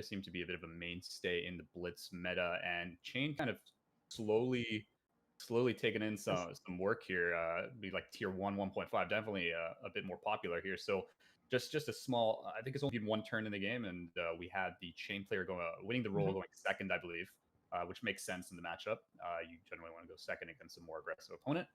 seemed to be a bit of a mainstay in the Blitz meta, and Chain kind of slowly taking in some work here. Be like tier 1, 1.5, definitely a bit more popular here. So just a small, I think it's only been one turn in the game, and we had the Chain player winning the role, going second, I believe, which makes sense in the matchup. You generally want to go second against a more aggressive opponent.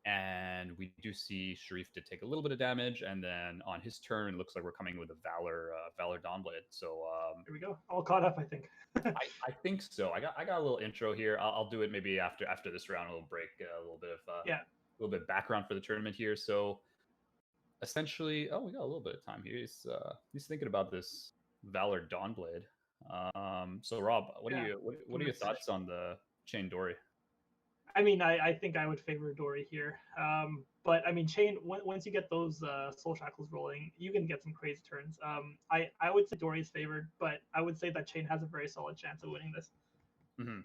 And we do see Sharif did take a little bit of damage, and then on his turn, it looks like we're coming with a Valor Dawnblade. So here we go, all caught up, I think. I think so. I got a little intro here. I'll do it maybe after this round. A little break, a little bit of a little bit of background for the tournament here. So essentially, we got a little bit of time here. He's thinking about this Valor Dawnblade. So Rob, what are your thoughts on the Chain Dory? I mean, I think I would favor Dory here. But I mean, Chain, once you get those Soul Shackles rolling, you can get some crazy turns. I would say Dory is favored, but I would say that Chain has a very solid chance of winning this. Mm-hmm.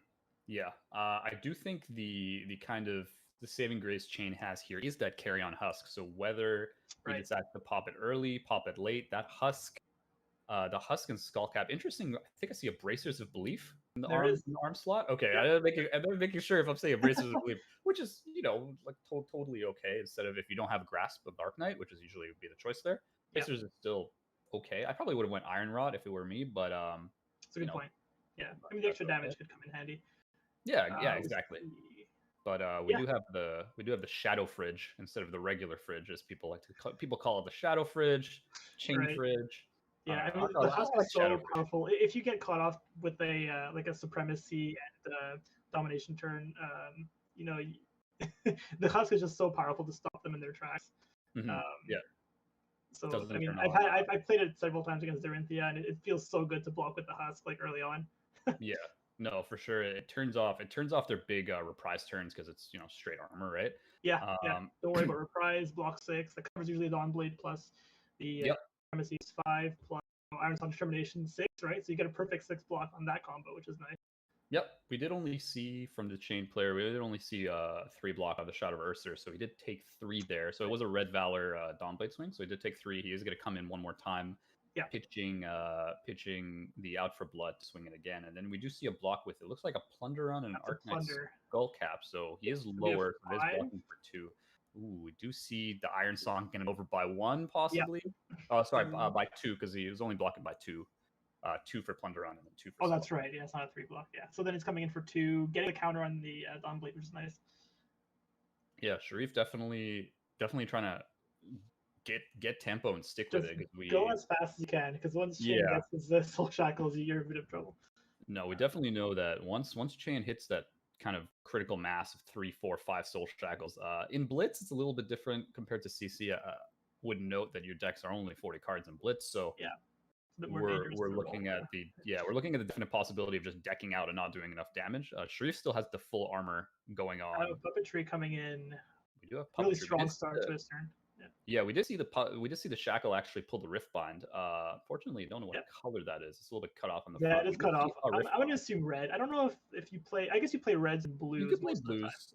Yeah, I do think the kind of the saving grace Chain has here is that carry on Husk. So whether he decides to pop it early, pop it late, that Husk, the Husk and Skullcap. Interesting. I think I see a Bracers of Belief in the arm slot. Okay, yeah. I'm making sure if I'm saying a Bracers of Belief, which is like totally okay. Instead of if you don't have a Grasp of Dark Knight, which is usually would be the choice there. Bracers is still okay. I probably would have went Iron Rod if it were me, but it's a good point. Yeah, I mean the extra damage could come in handy. Yeah, exactly. But we do have the Shadow Fridge instead of the regular fridge, as people call it, the Shadow Fridge, Chain Fridge. Yeah, I mean the Husk is so powerful. If you get caught off with a like a Supremacy and Domination turn, the Husk is just so powerful to stop them in their tracks. So I mean, I've played it several times against Dorinthia, and it feels so good to block with the Husk like early on. Yeah, no, for sure. It turns off their big reprise turns because it's straight armor, right? Yeah. Don't worry about reprise, block 6. The cover's usually Dawnblade plus the Supremacy 5 plus Iron Song Determination 6, right? So you get a perfect 6 block on that combo, which is nice. Yep, we did only see from the Chain player, we did only see 3 block on the Shot of Ursa, so he did take 3 there. So it was a Red Valor Dawnblade swing, so he did take 3. He is going to come in one more time, pitching the Out for Blood to swing it again. And then we do see a block with, it looks like a Plunderon and an Arknight Skullcap, so he is lower, so he is blocking for 2. Ooh, we do see the Iron Song getting over by 1, possibly. Oh, sorry, by 2, because he was only blocking by 2. 2 for Plunderon and then 2 for that's right. Yeah, it's not a 3 block. Yeah, so then it's coming in for 2, getting a counter on the Dawnblade, which is nice. Yeah, Sharif definitely trying to get tempo and stick with it. Go as fast as you can, because once Chain gets the Soul Shackles, you're in a bit of trouble. No, we definitely know that once Chain hits that kind of critical mass of 3, 4, 5 Soul Shackles, in Blitz it's a little bit different compared to CC. Would note that your decks are only 40 cards in Blitz, so we're looking at the definite possibility of just decking out and not doing enough damage. Sharif still has the full armor going on. Puppetry coming in. We do have puppetry. Really strong start to his turn. Yeah, we did see the Shackle actually pull the Riftbind. Fortunately, I don't know what color that is. It's a little bit cut off on the front. Yeah, it is cut off. I'm going to assume red. I don't know if you play. I guess you play reds and blues. You can play blues.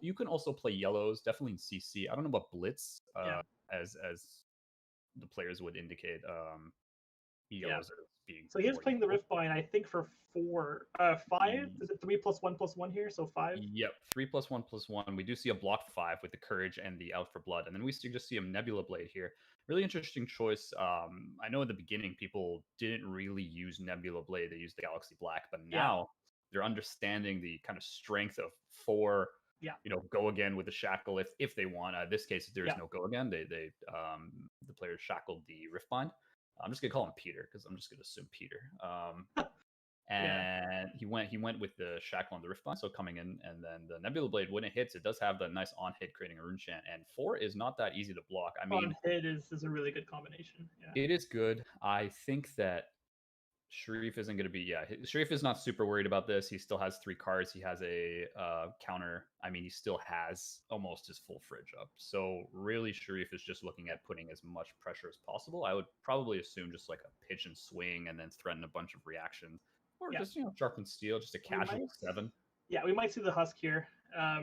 You can also play yellows. Definitely in CC. I don't know about Blitz. As the players would indicate. Yellows are being. So he's playing the Riftbind, I think, for 5. Is it 3 + 1 + 1 here? So 5. Yep, 3 + 1 + 1. We do see a blocked 5 with the Courage and the Out for Blood, and then we just see a Nebula Blade here. Really interesting choice. I know in the beginning people didn't really use Nebula Blade; they used the Galaxy Black, but now they're understanding the kind of strength of 4. Go again with the shackle if they want. In this case, there is no go again. The players shackled the Riftbind. I'm just gonna call him Peter because I'm just gonna assume Peter. And he went with the shackle on the Riftbind, so coming in, and then the Nebula Blade, when it hits, it does have the nice on hit creating a rune chant, and 4 is not that easy to block. I mean, on hit is a really good combination. It is good. I think that Sharif isn't going to be. Sharif is not super worried about this. He still has 3 cards. He has a counter. I mean, he still has almost his full fridge up. So really, Sharif is just looking at putting as much pressure as possible. I would probably assume just like a pitch and swing, and then threaten a bunch of reactions, or just sharpen steel, just a casual 7. Yeah, we might see the Husk here,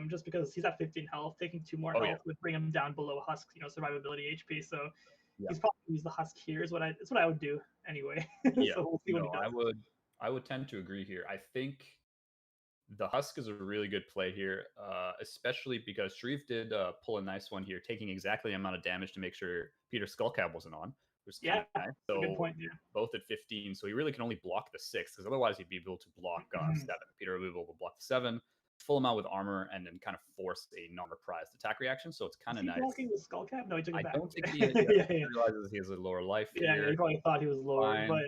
just because he's at 15 health. Taking 2 more health would bring him down below Husk, survivability HP. So He's probably use the Husk here. It's what I would do anyway. Yeah, So we'll see what he does. I would tend to agree here. I think the Husk is a really good play here, especially because Sharif did pull a nice one here, taking exactly the amount of damage to make sure Peter's Skullcap wasn't on, which is kind of nice. So good point. Yeah, both at 15, so he really can only block the 6, because otherwise he'd be able to block 7. Peter would be able to block the 7, full him out with armor, and then kind of force a non-reprised attack reaction. So it's kind of nice. Blocking the Skullcap? No, he took it back. I don't think he realizes he has a lower life. Yeah, he probably thought he was lower, but.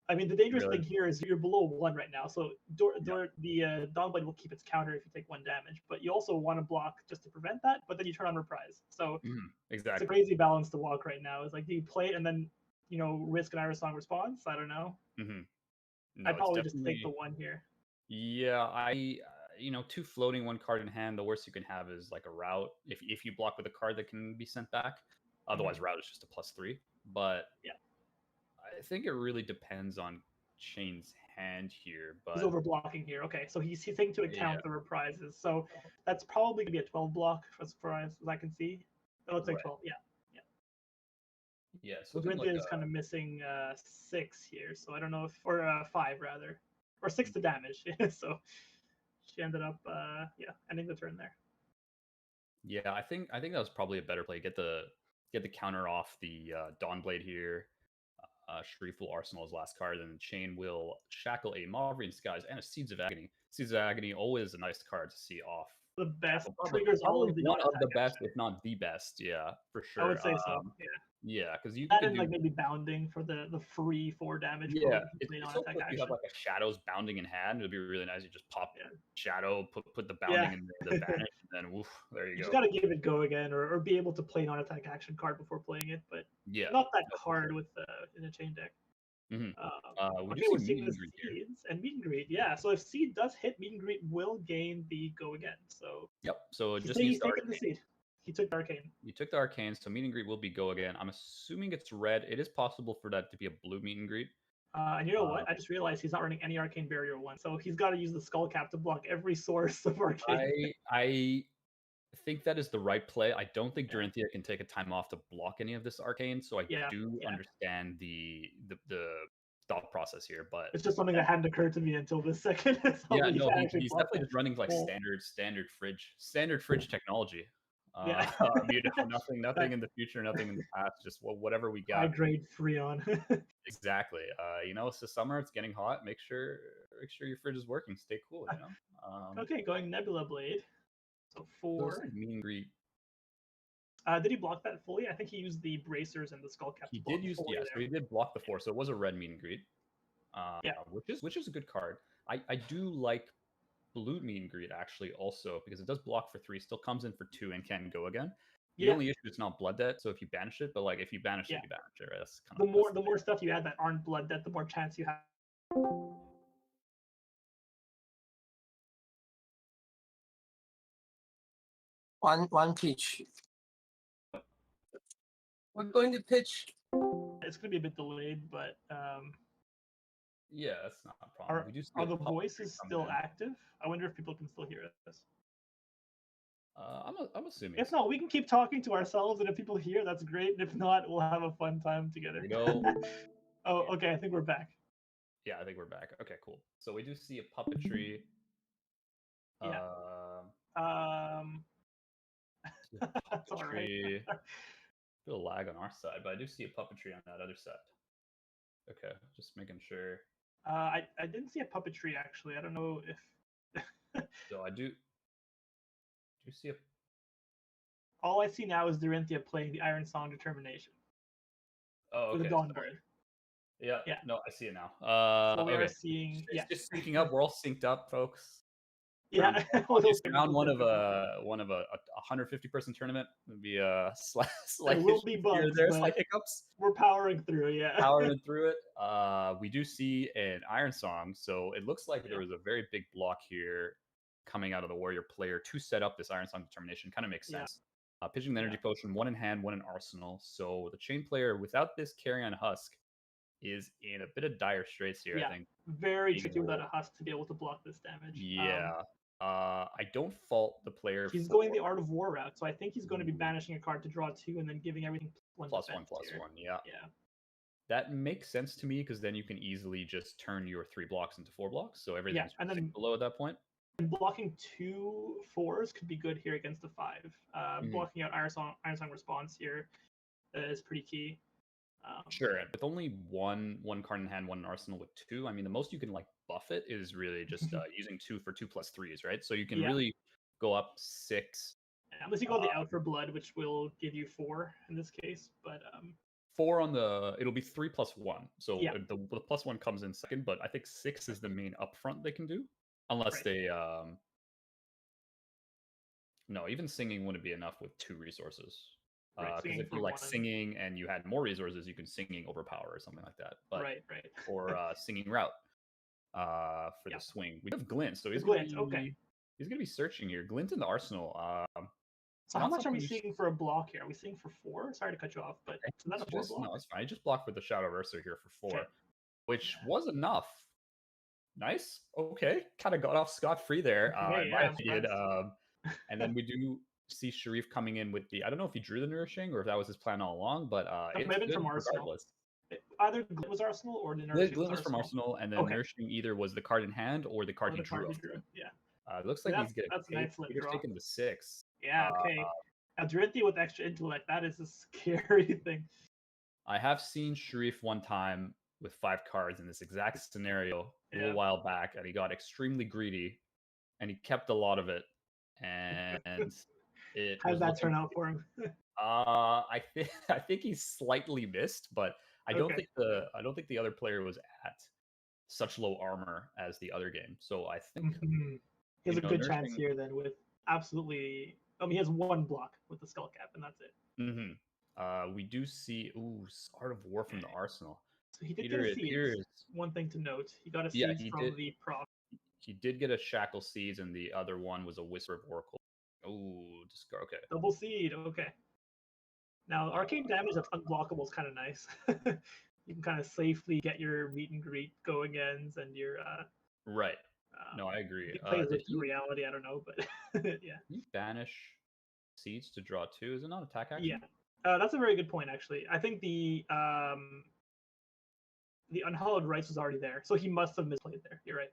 I mean, the dangerous thing here is you're below 1 right now, so the Dawnblade will keep its counter if you take 1 damage, but you also want to block just to prevent that, but then you turn on Reprise. So exactly. It's a crazy balance to walk right now. It's like, do you play it and then, risk an Iron Song response? I don't know. No, I'd probably just take the 1 here. Yeah, 2 floating, 1 card in hand, the worst you can have is like a route if you block with a card that can be sent back. Otherwise, route is just a +3. But yeah. I think it really depends on Chain's hand here, but he's overblocking here. Okay, so he's taking into account the reprises. So that's probably gonna be a 12 block as far as I can see. That looks like 12. Yeah. So Grinthia is kind of missing 6 here. So I don't know if, or 5 rather, or 6 to damage. So she ended up ending the turn there. Yeah, I think that was probably a better play. Get the counter off the Dawnblade here. Sharif will arsenal his last card, and Chain will shackle a Mauvrian Skies and a Seeds of Agony. Seeds of Agony, always a nice card to see off. The best triggers all of the one of the best, if not the best. Yeah, for sure. I would say so. Yeah, because you can do, like maybe bounding for the free 4 damage. Yeah, it's so cool if you have like a Shadows bounding in hand. It'd be really nice. You just pop Shadow, put the bounding in the banish, and then woof, there you go. You just gotta give it go again, or be able to play non-attack action card before playing it. But not that hard with in a Chain deck. We're seeing the Seeds and Meet and Greet. Yeah, so if Seed does hit, Meet and Greet will gain the go again. So so it just he's taking the Seed. He took the Arcane. You took the Arcane, so Meet and Greet will be go again. I'm assuming it's red. It is possible for that to be a blue Meet and Greet. And you know what? I just realized he's not running any Arcane Barrier 1, so he's got to use the Skullcap to block every source of Arcane. I think that is the right play. I don't think Dorinthia can take a time off to block any of this Arcane, so I do understand the thought process here, but it's just something that hadn't occurred to me until this second. He's definitely just running like standard fridge technology. Nothing in the future, nothing in the past, just whatever we got. High grade Freon. Exactly. It's the summer, it's getting hot. Make sure your fridge is working. Stay cool. Okay, going Nebula Blade. So 4. Meet and Greet. Did he block that fully? I think he used the bracers and the Skullcap. He did use so he did block the 4. So it was a red Meet and Greet. Which is a good card. I do like blue Meet and Greet actually also, because it does block for 3, still comes in for 2, and can go again. The only issue is not blood debt, so if you banish it, but like if you banish it, you banish it. Right? That's kind of the more stuff you add that aren't blood debt, the more chance you have. One pitch. We're going to pitch. It's going to be a bit delayed, but yeah, that's not a problem. Are the voices still active? I wonder if people can still hear this. I'm assuming. If not, we can keep talking to ourselves, and if people hear, that's great. And if not, we'll have a fun time together. Oh, okay. I think we're back. Yeah, I think we're back. Okay, cool. So we do see a puppetry. That's all right. A bit of lag on our side, but I do see a puppetry on that other side. Okay, just making sure. I didn't see a puppetry actually. I don't know if. So I do see a. All I see now is Dorinthia playing the Iron Song Determination. Oh, okay. With a Dawnblade. Yeah. No, I see it now. So we are seeing. Just syncing up. We're all synced up, folks. Yeah. Round one of a 150 person tournament. Would be slight hiccups. We're powering through. Yeah. Powering through it. We do see an Iron Song, so it looks like there was a very big block here coming out of the Warrior player to set up this Iron Song Determination. Kind of makes sense. Pitching the Energy Potion, 1 in hand, 1 in arsenal. So the Chain player, without this Carrion Husk, is in a bit of dire straits here. I think very tricky without a Husk to be able to block this damage. I don't fault the player. He's going the Art of War route, so I think he's going to be banishing a card to draw 2 and then giving everything +1/+1. Yeah. Yeah. That makes sense to me because then you can easily just turn your 3 blocks into 4 blocks, so everything's and then below at that point. Blocking 2 4s could be good here against the 5. Blocking out Iron Song Response here is pretty key. Sure, with only one card in hand, one arsenal with 2. I mean, the most you can like buff it is really just using 2 for 2+3s, right? So you can really go up 6. Unless you go the Out for Blood, which will give you 4 in this case, but 4 on the it'll be 3+1. So the +1 comes in second, but I think 6 is the main upfront they can do, unless they no, even singing wouldn't be enough with 2 resources. Because if you like singing and you had more resources, you can singing overpower or something like that. But or singing route for the swing. We have Glint, so he's gonna be searching here. Glint in the arsenal. So how much are we seeing for a block here? Are we seeing for 4? Sorry to cut you off, but is that a 4 block? No, it's fine. I just blocked with the Shadow Ursa here for 4, which was enough. Nice. Okay, kind of got off scot-free there, in my opinion. And then we do see Sharif coming in with the, I don't know if he drew the Nourishing or if that was his plan all along, but it's good from Arsenal. regardless. Either Glint was Arsenal or the Nourishing Glint was from Arsenal, and then Nourishing either was the card in hand or the card he drew. It looks like he's getting an excellent draw. Taking the 6. Yeah, okay. Now Drinthi with extra intellect, that is a scary thing. I have seen Sharif one time with 5 cards in this exact scenario a little while back, and he got extremely greedy, and he kept a lot of it, and how did that turn out for him? I think he slightly missed, but I don't think the other player was at such low armor as the other game. So I think he has a good chance here then with absolutely. I mean, he has 1 block with the Skull Cap, and that's it. We do see Art of War from the Arsenal. So he did get a Seeds. One thing to note, he got a Seeds from the prop. He did get a Shackle Seeds, and the other one was a Whisper of Oracle. Oh, discard. Okay. Double Seed. Okay. Now, arcane damage that's unblockable is kind of nice. You can kind of safely get your meet and greet go agains and your. Right. No, I agree. Plays with reality. I don't know, but yeah. You banish Seeds to draw 2. Is it not attack action? Yeah. That's a very good point, actually. I think the Unhallowed Rites was already there, so he must have misplayed there. You're right.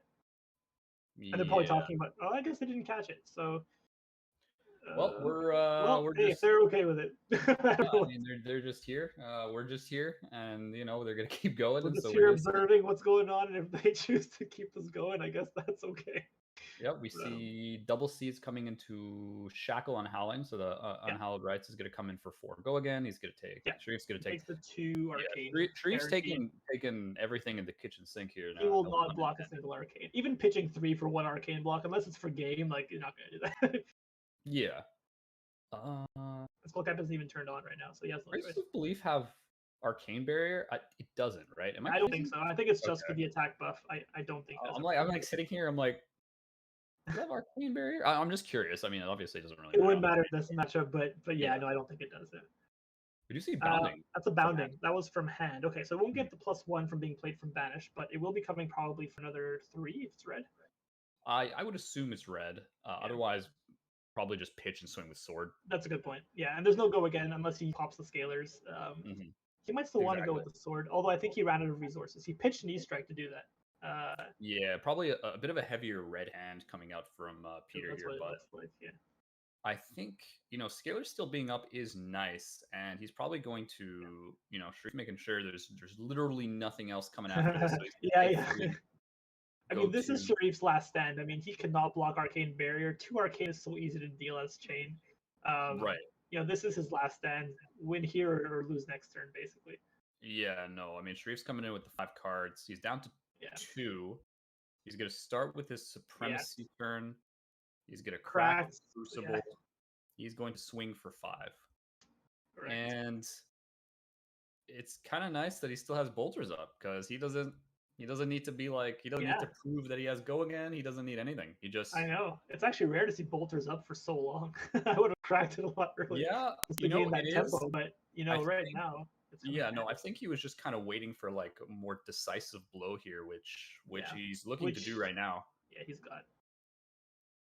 And they're probably talking about, I guess they didn't catch it. So, well, we're hey, if they're okay with it. I mean, they're just here. We're just here, and they're gonna keep going. We're just here observing what's going on, and if they choose to keep this going, I guess that's okay. Yep, we see double Seeds coming into Shackle on Howling, so the Unhallowed Rites is going to come in for 4. Go again. He's going to take. Sharif's going to take the 2 arcane. Sharif's taking everything in the kitchen sink here. He will not block a single arcane. Even pitching 3 for 1 arcane block, unless it's for game, like you're not going to do that. Yeah. Skull Cap isn't even turned on right now, so he has no choice. Does Belief have Arcane Barrier? It doesn't, right? I don't think so. I think it's just for the attack buff. I don't think. I'm like sitting here. I'm like. Does that have Arcane Barrier? I'm just curious. I mean, obviously, it doesn't really. It wouldn't matter in this matchup, but yeah, no, I don't think it does. We do see Bounding. That's a Bounding. That was from hand. Okay, so it won't get the +1 from being played from Banish, but it will be coming probably for another 3 if it's red. I would assume it's red. Otherwise, probably just pitch and swing with sword. That's a good point. Yeah, and there's no go again unless he pops the Scalers. He might still want to go with the sword, although I think he ran out of resources. He pitched an E-Strike to do that. Yeah, probably a bit of a heavier red hand coming out from Peter here, but I think Scalar still being up is nice, and he's probably going to Sharif making sure there's literally nothing else coming after this. So yeah. I mean, this is Sharif's last stand. I mean, he cannot block Arcane Barrier. 2 Arcane is so easy to deal as Chain. Right. This is his last stand. Win here or lose next turn, basically. Yeah, no. I mean, Sharif's coming in with the 5 cards. He's down to 2. He's going to start with his Supremacy turn. He's going to crack Crucible. Yeah. He's going to swing for 5. Correct. And it's kind of nice that he still has Bolters up because he doesn't need to be like, he doesn't need to prove that he has go again. He doesn't need anything. He just. I know. It's actually rare to see Bolters up for so long. I would have cracked it a lot earlier. Yeah. Just to gain that tempo, but now. I think he was just kind of waiting for like a more decisive blow here, which he's looking to do right now. Yeah, he's got.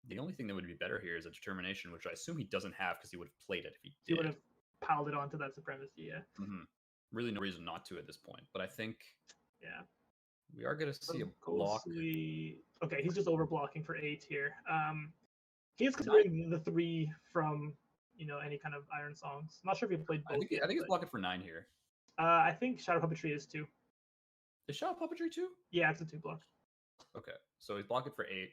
The only thing that would be better here is a determination, which I assume he doesn't have because he would have played it if he did. He would have piled it onto that supremacy, yeah. Really no reason not to at this point. But I think we are going to see a block. Okay, he's just over blocking for 8 here. He's considering the 3 from, any kind of Iron Songs. I'm not sure if he played both. I think he's blocking for 9 here. I think Shadow Puppetry is 2. Is Shadow Puppetry 2? Yeah, it's a 2 block. Okay, so he's blocking for 8.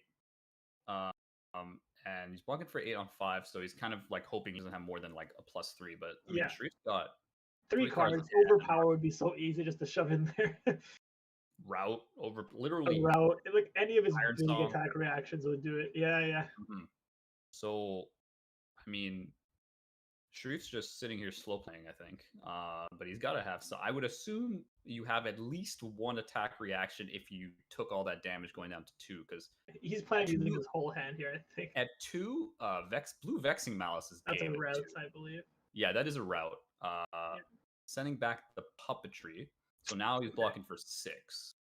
And he's blocking for 8 on 5, so he's kind of like hoping he doesn't have more than like a +3. But I mean, Sharif's got 3 cards. Overpower would be so easy just to shove in there. Route over literally. Route, like any of his big attack reactions would do it. Yeah. So, I mean, Sharif's just sitting here slow playing, I think. But he's got to have some. I would assume you have at least 1 attack reaction if you took all that damage going down to 2, because he's playing using his whole hand here, I think. At 2, blue Vexing Malice is that's a route, I believe. Yeah, that is a route. Sending back the puppetry. So now he's blocking for 6.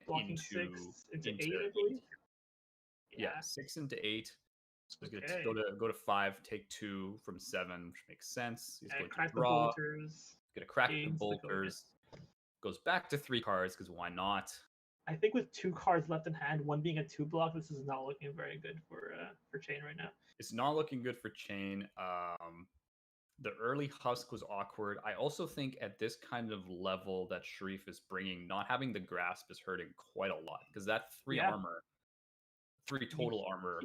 Blocking 6 into 8, I believe. Yeah, 6 into 8. So he's going to go to 5, take 2 from 7, which makes sense. He's going to draw. He's going to crack the bolters. Goes back to 3 cards because why not? I think with 2 cards left in hand, 1 being a 2 block, this is not looking very good for Chain right now. It's not looking good for Chain. The early Husk was awkward. I also think at this kind of level that Sharif is bringing, not having the grasp is hurting quite a lot because that 3 armor, 3 total armor.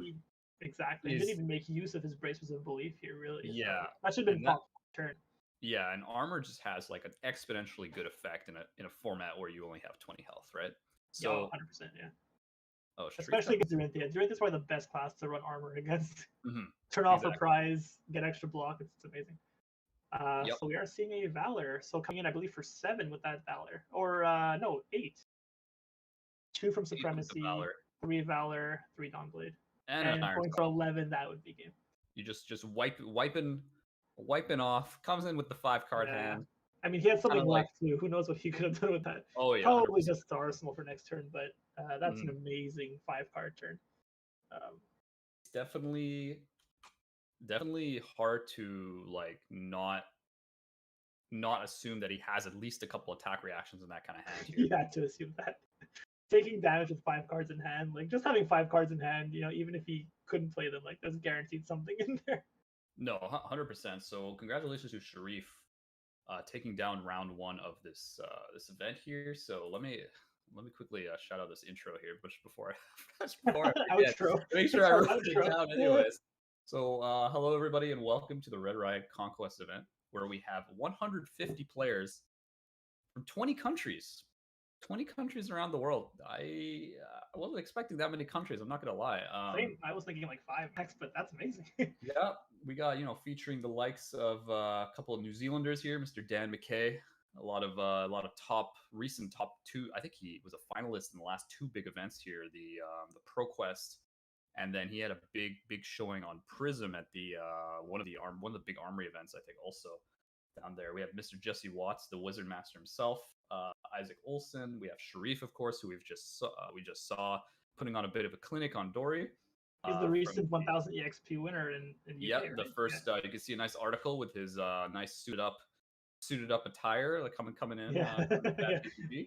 Exactly. He didn't even make use of his Braces of Belief here, really. Yeah. That should have been popped turn. Yeah, and armor just has like an exponentially good effect in a format where you only have 20 health, right? So 100%, yeah. Oh, especially against Dorinthia. Dorinthia is probably the best class to run armor against. Turn off for prize, get extra block. It's amazing. So we are seeing a Valor. So coming in, I believe, for 7 with that Valor. Or, no, 8. 2 from Supremacy, 3 Valor, 3 Dawnblade. And going for 11, that would be game. You just wiping off. Comes in with the 5-card hand. I mean, he had something left too. Who knows what he could have done with that? Oh yeah, probably 100%. Just Arsenal for next turn, but that's an amazing 5-card turn. It's definitely hard to like not assume that he has at least a couple attack reactions in that kind of hand. You had to assume that. Taking damage with 5 cards in hand, like just having 5 cards in hand, even if he couldn't play them, like there's guaranteed something in there. No, 100%. So congratulations to Sharif taking down round 1 of this event here. So let me quickly shout out this intro here, but before I outro. Make sure I wrote it down anyways. So hello everybody and welcome to the Red Riot Conquest event, where we have 150 players from 20 countries. 20 countries around the world. I wasn't expecting that many countries. I'm not gonna lie. Same. I was thinking like 5 next, but that's amazing. Yeah, we got featuring the likes of a couple of New Zealanders here, Mr. Dan McKay. A lot of recent top 2. I think he was a finalist in the last 2 big events here, the ProQuest, and then he had a big showing on Prism at the one of the big Armory events. I think also down there. We have Mr. Jesse Watts, the Wizard Master himself. Isaac Olsen. We have Sharif, of course, who we just saw putting on a bit of a clinic on Dory. He's the recent 1000 EXP winner in UK. Yeah, right? the first. You can see a nice article with his nice suited up attire, like coming in. Yeah.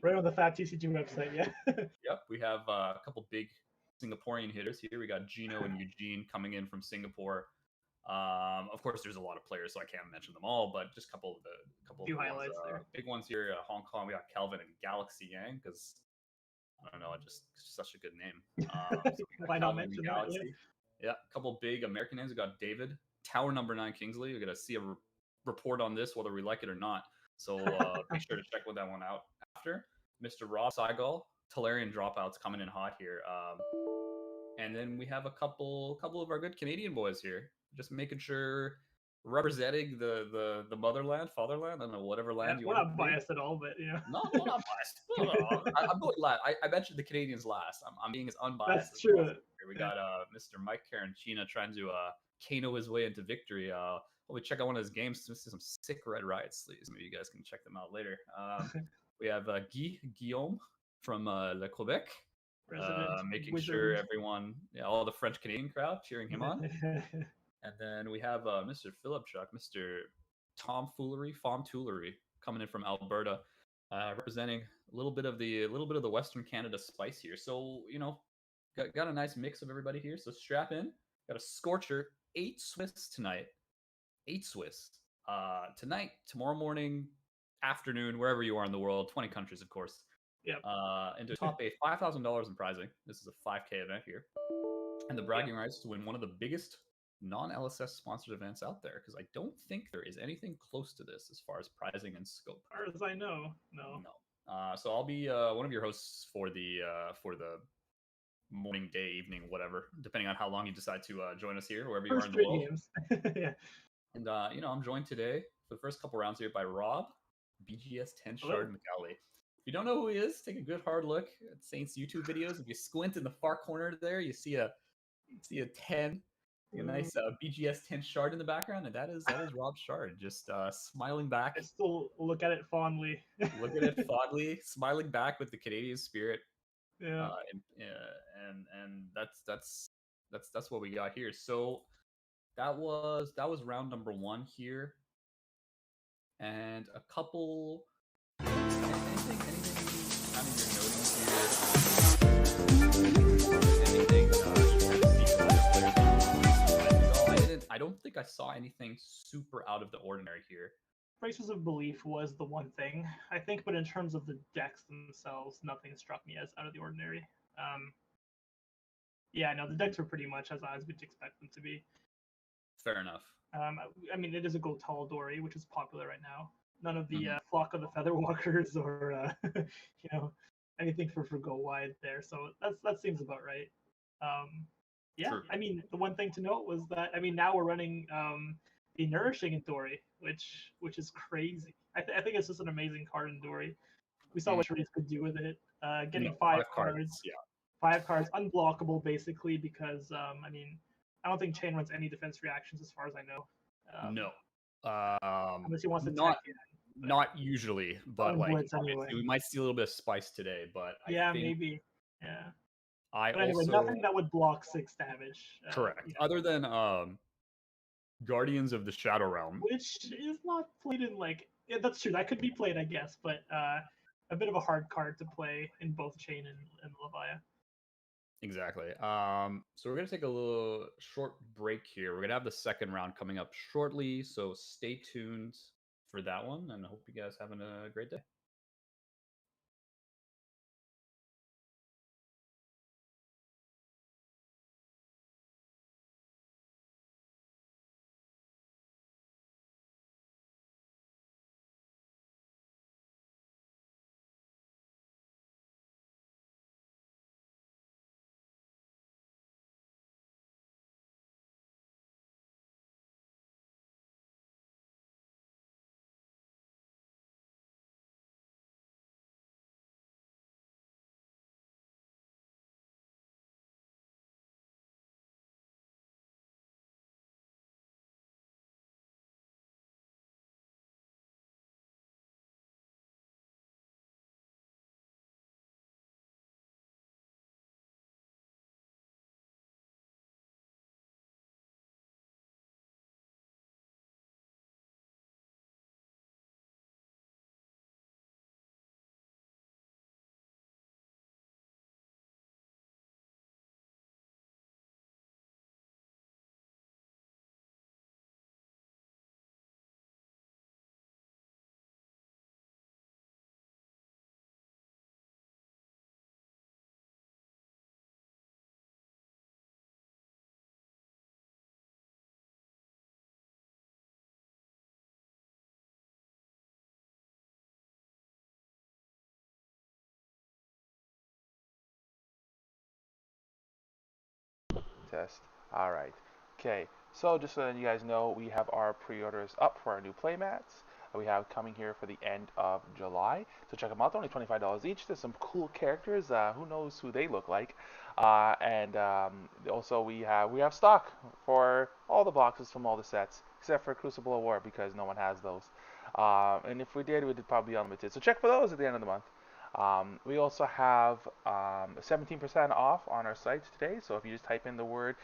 Right on the Fat TCG website. Yeah. Yep, we have a couple big Singaporean hitters here. We got Gino and Eugene coming in from Singapore. Of course, there's a lot of players, so I can't mention them all, but just a couple of highlights there. Big ones here. Hong Kong, we got Kelvin and Galaxy Yang, because I don't know, it's such a good name. So why not mention that? Yeah, a couple big American names. We got David, Tower number 9 Kingsley. We're gonna see a report on this, whether we like it or not. So be sure to check that one out after. Mr. Rob Saigal, Talarian dropouts coming in hot here. And then we have a couple of our good Canadian boys here, just making sure representing the motherland, fatherland, I don't know, whatever land you want. We're not biased at all, but No, we're not biased. No. I'm going last. I mentioned the Canadians last. I'm being as unbiased. That's true. Here we got Mr. Mike Carancina trying to Kano his way into victory. Hopefully check out one of his games. This is some sick Red Riot sleeves. Maybe you guys can check them out later. We have Guillaume from Le Quebec. making wizard. sure everyone, all the French Canadian crowd cheering him on. And then we have Mr. Philip Chuck, Mr. Tomfoolery, Fomtoolery, coming in from Alberta, representing a little bit of the Western Canada spice here. So got a nice mix of everybody here. So strap in. Got a scorcher, 8 Swiss tonight. 8 Swiss tonight, tomorrow morning, afternoon, wherever you are in the world. 20 countries, of course. Yep. Into top eight, $5,000 in prizing. This is a 5K event here, and the bragging rights to win one of the biggest non-LSS sponsored events out there, because I don't think there is anything close to this as far as pricing and scope. As far as I know, no. So I'll be one of your hosts for the morning, day, evening, whatever, depending on how long you decide to join us here, wherever you are in the world. Games. Yeah. And I'm joined today for the first couple rounds here by Rob, BGS 10 Shard McCauley. If you don't know who he is, take a good hard look at Saints YouTube videos. If you squint in the far corner there, you see a 10, a nice BGS 10 Shard in the background, and that is Rob Shard, just smiling back. I still look at it fondly. Look at it fondly, smiling back with the Canadian spirit. Yeah. And that's what we got here. So that was round number 1 here, and a couple. Anything kind of your noting here? I don't think I saw anything super out of the ordinary here. Traces of Belief was the one thing, I think, but in terms of the decks themselves, nothing struck me as out of the ordinary. The decks were pretty much as I would expect them to be. Fair enough. I mean, it is a Go Tall Dory, which is popular right now. None of the Flock of the Featherwalkers or anything for Go Wide there. So that seems about right. True. I mean, the one thing to note was that now we're running the Nourishing in Dory, which is crazy. I think it's just an amazing card in Dory. We saw what Sharice could do with it. Getting 5 cards. Yeah. 5 cards, unblockable basically, because I don't think Chain runs any defense reactions as far as I know. No. Unless he wants to not usually, but anyway. We might see a little bit of spice today, but I think, maybe. Yeah. But anyway, nothing that would block 6 damage. Correct. Other than Guardians of the Shadow Realm, which is not played in that's true. That could be played, I guess, but a bit of a hard card to play in both Chain and Levia. Exactly. So we're gonna take a little short break here. We're gonna have the second round coming up shortly, so stay tuned for that one, and I hope you guys having a great day. Test. All right. Okay. So just so that you guys know, we have our pre-orders up for our new playmats. We have coming here for the end of July. So check them out. They're only $25 each. There's some cool characters. Who knows who they look like? And also we have stock for all the boxes from all the sets, except for Crucible of War, because no one has those. And if we did, we'd probably be unlimited. So check for those at the end of the month. We also have 17% off on our site today. So if you just type in the word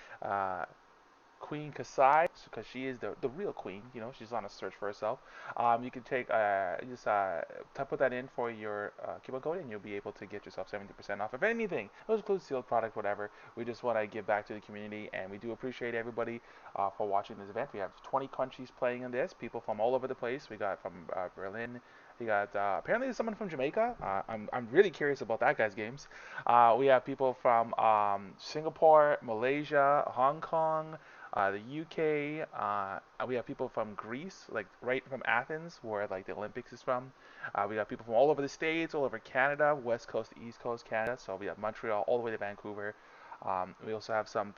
Queen Kasai, because she is the real queen. You know, she's on a search for herself. You can take put that in for your coupon code, and you'll be able to get yourself 70% off of anything. Those include sealed product, whatever. We just want to give back to the community, and we do appreciate everybody for watching this event. We have 20 countries playing in this. People from all over the place. We got from Berlin. We got apparently someone from Jamaica. I'm really curious about that guy's games. We have people from Singapore, Malaysia, Hong Kong, the UK. We have people from Greece, like right from Athens, where like the Olympics is from. We got people from all over the States, all over Canada, West Coast, East Coast Canada. So we have Montreal all the way to Vancouver. We also have some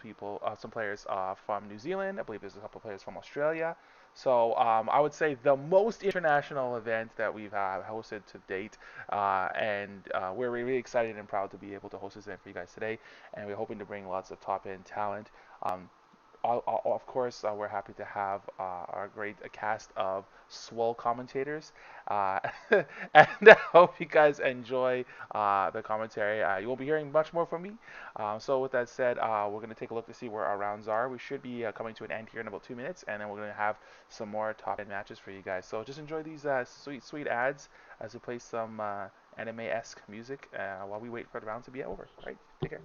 players from New Zealand. I believe there's a couple players from Australia. So I would say the most international event that we've hosted to date, and we're really excited and proud to be able to host this event for you guys today. And we're hoping to bring lots of top-end talent. Of course, we're happy to have our great cast of swell commentators, and I hope you guys enjoy the commentary. You won't be hearing much more from me. So with that said, we're going to take a look to see where our rounds are. We should be coming to an end here in about 2 minutes, and then we're going to have some more top-end matches for you guys. So just enjoy these sweet ads as we play some anime-esque music while we wait for the round to be over. All right, take care.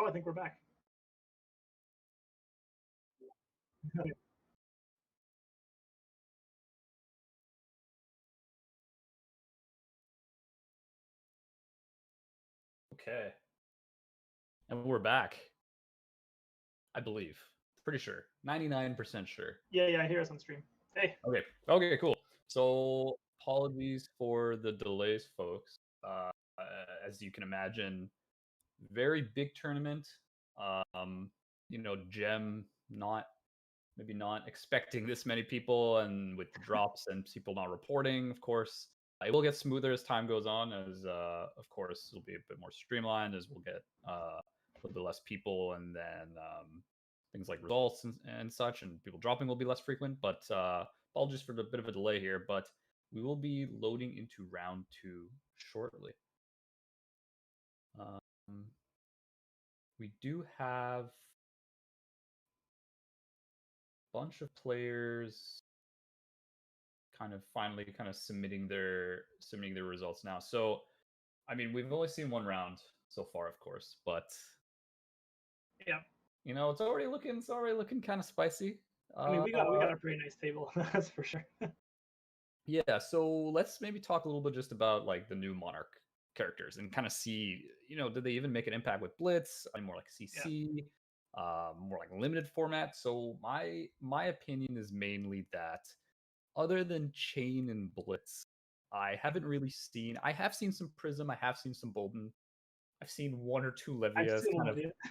Oh, I think we're back. Okay. And we're back. I believe. Pretty sure. 99% sure. Yeah, I hear us on stream. Hey. Okay, cool. So apologies for the delays, folks. As you can imagine, very big tournament. Gem maybe not expecting this many people, and with the drops and people not reporting, of course. It will get smoother as time goes on, as of course it'll be a bit more streamlined as we'll get a little bit less people, and then things like results and such, and people dropping will be less frequent. But apologies for the bit of a delay here, but we will be loading into round 2 shortly. We do have a bunch of players finally submitting their results now. So, I mean, we've only seen one round so far, of course, but yeah, it's already looking kind of spicy. I mean, we got a pretty nice table, that's for sure. Yeah, so let's maybe talk a little bit just about like the new Monarch characters and kind of see, did they even make an impact with Blitz? More like CC, more like limited format. So my opinion is mainly that other than Chain and Blitz, I haven't really seen. I have seen some Prism. I have seen some Bolden. I've seen 1 or 2 Levias.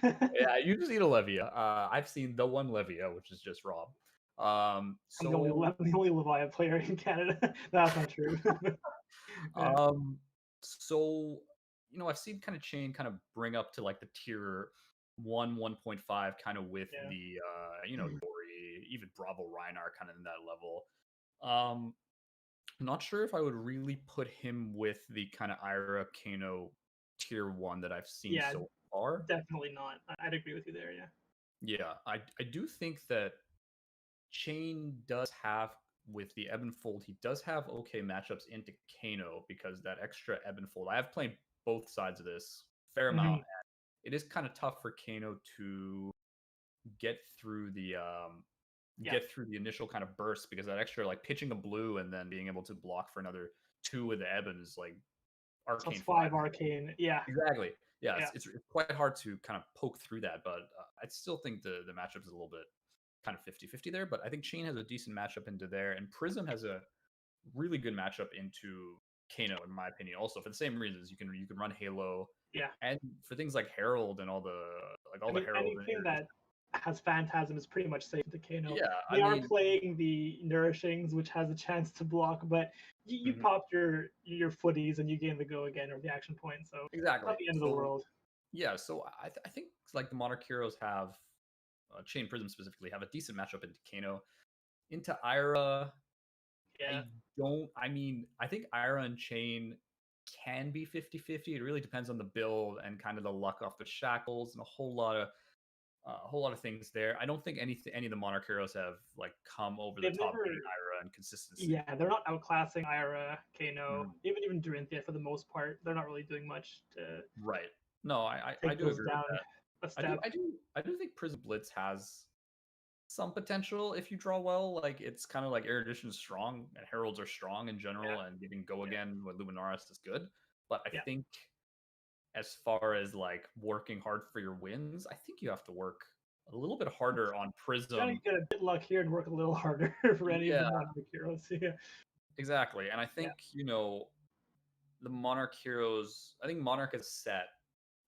Yeah, you just need a Levia. I've seen the one Levia, which is just Rob. I'm the only Levia player in Canada. That's not true. So I've seen kind of Chain kind of bring up to like the tier 1, 1.5 kind of with the Dory, even Bravo Reinar kind of in that level. I'm not sure if I would really put him with the kind of Ira Kano tier 1 that I've seen so far. Definitely not. I'd agree with you there, Yeah, I do think that Chain does have, with the Ebb and Fold, he does have okay matchups into Kano because that extra Ebb and Fold. I have played both sides of this fair amount, and it is kind of tough for Kano to get through the initial kind of burst, because that extra like pitching a blue and then being able to block for another 2 with the Eben is like arcane. So 5 arcane, yeah. Exactly. Yeah, it's quite hard to kind of poke through that, but I still think the matchup is a little bit kind of 50-50 there, but I think Chain has a decent matchup into there, and Prism has a really good matchup into Kano, in my opinion, also for the same reasons. You can run Halo, and for things like Herald and all the Herald. Anything that has Phantasm is pretty much safe to Kano. Yeah, they are playing the Nourishings, which has a chance to block, but you pop your footies and you gain the go again, or the action point. So exactly, not the end of the world. Yeah, so I think like the Monarch heroes have Chain Prism specifically have a decent matchup into Kano. Into Ira, I think Ira and Chain can be 50-50. It really depends on the build and kind of the luck off the shackles and a whole lot of things there. I don't think any of the Monarch heroes have like come over the top of Ira and consistency. Yeah, they're not outclassing Ira, Kano, even Dorinthia for the most part. They're not really doing much to No, I do agree down with that. I do think Prism Blitz has some potential if you draw well. Like it's kind of like Erudition is strong and Heralds are strong in general, and getting go again with Luminaris is good. But I think as far as like working hard for your wins, I think you have to work a little bit harder on Prism. You get a bit luck here and work a little harder for any of the Monarch heroes. Yeah. Exactly. And I think, the Monarch heroes, I think Monarch as a set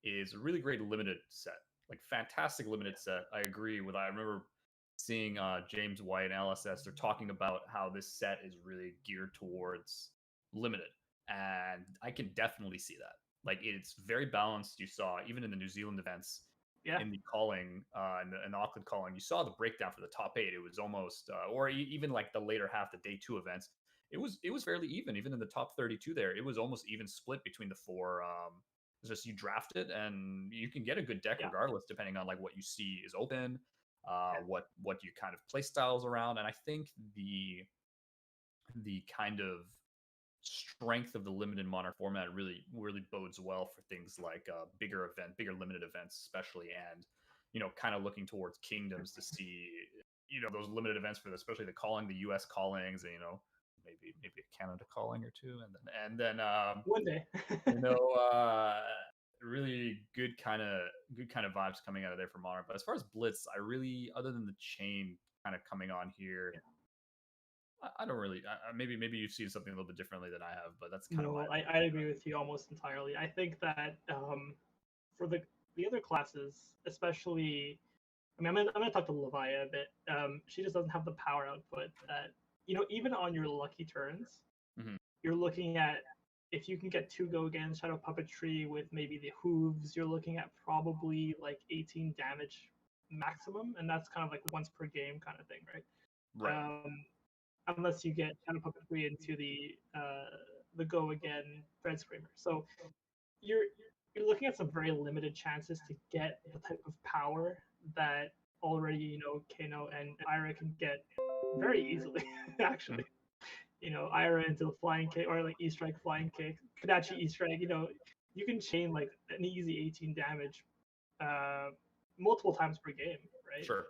is a really great limited set. Like fantastic limited set. I agree with I remember seeing James White and LSS, they're talking about how this set is really geared towards limited. And I can definitely see that. Like it's very balanced. You saw even in the New Zealand events, in the calling, in the Auckland calling, you saw the breakdown for the top 8. It was almost, or even like the later half, the day 2 events. It was fairly even in the top 32 there. It was almost even split between the 4. It's just you draft it and you can get a good deck regardless, depending on like what you see is open, what you kind of play styles around. And I think the kind of strength of the limited Monarch format really bodes well for things like bigger limited events, especially, and kind of looking towards Kingdoms to see those limited events for especially the calling, the U.S. callings, and maybe a Canada calling or two, and then one day. really good kind of vibes coming out of there for Monarch. But as far as Blitz, I really, other than the chain kind of coming on here, I don't really. Maybe you've seen something a little bit differently than I have, but that's kind of my. I agree with you almost entirely. I think that for the other classes, especially, I mean, I'm gonna talk to Levia a bit. She just doesn't have the power output that even on your lucky turns, you're looking at, if you can get 2 go again Shadow Puppetry with maybe the hooves, you're looking at probably like 18 damage maximum, and that's kind of like once per game kind of thing, right? Right. Unless you get Shadow Puppetry into the go again Thread Screamer. So you're looking at some very limited chances to get the type of power that already Kano and Ira can get very easily. Actually, Ira into the flying kick, or like E-strike flying kick, Kodachi E-strike. You can chain like an easy 18 damage multiple times per game, right? Sure.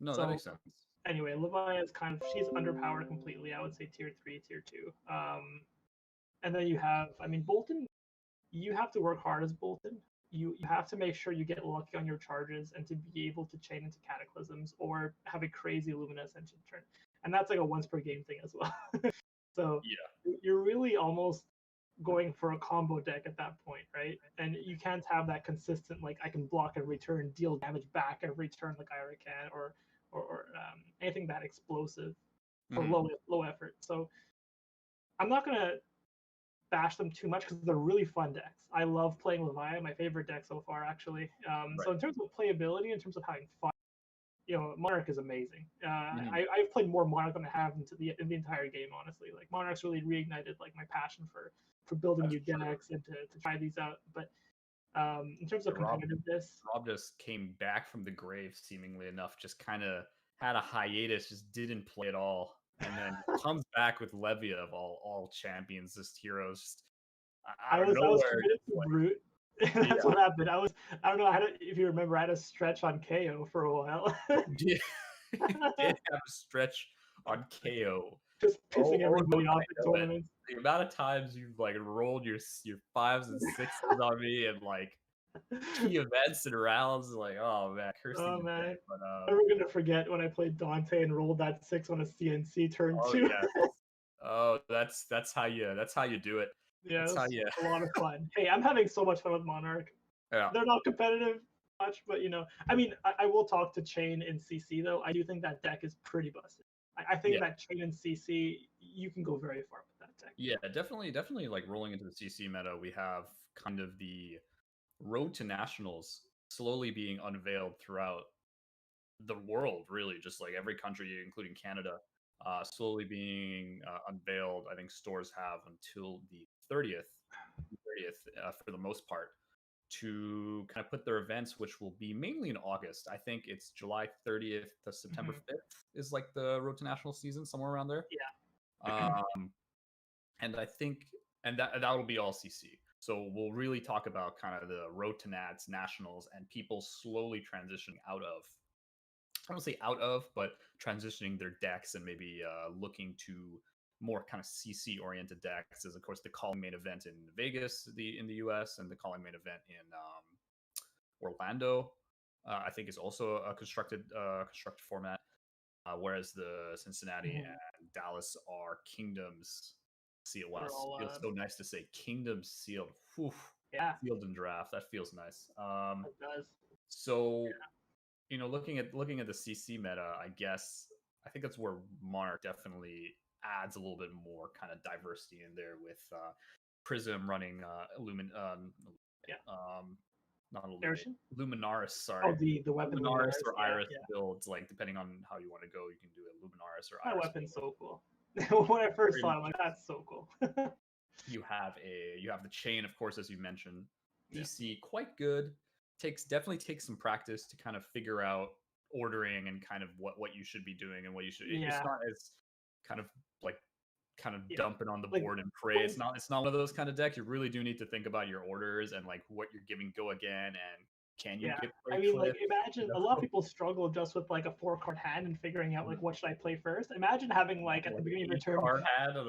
That makes sense. Anyway, Levia is she's underpowered completely. I would say tier 3, tier 2. And then you have, Bolton. You have to work hard as Bolton. You have to make sure you get lucky on your charges and to be able to chain into Cataclysms or have a crazy Lumina Ascension turn. And that's like a once per game thing as well. So you're really almost going for a combo deck at that point, right? And you can't have that consistent, like, I can block every turn, deal damage back every turn like Ira can, or anything that explosive for low effort. So I'm not gonna bash them too much because they're really fun decks. I love playing Levia, my favorite deck so far, actually. So in terms of playability, in terms of having fun, Monarch is amazing. I've played more Monarch than I have in the entire game, honestly. Like, Monarch's really reignited like my passion for building new decks and to try these out. But in terms of competitiveness, Rob just came back from the grave, seemingly enough, just kind of had a hiatus, just didn't play at all, and then comes back with Levia of all champions, just heroes. Just, I was committed to Brute. That's what happened. I don't know. If you remember, I had a stretch on KO for a while. Did have a stretch on KO. Just pissing everybody off in tournaments. The amount of times you've like rolled your 5s and 6s on me and like key events and rounds, like, oh man, cursing. Oh man, day, but, I'm never gonna forget when I played Dante and rolled that 6 on a CNC turn 2. Yeah. Oh, that's how you do it. Yeah, it's a lot of fun. Hey, I'm having so much fun with Monarch. Yeah. They're not competitive much, but I will talk to Chain in CC though. I do think that deck is pretty busted. I think that Chain in CC, you can go very far with that deck. Yeah, definitely. Like rolling into the CC meta, we have kind of the road to nationals slowly being unveiled throughout the world. Really, just like every country, including Canada, slowly being unveiled. I think stores have until the 30th for the most part to kind of put their events, which will be mainly in August. I think it's July 30th to September 5th is like the Road to National season, somewhere around there. Yeah. And I think, and that'll be all CC. So we'll really talk about kind of the Road to Nats, Nationals, and people slowly transitioning out of, I don't say out of, but transitioning their decks and maybe looking to more kind of CC oriented decks. Is of course the calling main event in Vegas, in the US, and the calling main event in Orlando. I think is also a constructed format, whereas the Cincinnati and Dallas are Kingdoms sealed. Wow, it feels so nice to say Kingdoms sealed. Whew. Yeah, sealed and draft. That feels nice. It does. So. Looking at the CC meta, I guess I think that's where Monarch definitely adds a little bit more kind of diversity in there with Prism running not Luminaris, sorry. Oh, the weapon Luminaris or Iris builds, like depending on how you want to go, you can do a Luminaris or Iris. That weapon's so cool. When I first saw it, I'm like, that's so cool. You have the chain, of course, as you mentioned. DC quite good. Definitely takes some practice to kind of figure out ordering and kind of what you should be doing and what you should. It's not as kind of like kind of dump it on the board and pray. It's not one of those kind of decks. You really do need to think about your orders and like what you're giving go again, and can you get I mean, like, imagine a lot of people struggle just with like a 4-card hand and figuring out like what should I play first. Imagine having like at the beginning of your turn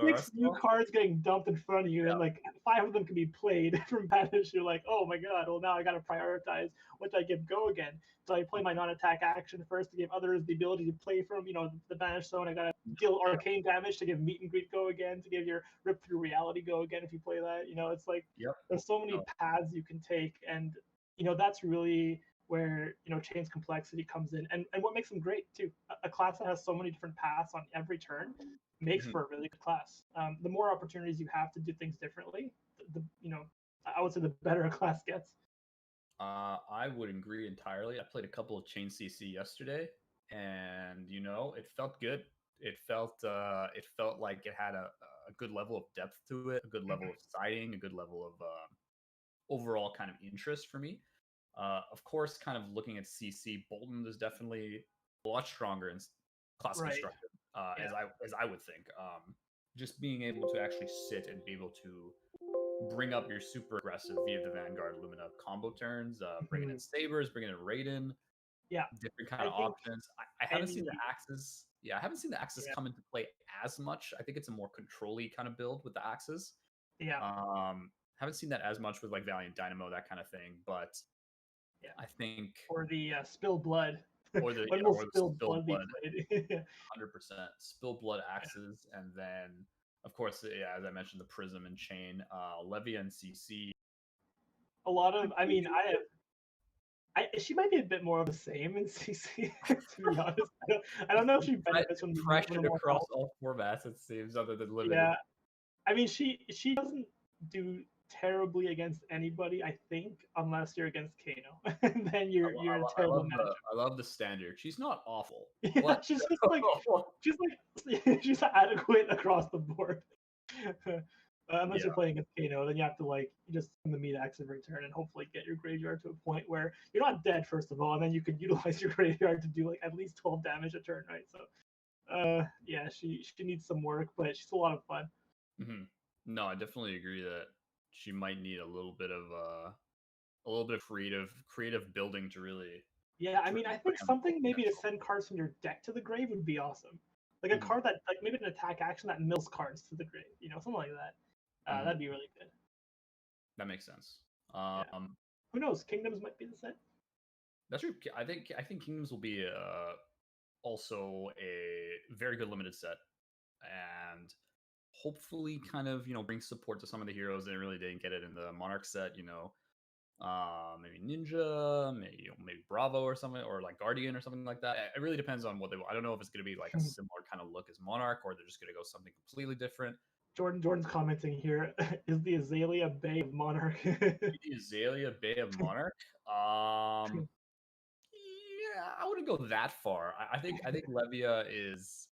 6 new cards getting dumped in front of you, and like 5 of them can be played from banish. You're like, oh my god, well now I gotta prioritize what do I give go again. So I play my non-attack action first to give others the ability to play from, the banish zone. I gotta deal arcane damage to give meet and greet go again, to give your rip through reality go again if you play that. It's like there's so many paths you can take, and that's really where Chain's complexity comes in, and what makes them great too. A class that has so many different paths on every turn makes for a really good class. The more opportunities you have to do things differently, I would say the better a class gets. I would agree entirely. I played a couple of Chain CC yesterday, and it felt good. It felt like it had a good level of depth to it, a good level of siding, a good level of overall kind of interest for me. Of course, kind of looking at CC, Bolton is definitely a lot stronger in class construction, as I would think. Just being able to actually sit and be able to bring up your super aggressive via the Vanguard Lumina combo turns, bringing in Sabers, bringing in Raiden, different kind of options. I haven't seen the Axes. Yeah, I haven't seen the Axes come into play as much. I think it's a more control-y kind of build with the Axes. Haven't seen that as much with like Valiant Dynamo, that kind of thing, but I think or the Spill Blood, or the Spill Blood, 100% Spill Blood Axes, and then of course, as I mentioned, the Prism and Chain, Levia and CC. A lot of, she might be a bit more of the same in CC. To be honest, I don't know if she benefits from pressured across all formats. It seems, other than limited. Yeah, I mean, she doesn't do terribly against anybody, I think, unless you're against Kano. And then you're a terrible matchup. I love the standard. She's not awful. Yeah, she's just like she's adequate across the board. Unless you're playing against Kano, then you have to like just send the meat axe every turn and hopefully get your graveyard to a point where you're not dead first of all, and then you can utilize your graveyard to do like at least 12 damage a turn, right? So she needs some work, but she's a lot of fun. No, I definitely agree that she might need a little bit of creative building to really. Yeah, I mean, I think something maybe to send cards from your deck to the grave would be awesome. Like a card that, like maybe an attack action that mills cards to the grave, something like that. That'd be really good. That makes sense. Who knows? Kingdoms might be the set. That's true. I think Kingdoms will be also a very good limited set, and hopefully kind of bring support to some of the heroes that really didn't get it in the Monarch set. Maybe Ninja, maybe Bravo or something, or like Guardian or something like that. It really depends on what they want. I don't know if it's going to be like a similar kind of look as Monarch, or they're just going to go something completely different. Jordan's commenting here: is the Azalea Bay of Monarch? The Azalea Bay of Monarch. Yeah, I wouldn't go that far. I think Levia is.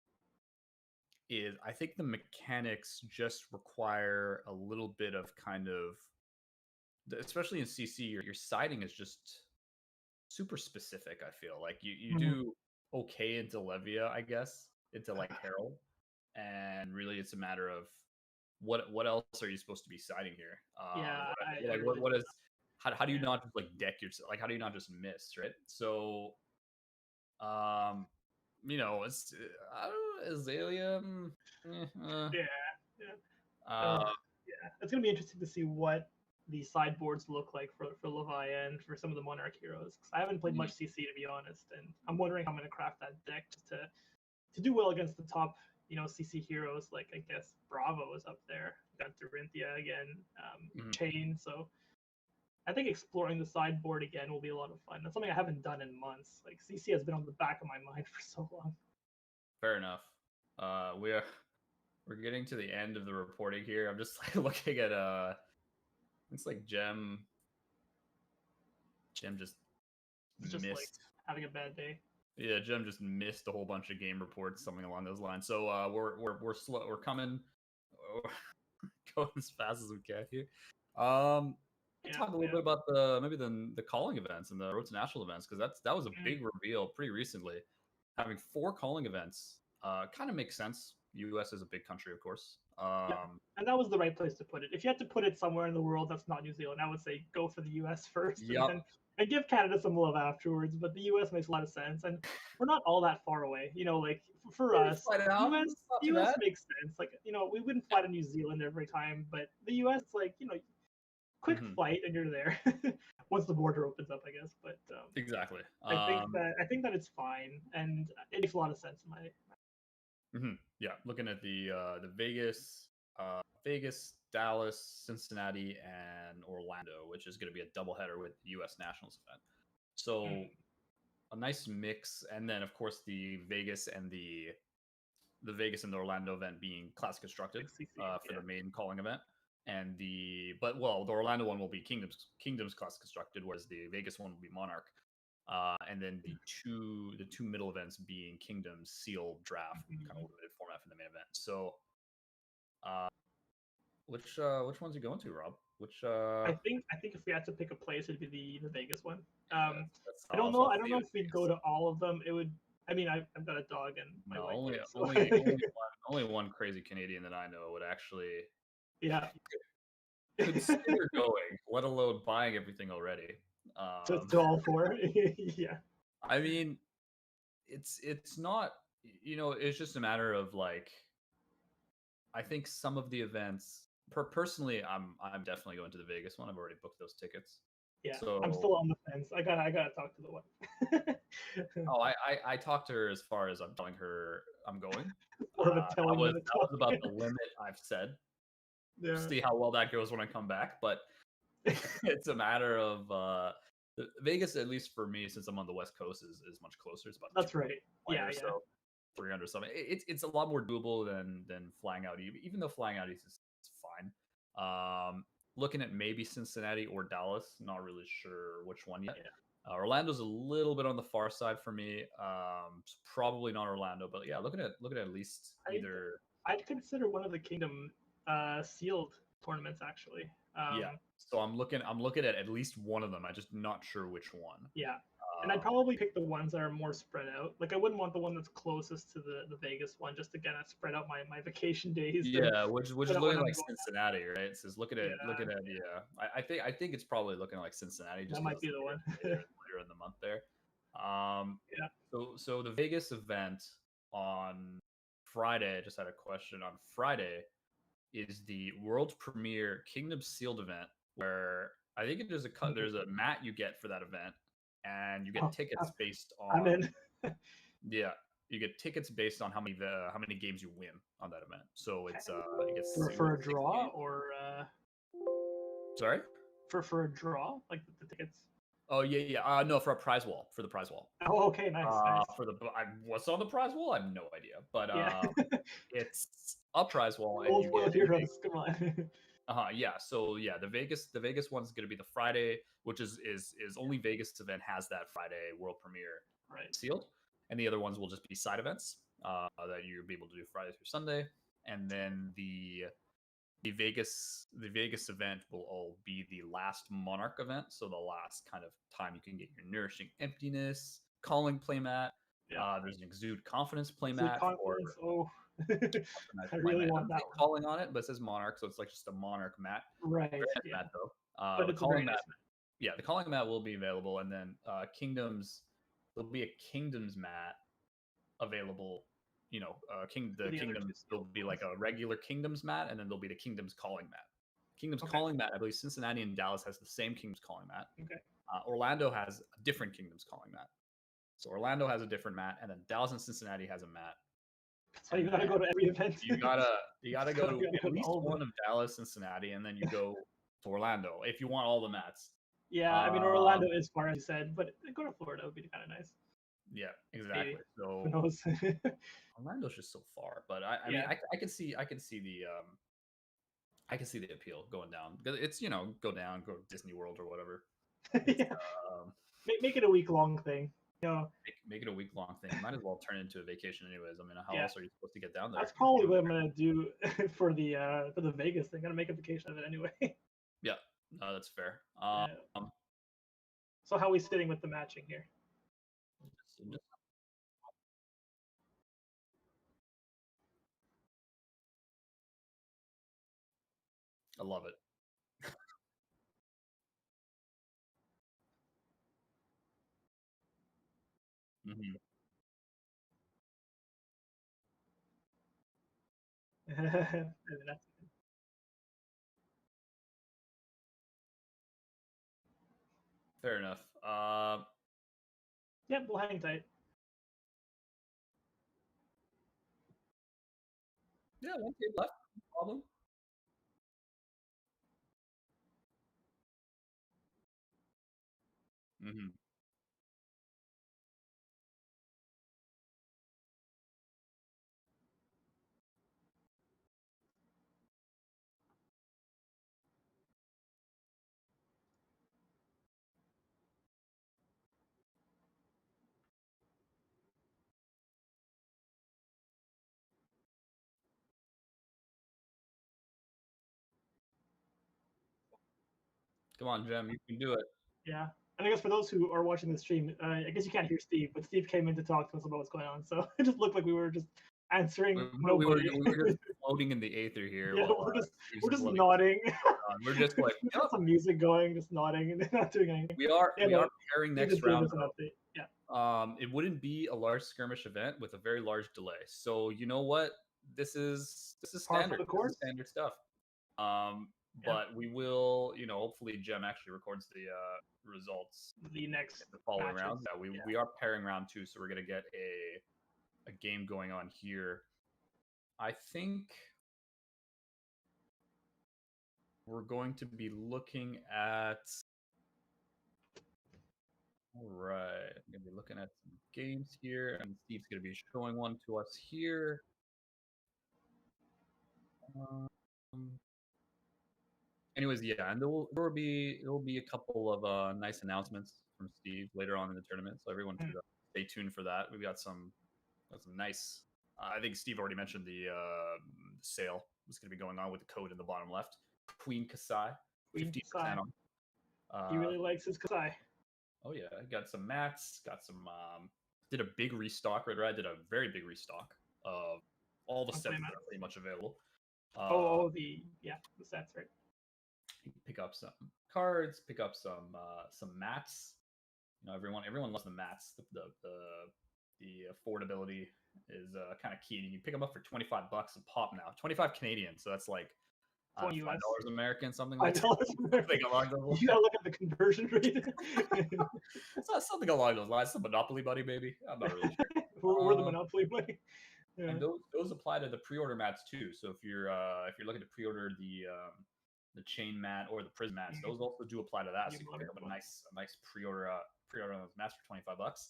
I think the mechanics just require a little bit of kind of, especially in CC, your siding is just super specific. I feel like you do okay into Levia, I guess, into like Herald, and really it's a matter of what else are you supposed to be siding here? What is how do you not just like deck yourself? Like how do you not just miss, right? So, it's Azalea. It's gonna be interesting to see what the sideboards look like for Levia and for some of the Monarch heroes. Because I haven't played much CC, to be honest, and I'm wondering how I'm gonna craft that deck just to do well against the top CC heroes. Like I guess Bravo is up there. Got Dorinthia again, Chain. So I think exploring the sideboard again will be a lot of fun. That's something I haven't done in months. Like CC has been on the back of my mind for so long. Fair enough. We're getting to the end of the reporting here. I'm just like looking at it's like Gem just missed. Like having a bad day. Yeah, Gem just missed a whole bunch of game reports, something along those lines. So we're slow. We're coming, going as fast as we can here. Talk a little bit about the calling events and the Road to National events, because that was a big reveal pretty recently. Having 4 calling events kind of makes sense U.S. is a big country, of course. And that was the right place to put it. If you had to put it somewhere in the world that's not New Zealand, I would say go for the U.S. first, and give Canada some love afterwards. But the U.S. makes a lot of sense, and we're not all that far away. You know, like for us, U.S. makes sense. Like, you know, we wouldn't fly to New Zealand every time, but the U.S. like, you know, quick flight and you're there once the border opens up, I guess. But exactly. I think that it's fine, and it makes a lot of sense in my. Yeah, looking at the Vegas, Dallas, Cincinnati, and Orlando, which is going to be a doubleheader with the U.S. Nationals event. So a nice mix, and then of course the Vegas and the Orlando event being class constructed for the main calling event, and the Orlando one will be Kingdoms class constructed, whereas the Vegas one will be Monarch. And then the two middle events being Kingdoms sealed draft, kind of limited format for the main event. So, which ones are you going to, Rob? I think if we had to pick a place, it'd be the Vegas one. I don't know if we'd go to all of them. It would. I mean, I've got a dog and my wife. Only one crazy Canadian that I know would actually consider going, let alone buying everything already. To all four. Yeah. I mean, it's not, you know, it's just a matter of like, I think some of the events personally, I'm definitely going to the Vegas one. I've already booked those tickets. Yeah, so I'm still on the fence. I gotta talk to the one. I talked to her as far as I'm telling her I'm going. That was about the limit I've said. Yeah. See how well that goes when I come back, but it's a matter of Vegas, at least for me, since I'm on the West Coast, is much closer. It's about that's right. Yeah. So 300 something. It's a lot more doable than flying out. Even though flying out is fine. Looking at maybe Cincinnati or Dallas. Not really sure which one yet. Yeah. Orlando's a little bit on the far side for me. Probably not Orlando, but yeah, looking at least either. I'd consider one of the Kingdom sealed tournaments actually. So I'm looking at least one of them. I'm just not sure which one. Yeah. And I'd probably pick the ones that are more spread out. Like I wouldn't want the one that's closest to the Vegas one, just to kind of spread out my vacation days. Yeah, which is looking like Cincinnati, right? It says looking at I think it's probably looking like Cincinnati. Just that might be the one later in the month there. So the Vegas event on Friday. I just had a question on Friday. Is the world premiere Kingdom Sealed event, where I think there's a mat you get for that event, and you get tickets based on. I'm in. Yeah, you get tickets based on how many games you win on that event. So it's for a draw or sorry for a draw, like the tickets. Oh yeah. No, for a prize wall, for the prize wall. Oh, okay, nice. For what's on the prize wall? I have no idea, but it's a prize wall. Old heroes, come on. Yeah. So yeah, the Vegas one's going to be the Friday, which is only Vegas event has that Friday world premiere sealed, and the other ones will just be side events that you'll be able to do Friday through Sunday, and then the Vegas event will all be the last Monarch event, so the last kind of time you can get your Nourishing Emptiness calling playmat. There's an Exude Confidence playmat. I really want that one. Calling on it, but it says Monarch, so it's like just a Monarch mat. Right. Mat though. But it's calling mat. Yeah, the calling mat will be available, and then Kingdoms. There'll be a Kingdoms mat available. You know, Kingdoms. There'll be like a regular Kingdoms mat, and then there'll be the Kingdoms calling mat. Kingdoms calling mat. I believe Cincinnati and Dallas has the same Kingdoms calling mat. Okay. Orlando has a different Kingdoms calling mat. So Orlando has a different mat, and then Dallas and Cincinnati has a mat. So you gotta go to every event. You gotta go to at least one of Dallas, Cincinnati, and then you go to Orlando if you want all the mats. Yeah, I mean Orlando is far, as you said, but go to Florida would be kind of nice. Yeah, exactly. Maybe. So who knows? Orlando's just so far, but I mean I can see the appeal going down because it's go to Disney World or whatever. Make it a week-long thing. Make it a week-long thing. Might as well turn it into a vacation anyways. I mean, how else are you supposed to get down there? That's probably what I'm gonna do for the Vegas thing. Gotta make a vacation of it anyway. Yeah, no, that's fair. So how are we sitting with the matching here? I love it. Hmm. That's- Fair enough. yeah, we'll hang tight. Yeah, one game left. No problem. Hmm. Come on, Jem, you can do it. Yeah. And I guess for those who are watching the stream, I guess you can't hear Steve, but Steve came in to talk to us about what's going on. So it just looked like we were just answering We were nobody. just floating in the aether here. Yeah, while, we're just letting us nodding. on. We're just like, We yep, got some music going, just nodding and not doing anything. we are Yeah, we no, are preparing Steve next is giving round. us an update. Yeah. It wouldn't be a large skirmish event with a very large delay. So you know what? This is Par for standard. the This course. is standard stuff. Yeah. But we will, hopefully Jem actually records the results The next in the following matches. round. Yeah, we are pairing round 2, so we're gonna get a game going on here. I think we're going to be looking at. All right, I'm gonna be looking at some games here, and Steve's gonna be showing one to us here. Um, anyways, yeah, and there will be a couple of nice announcements from Steve later on in the tournament, so everyone should stay tuned for that. We've got some nice. I think Steve already mentioned the sale was going to be going on with the code in the bottom left. Queen Kasai, 15% on. He really likes his Kasai. Oh yeah, got some mats, got some. Did a big restock. Red Riot did a very big restock of all the sets that are pretty much available. The sets, right? Pick up some cards, pick up some mats. Everyone loves the mats. The affordability is kind of key. And you can pick them up for $25 a pop now, 25 Canadian. So that's like $5 American, something like that. You gotta look at the conversion rate. It's something along those lines. The Monopoly money, maybe. I'm not really sure. We're the Monopoly money. Yeah. And those apply to the pre-order mats too. So if you're looking to pre-order the chain mat or the prism mats, those also do apply to that. So you can pick up a nice pre-order on those mats for $25.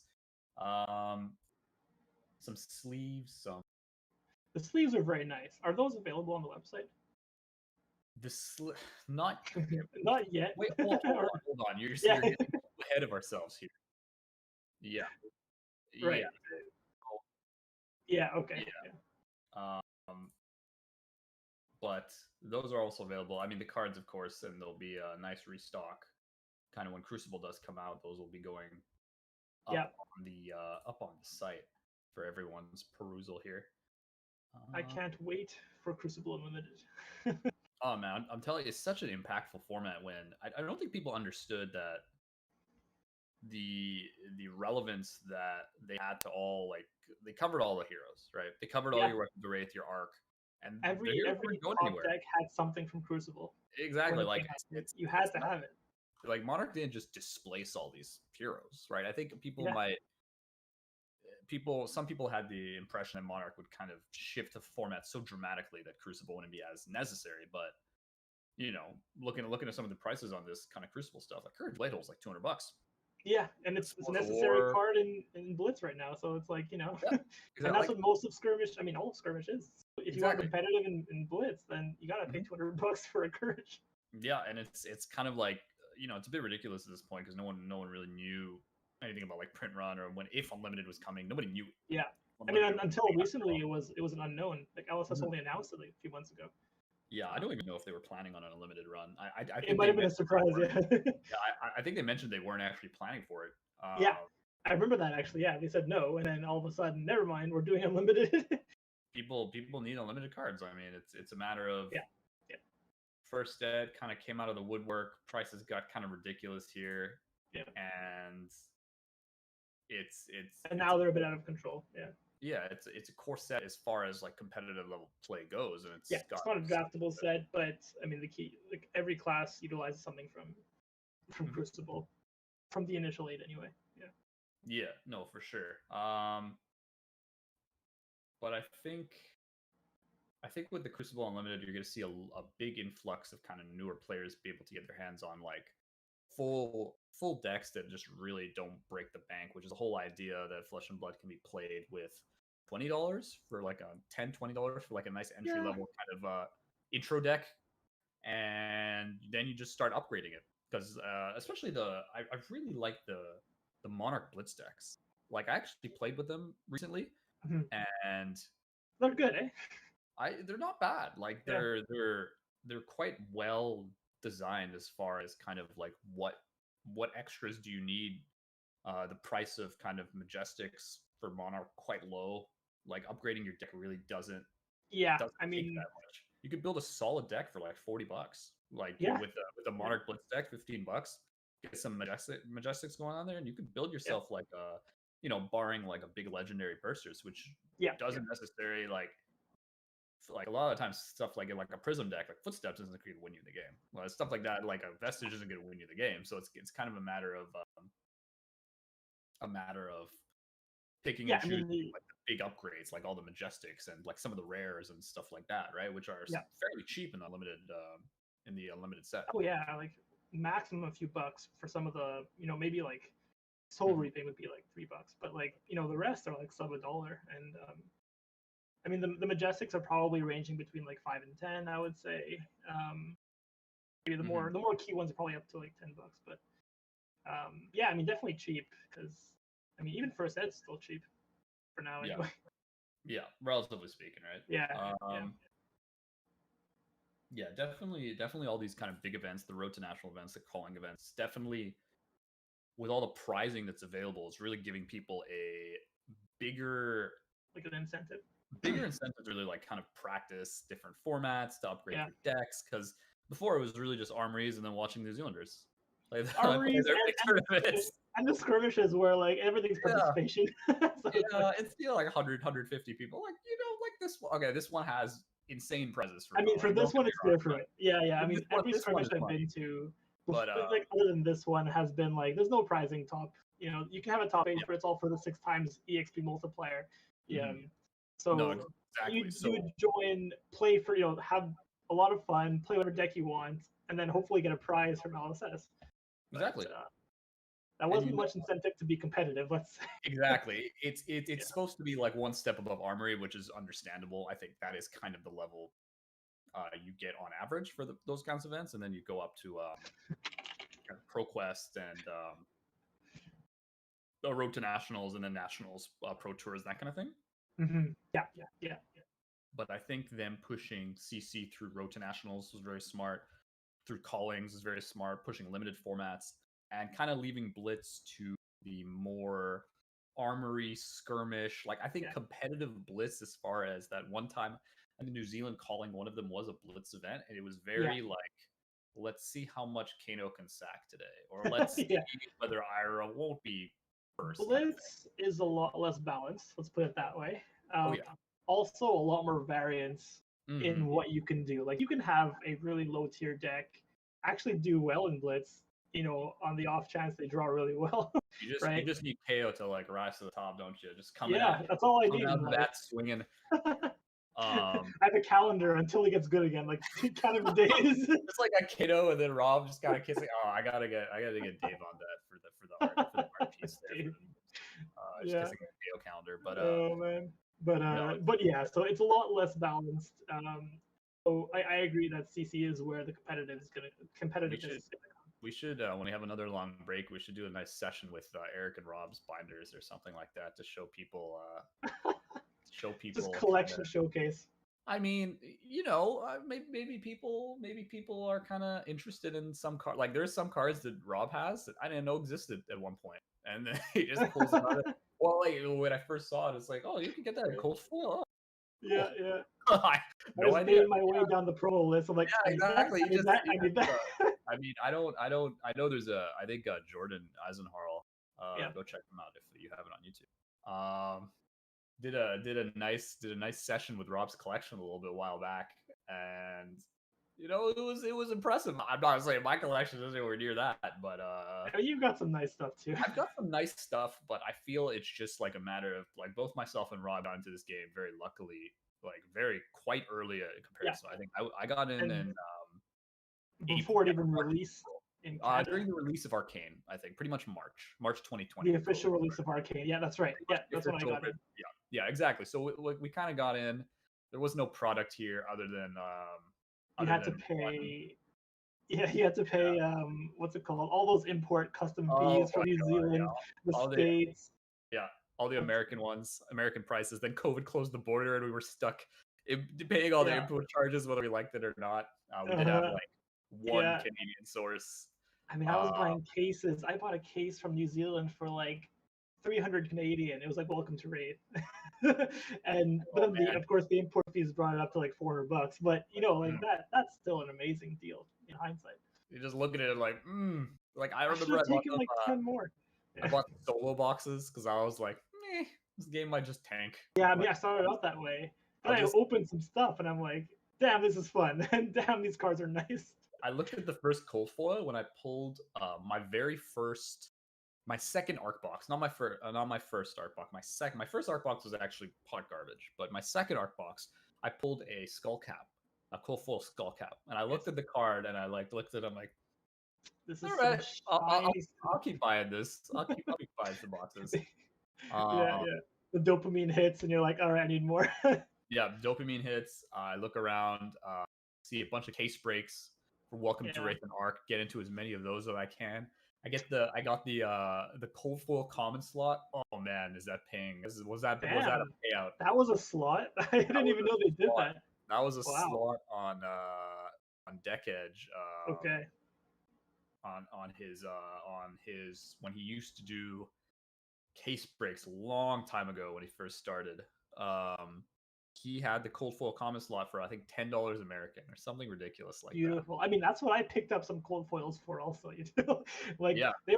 Some sleeves, The sleeves are very nice. Are those available on the website? Not not yet. Wait, hold on. You're getting ahead of ourselves here. Yeah. Right. Yeah. Okay. Yeah. But those are also available. I mean, the cards, of course, and there'll be a nice restock. Kind of when Crucible does come out, those will be going up on the site for everyone's perusal here. I can't wait for Crucible Unlimited. Oh man, I'm telling you, it's such an impactful format. When I don't think people understood that the relevance that they had to all, like, they covered all the heroes, right? They covered all your Weapons of Wraith, your Arc, and every top deck had something from Crucible. Exactly, like you had to have it. Like Monarch didn't just displace all these heroes, right? I think some people had the impression that Monarch would kind of shift the format so dramatically that Crucible wouldn't be as necessary. But looking at some of the prices on this kind of Crucible stuff, like Courage Blade is like $200. Yeah, and it's a necessary card in Blitz right now. So it's like, and that's what most of Skirmish. I mean, all of Skirmish is. If you want competitive in Blitz, then you gotta pay $200 for a Courage. Yeah, and it's kind of like, it's a bit ridiculous at this point because no one really knew anything about like print run or if Unlimited was coming. Nobody knew. Yeah, I mean, until recently it was an unknown. Like LSS only announced it like a few months ago. Yeah, I don't even know if they were planning on an Unlimited run. I think it might have been a surprise. I think they mentioned they weren't actually planning for it. Yeah, I remember that actually. Yeah, they said no, and then all of a sudden, never mind, we're doing Unlimited. People need Unlimited cards. I mean, it's a matter of first ed kind of came out of the woodwork. Prices got kind of ridiculous here. Yeah. And and now they're a bit out of control. Yeah. Yeah, it's a core set as far as like competitive level play goes, and it's not a draftable set, but I mean the key, like every class utilizes something from Crucible, from the initial 8 anyway. Yeah. Yeah, no, for sure. But I think with the Crucible Unlimited, you're going to see a big influx of kind of newer players be able to get their hands on like full decks that just really don't break the bank, which is the whole idea that Flesh and Blood can be played with $20 for like a $20 for like a nice entry level kind of intro deck, and then you just start upgrading it because especially I really like the Monarch Blitz decks. Like I actually played with them recently, and they're good, eh? They're not bad. Like they're quite well designed as far as kind of like what extras do you need. The price of kind of Majestics for Monarch quite low. Like upgrading your deck really doesn't. Yeah, doesn't I mean, that much. You could build a solid deck for like $40. Like with a Monarch Blitz deck, $15. Get some Majestics going on there, and you could build yourself like a, barring like a big legendary bursters, which doesn't necessarily like a lot of times stuff like a Prism deck, like Footsteps isn't going to win you the game. Well, stuff like that, like a Vestige isn't going to win you the game. So it's kind of a matter of picking and choosing like the big upgrades, like all the Majestics and like some of the rares and stuff like that, right? Which are fairly cheap in the unlimited set. Oh yeah, like maximum a few bucks for some of the, maybe like Soul Reaping would be like $3, but like the rest are like sub $1, and I mean the Majestics are probably ranging between like 5 and 10, I would say. Maybe the more key ones are probably up to like $10, but yeah, I mean definitely cheap, because I mean even first ed's still cheap for now anyway. Yeah, relatively speaking, right? Yeah, definitely all these kind of big events, the Road to National events, the calling events, definitely with all the prizing that's available, is really giving people a bigger like an incentive. Bigger incentive to really like kind of practice different formats to upgrade their decks, because before it was really just armories and then watching New Zealanders play armories and the skirmishes where like everything's participation. It's like 100, 150 people. Like like this one. Okay, this one has insane prizes. I mean, for this one it's different. Yeah. I mean, every skirmish I've been to, but like other than this one, has been like there's no prizing top. You can have a top 8, but it's all for the 6 times EXP multiplier. Yeah. So you would join, play for, have a lot of fun, play whatever deck you want, and then hopefully get a prize from LSS. Exactly. But, that wasn't much incentive to be competitive, let's say. Exactly. It's supposed to be like one step above Armory, which is understandable. I think that is kind of the level you get on average for those kinds of events, and then you go up to ProQuest and the Road to Nationals, and then Nationals, Pro Tours, that kind of thing. Yeah. But I think them pushing CC through Road to Nationals was very smart. Through Callings is very smart. Pushing limited formats and kind of leaving Blitz to the more armory skirmish. Like I think competitive Blitz, as far as that one time in the New Zealand calling, one of them was a Blitz event, and it was very like, let's see how much Kano can sack today, or let's see whether Ira won't be first. Blitz is a lot less balanced. Let's put it that way. Also, a lot more variance in what you can do. Like you can have a really low tier deck actually do well in Blitz. On the off chance they draw really well. You just need KO to like rise to the top, don't you? Just come that's all I need. That swinging. I have a calendar until he gets good again, like counting the days. It's like a kiddo, and then Rob just kind of kissing. Oh, I gotta get Dave on that for the art piece there. Just kissing a KO calendar, but oh man, but yeah, so it's a lot less balanced. So I agree that CC is where the competitiveness is gonna We should when we have another long break, we should do a nice session with Eric and Rob's binders or something like that to show people. Just collection showcase. I mean, maybe people are kind of interested in some card. Like there's some cards that Rob has that I didn't know existed at one point, and then he just pulls them out. Well, like when I first saw it, it's like, oh, you can get that in cold foil. Yeah, yeah. I I was idea. made my way down the promo list. I'm like, Yeah, exactly. I need that. I need that. I mean, I know there's I think Jordan Eisenharl. Yeah. Go check him out if you have it on YouTube. Did a nice session with Rob's collection a little bit a while back, and it was impressive. I'm not saying my collection is anywhere near that, but You've got some nice stuff too. I've got some nice stuff, but I feel it's just like a matter of like both myself and Rob got into this game very luckily, like quite early compared. So I think I got in and before it even released in Canada. during the release of Arcane, I think pretty much March 2020. The official release of Arcane. Yeah, that's right. Yeah, that's when I got in. Yeah, exactly. So we kind of got in. There was no product here other than you had to pay. Yeah, you had to pay. What's it called? All those import custom fees from New Zealand, the States. All the American ones, American prices. Then COVID closed the border, and we were stuck paying all the import charges, whether we liked it or not. We did have like one Canadian source. I mean, I was buying cases. I bought a case from New Zealand for like 300 Canadian. It was like welcome to Raid. And but then of course the import fees brought it up to like $400. But like that's still an amazing deal in hindsight. You just look at it like, like I remember I bought like 10 more. I bought solo boxes because I was like, this game might just tank. Yeah, I mean, I started out that way. Then I opened some stuff and I'm like, damn, this is fun. And damn, these cards are nice. I looked at the first cold foil when I pulled my second art box, not my first art box. My first art box was actually pot garbage, but my second art box, I pulled a skull cap, a cold foil skull cap, and I looked at the card and I looked at it. I'm like, this is all right, I'll keep buying this. I'll keep buying some boxes. Yeah. The dopamine hits, and you're like, all right, I need more. Yeah, dopamine hits. I look around, see a bunch of case breaks for Welcome to Wraith and Arc. Get into as many of those as I can. I got the cold foil common slot. Oh man, is that paying? Was that a payout? That was a slot. I didn't even know they did that. That was a slot on Deck Edge. Okay. On his when he used to do case breaks a long time ago when he first started. He had the cold foil common slot for I think $10 American or something ridiculous like Beautiful. That. I mean, that's what I picked up some cold foils for also. They were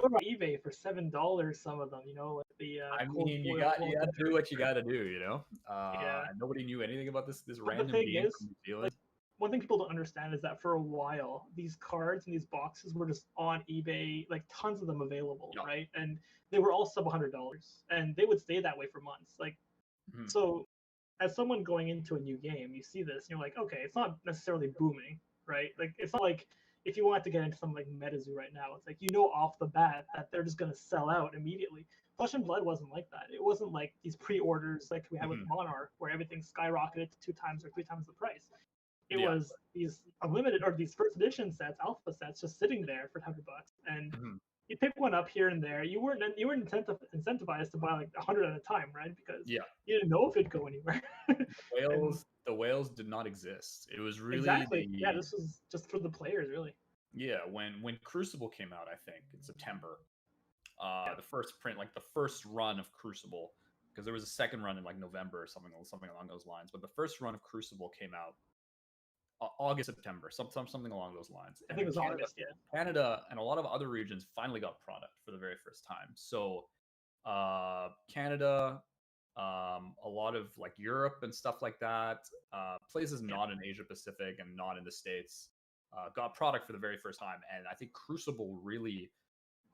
on eBay for $7. Some of them, like the. I mean, you got to do what you got to do, Nobody knew anything about this random game from New Zealand. One thing people don't understand is that for a while, these cards and these boxes were just on eBay, like tons of them available, right? And they were all sub $100, and they would stay that way for months. So. As someone going into a new game, you see this and you're like, okay, it's not necessarily booming, right? Like, it's not like if you want to get into something like MetaZoo right now, it's like, off the bat that they're just going to sell out immediately. Flesh and Blood wasn't like that. It wasn't like these pre-orders like we had with Monarch where everything skyrocketed to 2 times or 3 times the price. It was these unlimited or these first edition sets, alpha sets, just sitting there for $100, and you pick one up here and there. You weren't incentivized to buy like 100 at a time, right? Because you didn't know if it'd go anywhere. The whales did not exist. It was really this was just for the players, really. Yeah, when Crucible came out, I think in September, the first print, like the first run of Crucible, because there was a second run in like November or something along those lines. But the first run of Crucible came out August, September, something along those lines. I think it was August, Canada and a lot of other regions finally got product for the very first time. So Canada, a lot of like Europe and stuff like that, places not in Asia Pacific and not in the States, got product for the very first time. And I think Crucible really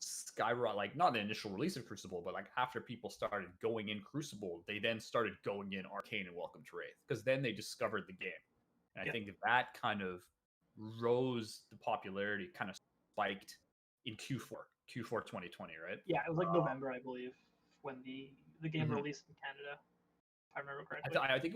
skyrocketed, like not the initial release of Crucible, but like after people started going in Crucible, they then started going in Arcane and Welcome to Wraith, because then they discovered the game. And I think that kind of rose the popularity, kind of spiked in Q4 2020, right? Yeah, it was like November, I believe, when the game released in Canada, if I remember correctly. I think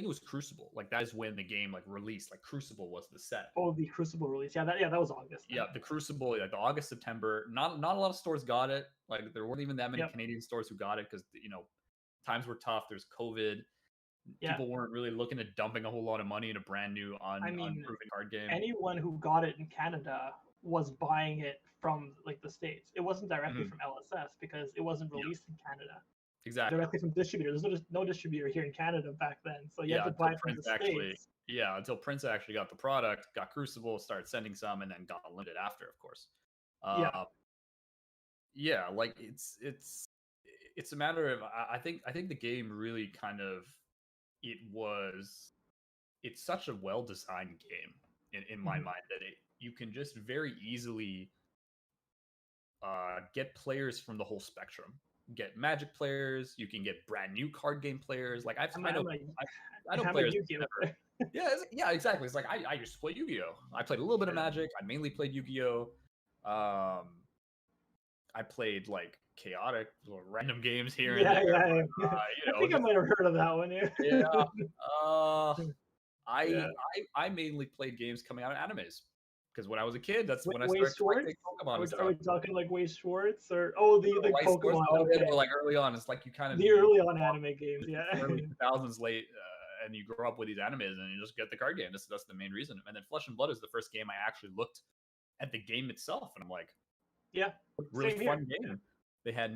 it was Crucible. Like that is when the game like released. Like Crucible was the set. Oh, the Crucible release. Yeah, that was August. Yeah, the Crucible, the August, September. Not a lot of stores got it. Like there weren't even that many Canadian stores who got it because times were tough. There's COVID. People weren't really looking at dumping a whole lot of money in a brand new unproven card game. Anyone who got it in Canada was buying it from like the States. It wasn't directly from LSS because it wasn't released in Canada. exactly. directly from distributor. There's no distributor here in Canada back then, so you had to buy it from the States. Yeah, until Prince actually got the product, got Crucible, started sending some, and then got limited after, of course. Yeah, like it's a matter of I think the game really kind of it's such a well designed game in my mind that you can just very easily get players from the whole spectrum. Get Magic players, you can get brand new card game players. Like I know players never. Yeah, exactly. It's like I used to play Yu-Gi-Oh. I played a little bit of Magic. I mainly played Yu-Gi-Oh. I played like chaotic random games here and there. Yeah. I think I might have heard of that one. I mainly played games coming out of animes because when I was a kid, that's when I Wei started Schwartz? playing Pokemon. Are we talking like Wei Schwartz or the Pokemon? Like early on, it's like you kind of the early on anime games, early 2000s, late, and you grow up with these animes and you just get the card game. That's the main reason. And then Flesh and Blood is the first game I actually looked at the game itself, and I'm like, really fun game. It has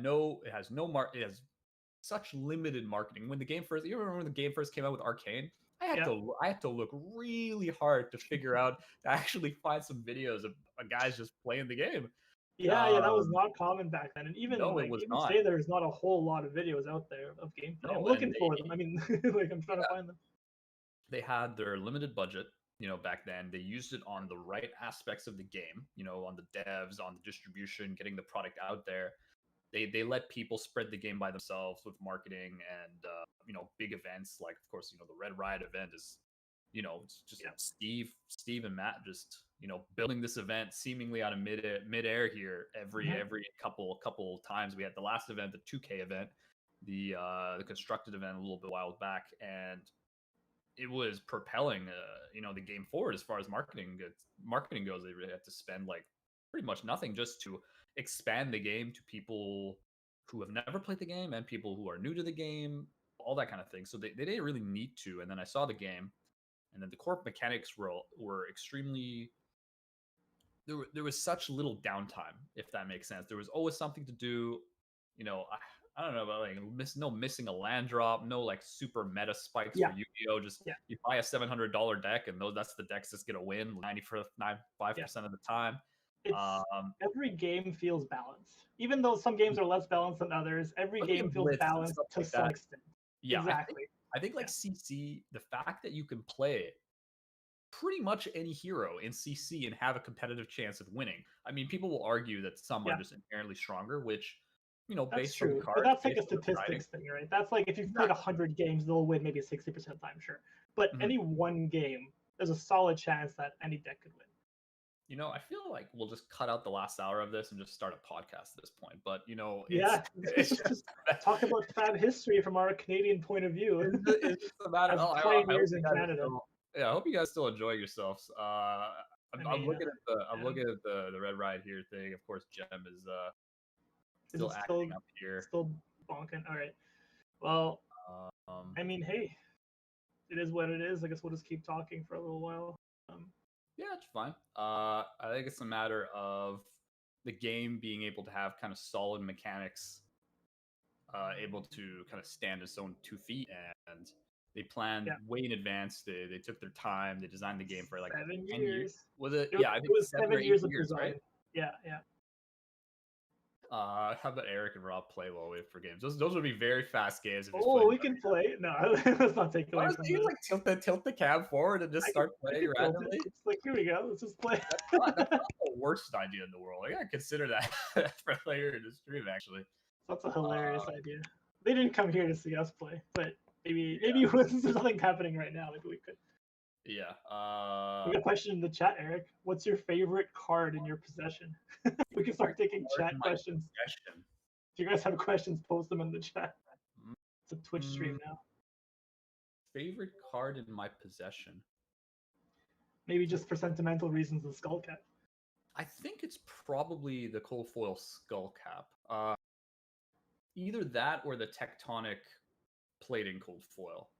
such limited marketing. When the game first, you remember when the game first came out with Arcane? I had to look really hard to figure out to actually find some videos of guys just playing the game. Yeah, that was not common back then, and even today, there's not a whole lot of videos out there of gameplay. I'm looking for them. I mean, like I'm trying to find them. They had their limited budget. Back then, they used it on the right aspects of the game. On the devs, on the distribution, getting the product out there. They let people spread the game by themselves with marketing and big events like, of course, the Red Riot event is it's just Steve and Matt just building this event seemingly out of mid-air here every couple times. We had the last event, the 2K event, the constructed event a little bit while back, and it was propelling the game forward as far as marketing goes. They really had to spend like pretty much nothing just to expand the game to people who have never played the game and people who are new to the game, all that kind of thing. So they didn't really need to. And then I saw the game, and then the core mechanics were extremely. There was such little downtime, if that makes sense. There was always something to do. I don't know about like missing a land drop, no like super meta spikes for Yu-Gi-Oh. Just you buy a $700 deck, and that's the decks that's gonna win 95% of the time. Every game feels balanced, even though some games are less balanced than others. Every game feels balanced to some extent. Yeah, exactly. I think like CC, the fact that you can play pretty much any hero in CC and have a competitive chance of winning. I mean, people will argue that some are just inherently stronger, which that's based true. on the cards, but that's like a statistics thing, right? That's like if you've played 100 games, they'll win maybe 60% of the time, sure. But any one game, there's a solid chance that any deck could win. I feel like we'll just cut out the last hour of this and just start a podcast at this point. But it's just talk about Fab history from our Canadian point of view. It's just a matter of pioneers in Canada. I hope you guys still enjoy yourselves. I'm looking at the Red Riot here thing. Of course, Gem is still acting up here. Still bonking. All right. Well, I mean, hey, it is what it is. I guess we'll just keep talking for a little while. Yeah, it's fine. I think it's a matter of the game being able to have kind of solid mechanics, able to kind of stand its own 2 feet, and they planned way in advance. They took their time. They designed the game for like 7 10 years. Was it? I think it was 7 years of design. Right? Yeah. How about Eric and Rob play while we wait for games? Those would be very fast games. We can play. No, let's not take away from you like tilt the cam forward and just start playing randomly. It's like, here we go. Let's just play. That's not the worst idea in the world. I gotta consider that for later in the stream. Actually, that's a hilarious idea. They didn't come here to see us play, but maybe there's nothing happening right now. Maybe we could. Yeah. We got a question in the chat, Eric. What's your favorite card in your possession? We can start taking chat questions. If you guys have questions, post them in the chat. It's a Twitch stream now. Favorite card in my possession? Maybe just for sentimental reasons, the Skull Cap. I think it's probably the Cold Foil Skull Cap. Either that or the Tectonic Plating Cold Foil.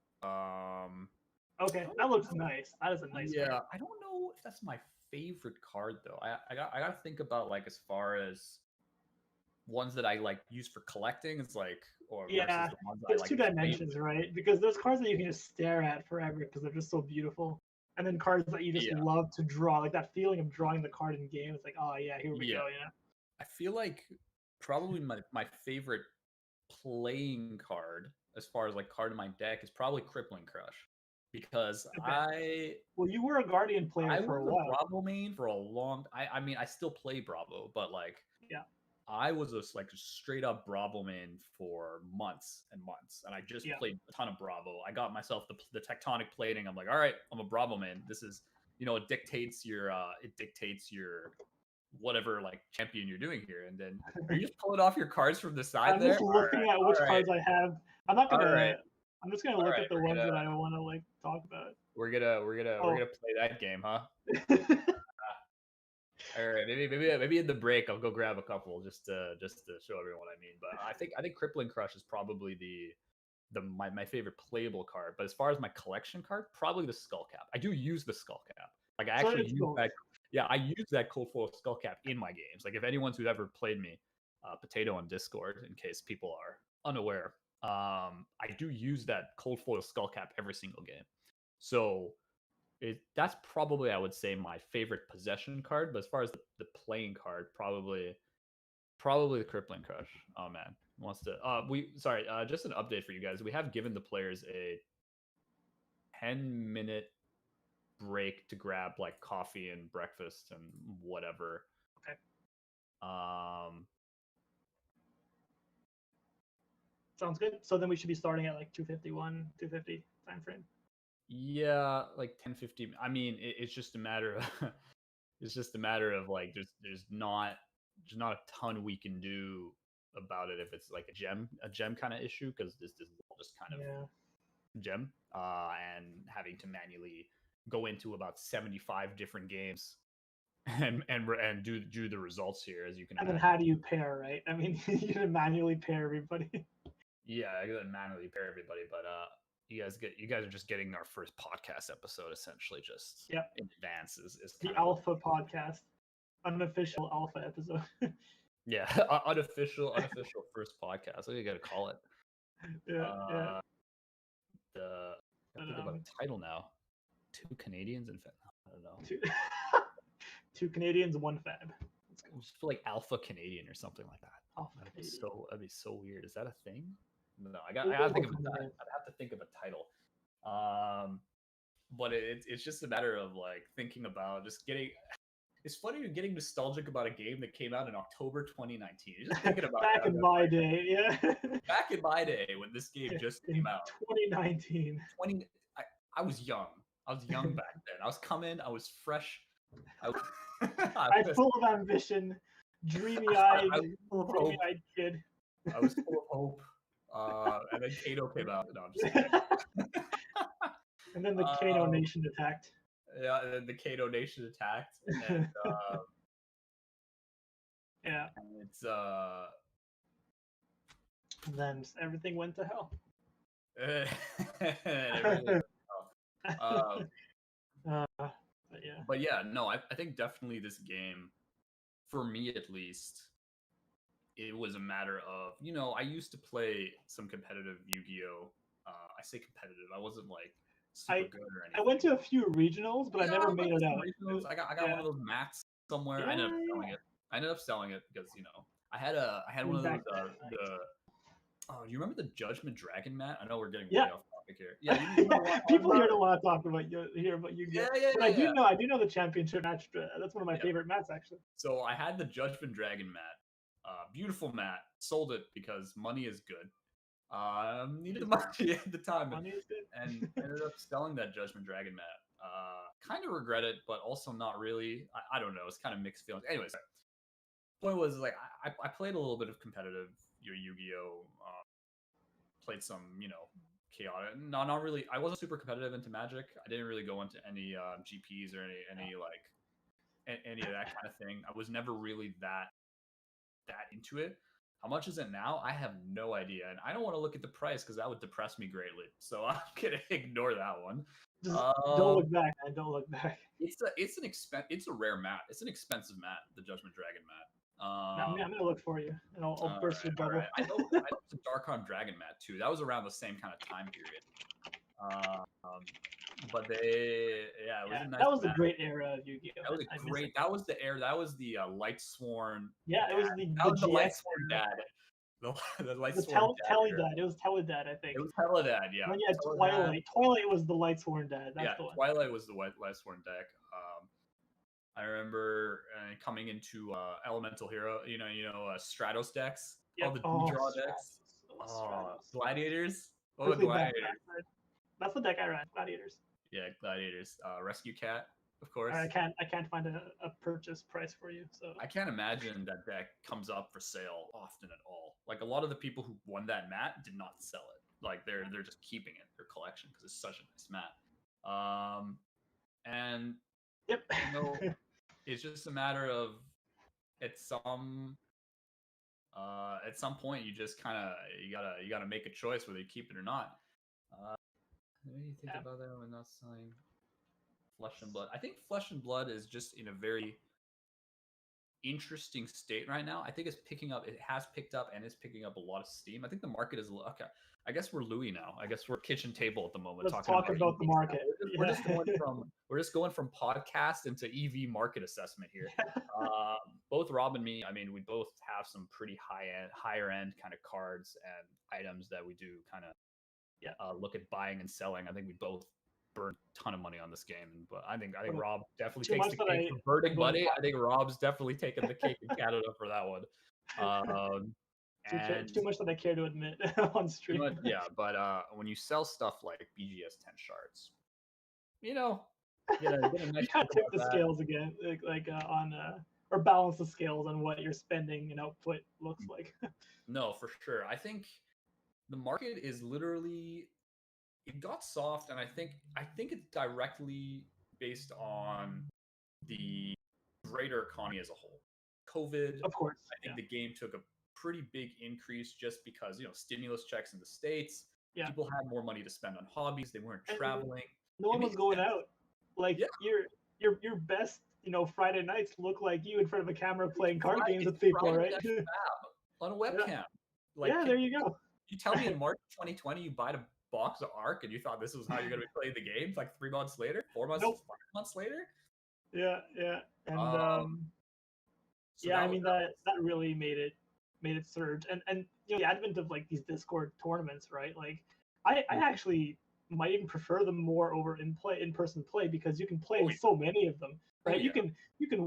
Okay, that looks nice. That is a nice card. I don't know if that's my favorite card though. I got to think about like as far as ones that I like use for collecting. It's like, or Yeah, versus the ones that I it's like two to play dimensions, with. right? Because there's cards that you can just stare at forever because they're just so beautiful, and then cards that you just Yeah. love to draw, like that feeling of drawing the card in game. It's like, oh yeah, here we Yeah. go, you know. I feel like probably my favorite playing card as far as like card in my deck is probably Crippling Crush, because Okay. Well, you were a Guardian player I for a was while. a Bravo main for a long. I mean, I still play Bravo, but like, Yeah. I was just like straight up Bravo main for months and months, and I just played a ton of Bravo. I got myself the tectonic plating. I'm like, all right, I'm a Bravo main. This is, it dictates your whatever like champion you're doing here. And then are you just pulling off your cards from the side I'm there? just looking at which cards I have. I'm not gonna. I'm just gonna look at the ones that I want to like talk about. We're gonna play that game, huh? All right, maybe in the break I'll go grab a couple just to show everyone what I mean. But I think Crippling Crush is probably my favorite playable card. But as far as my collection card, probably the Skull Cap. I do use the Skull Cap. Like I actually use that. Yeah, I use that cold foil Skull Cap in my games. Like if anyone's who's ever played me, Potato on Discord, in case people are unaware, I do use that cold foil Skull Cap every single game. So that's probably, I would say, my favorite possession card. But as far as the playing card, probably the Crippling Crush. Oh man, wants to. Just an update for you guys. We have given the players a 10-minute break to grab like coffee and breakfast and whatever. Okay. Sounds good. So then we should be starting at like 251, 250 time frame. Yeah, like 10-15. I mean, it's just a matter of like there's not a ton we can do about it if it's like a gem kind of issue, because this is all just kind of gem and having to manually go into about 75 different games and do the results here, as you can. And then how do you pair, right? I mean, you can manually pair everybody. Yeah, I gotta manually pair everybody, but you guys are just getting our first podcast episode, essentially, just in advance. Is the alpha podcast, unofficial alpha episode. Yeah, unofficial first podcast. What do you gotta call it? Yeah. I think about a title now. 2 Canadians and I don't know. 2 Canadians, 1 fab. I just feel like Alpha Canadian or something like that. That'd be so weird. Is that a thing? No, I gotta think of a title. I'd have to think of a title. But it's just a matter of like thinking about just getting. It's funny getting nostalgic about a game that came out in October 2019. You're just thinking about back in my day, yeah. Back in my day when this game just came out. 2019. I was young. I was young back then. I was coming. I was fresh. I'm full of ambition, dreamy-eyed kid. I was full of hope. And then Kano came out. No, I'm just kidding. And then the Kano Nation attacked. Yeah, and then the Kano Nation attacked. And, yeah. And it's And then everything went to hell. But yeah, no, I think definitely this game, for me at least, it was a matter of, I used to play some competitive Yu-Gi-Oh! I say competitive, I wasn't like super good or anything. I went to a few regionals, but I never made it out. I got one of those mats somewhere. Yeah, I ended up selling it because I had one of those do you remember the Judgment Dragon mat? I know we're getting way off topic here. Yeah, people here don't want to talk about Yu-Gi-Oh! Yeah, but I do know the championship match. That's one of my favorite mats, actually. So I had the Judgment Dragon mat, beautiful mat. Sold it because money is good. Needed money at the time, and ended up selling that Judgment Dragon mat. Kind of regret it, but also not really. I don't know. It's kind of mixed feelings. Anyways, point was like I played a little bit of competitive Yu-Gi-Oh. Played some, chaotic. No, not really. I wasn't super competitive into Magic. I didn't really go into any GPs or any of that kind of thing. I was never really that into it. How much is it now? I have no idea, and I don't want to look at the price because that would depress me greatly. So I'm gonna ignore that one. Don't look back, man. Don't look back. It's a rare mat. It's an expensive mat, the Judgment Dragon mat. I'm gonna look for you, and I'll burst your bubble. Right. I know it's a Darkon Dragon mat too. That was around the same kind of time period. But it was a nice that was mat. a great era of Yu-Gi-Oh. That was great. That was the era. That was the Lightsworn. Yeah, it was the Lightsworn dad. The Lightsworn Telidad. It was Telidad, I think. It was Telidad, yeah. And then you had Twilight. Twilight was the Lightsworn dad. That's the one. Twilight was the Lightsworn deck. I remember coming into Elemental Hero. Stratos decks. Yep. All the draw decks. Gladiators. Gladiators. That's the deck I ran. Gladiators. Yeah, Gladiators. Rescue Cat, of course. I can't find a purchase price for you. So I can't imagine that deck comes up for sale often at all. Like a lot of the people who won that mat did not sell it. Like they're just keeping it, their collection, because it's such a nice mat. And yep. It's just a matter of at some point you just you gotta make a choice whether you keep it or not. What do you think about that when not selling Flesh and Blood? I think Flesh and Blood is just in a very interesting state right now. I think it's picking up. It has picked up and is picking up a lot of steam. I think the market is okay. I guess we're Louis now. I guess we're kitchen table at the moment. Let's talk about the market. We're just going from podcast into EV market assessment here. Both Rob and me, I mean, we both have some pretty higher end kind of cards and items that we do kind of look at buying and selling. I think we both burn a ton of money on this game, but I think Rob definitely takes the cake for birding money. I think Rob's definitely taking the cake in Canada for that one. Too much that I care to admit on stream. But when you sell stuff like BGS 10 shards, you gotta tip the scales again, or balance the scales on what your spending and output looks like. No, for sure. I think the market is literally, it got soft, and I think it's directly based on the greater economy as a whole. COVID, of course. I think the game took a pretty big increase just because stimulus checks in the States. Yeah. People had more money to spend on hobbies. They weren't traveling. No one was going out. Like your best Friday nights look like you in front of a camera playing card games with people, right? On a webcam. There you go. You tell me in March 2020 you bought a box of Ark and you thought this was how you're going to be playing the games like 3 months later, 4 months, 5 months later? Yeah. And I mean that really made it surge, and the advent of like these Discord tournaments, right? Like I actually might even prefer them more over in-person play because you can play so many of them, right? You can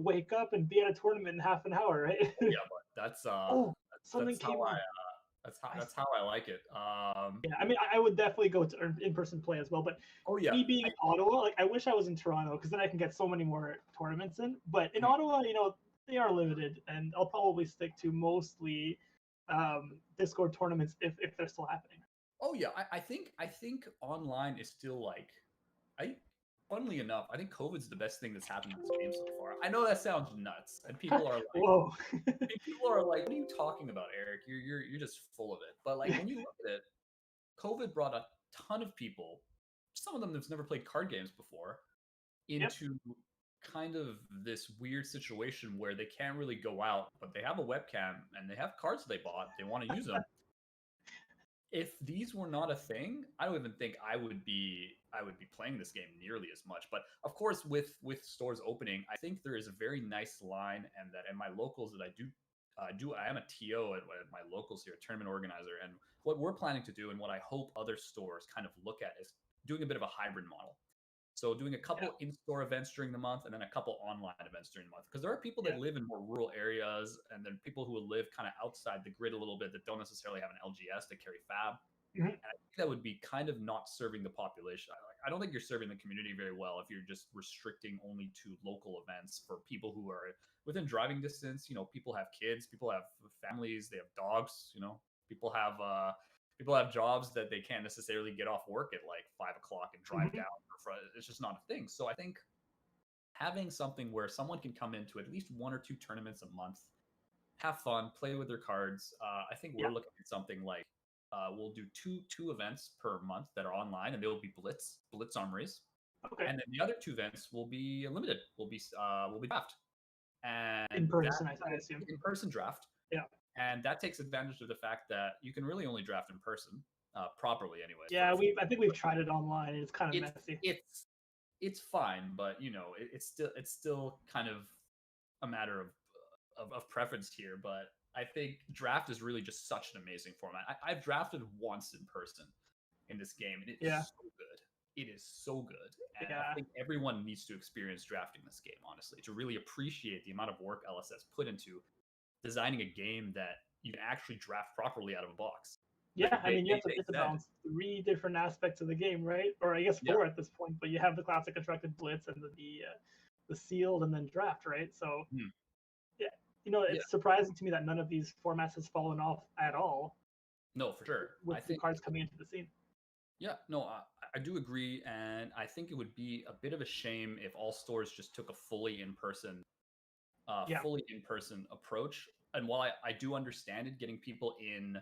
wake up and be at a tournament in half an hour, right? Yeah, but that's that's how I like it. I mean, I would definitely go to in-person play as well, but me being in Ottawa, like I wish I was in Toronto because then I can get so many more tournaments in. But in Ottawa, they are limited, and I'll probably stick to mostly Discord tournaments if they're still happening. Oh yeah, I think online is still like, funnily enough, I think COVID's the best thing that's happened to this game so far. I know that sounds nuts, and people are like, "Whoa!" People are like, "What are you talking about, Eric? You're just full of it." But like when you look at it, COVID brought a ton of people, some of them that's never played card games before, into kind of this weird situation where they can't really go out, but they have a webcam and they have cards they bought. They want to use them. If these were not a thing, I don't even think I would be playing this game nearly as much. But of course, with stores opening, I think there is a very nice line, and that in my locals that I am a TO at my locals here, a tournament organizer, and what we're planning to do, and what I hope other stores kind of look at, is doing a bit of a hybrid model. So doing a couple in-store events during the month and then a couple online events during the month. Because there are people that live in more rural areas, and then people who live kind of outside the grid a little bit that don't necessarily have an LGS to carry fab. Mm-hmm. And I think that would be kind of not serving the population. I don't think you're serving the community very well if you're just restricting only to local events for people who are within driving distance. People have kids, people have families, they have dogs, people have jobs that they can't necessarily get off work at like 5 o'clock and drive down. It's just not a thing. So I think having something where someone can come into at least 1 or 2 tournaments a month, have fun, play with their cards. I think we're looking at something like we'll do two events per month that are online, and they'll be blitz armories. Okay. And then the other 2 events will be limited. Will be draft. And in person, I assume. In-person draft. Yeah. And that takes advantage of the fact that you can really only draft in person, properly anyway. Yeah, I think we've tried it online. It's kind of messy. It's fine, but it's still kind of a matter of preference here. But I think draft is really just such an amazing format. I've drafted once in person in this game, and it is so good. It is so good, and I think everyone needs to experience drafting this game, honestly, to really appreciate the amount of work LSS put into designing a game that you can actually draft properly out of a box. Yeah, I mean, you have to balance 3 different aspects of the game, right? Or I guess 4 at this point, but you have the classic constructed blitz and the sealed and then draft, right? So, it's surprising to me that none of these formats has fallen off at all. No, for sure. With the cards coming into the scene. Yeah, no, I do agree, and I think it would be a bit of a shame if all stores just took a fully in-person approach. And while I do understand it, getting people in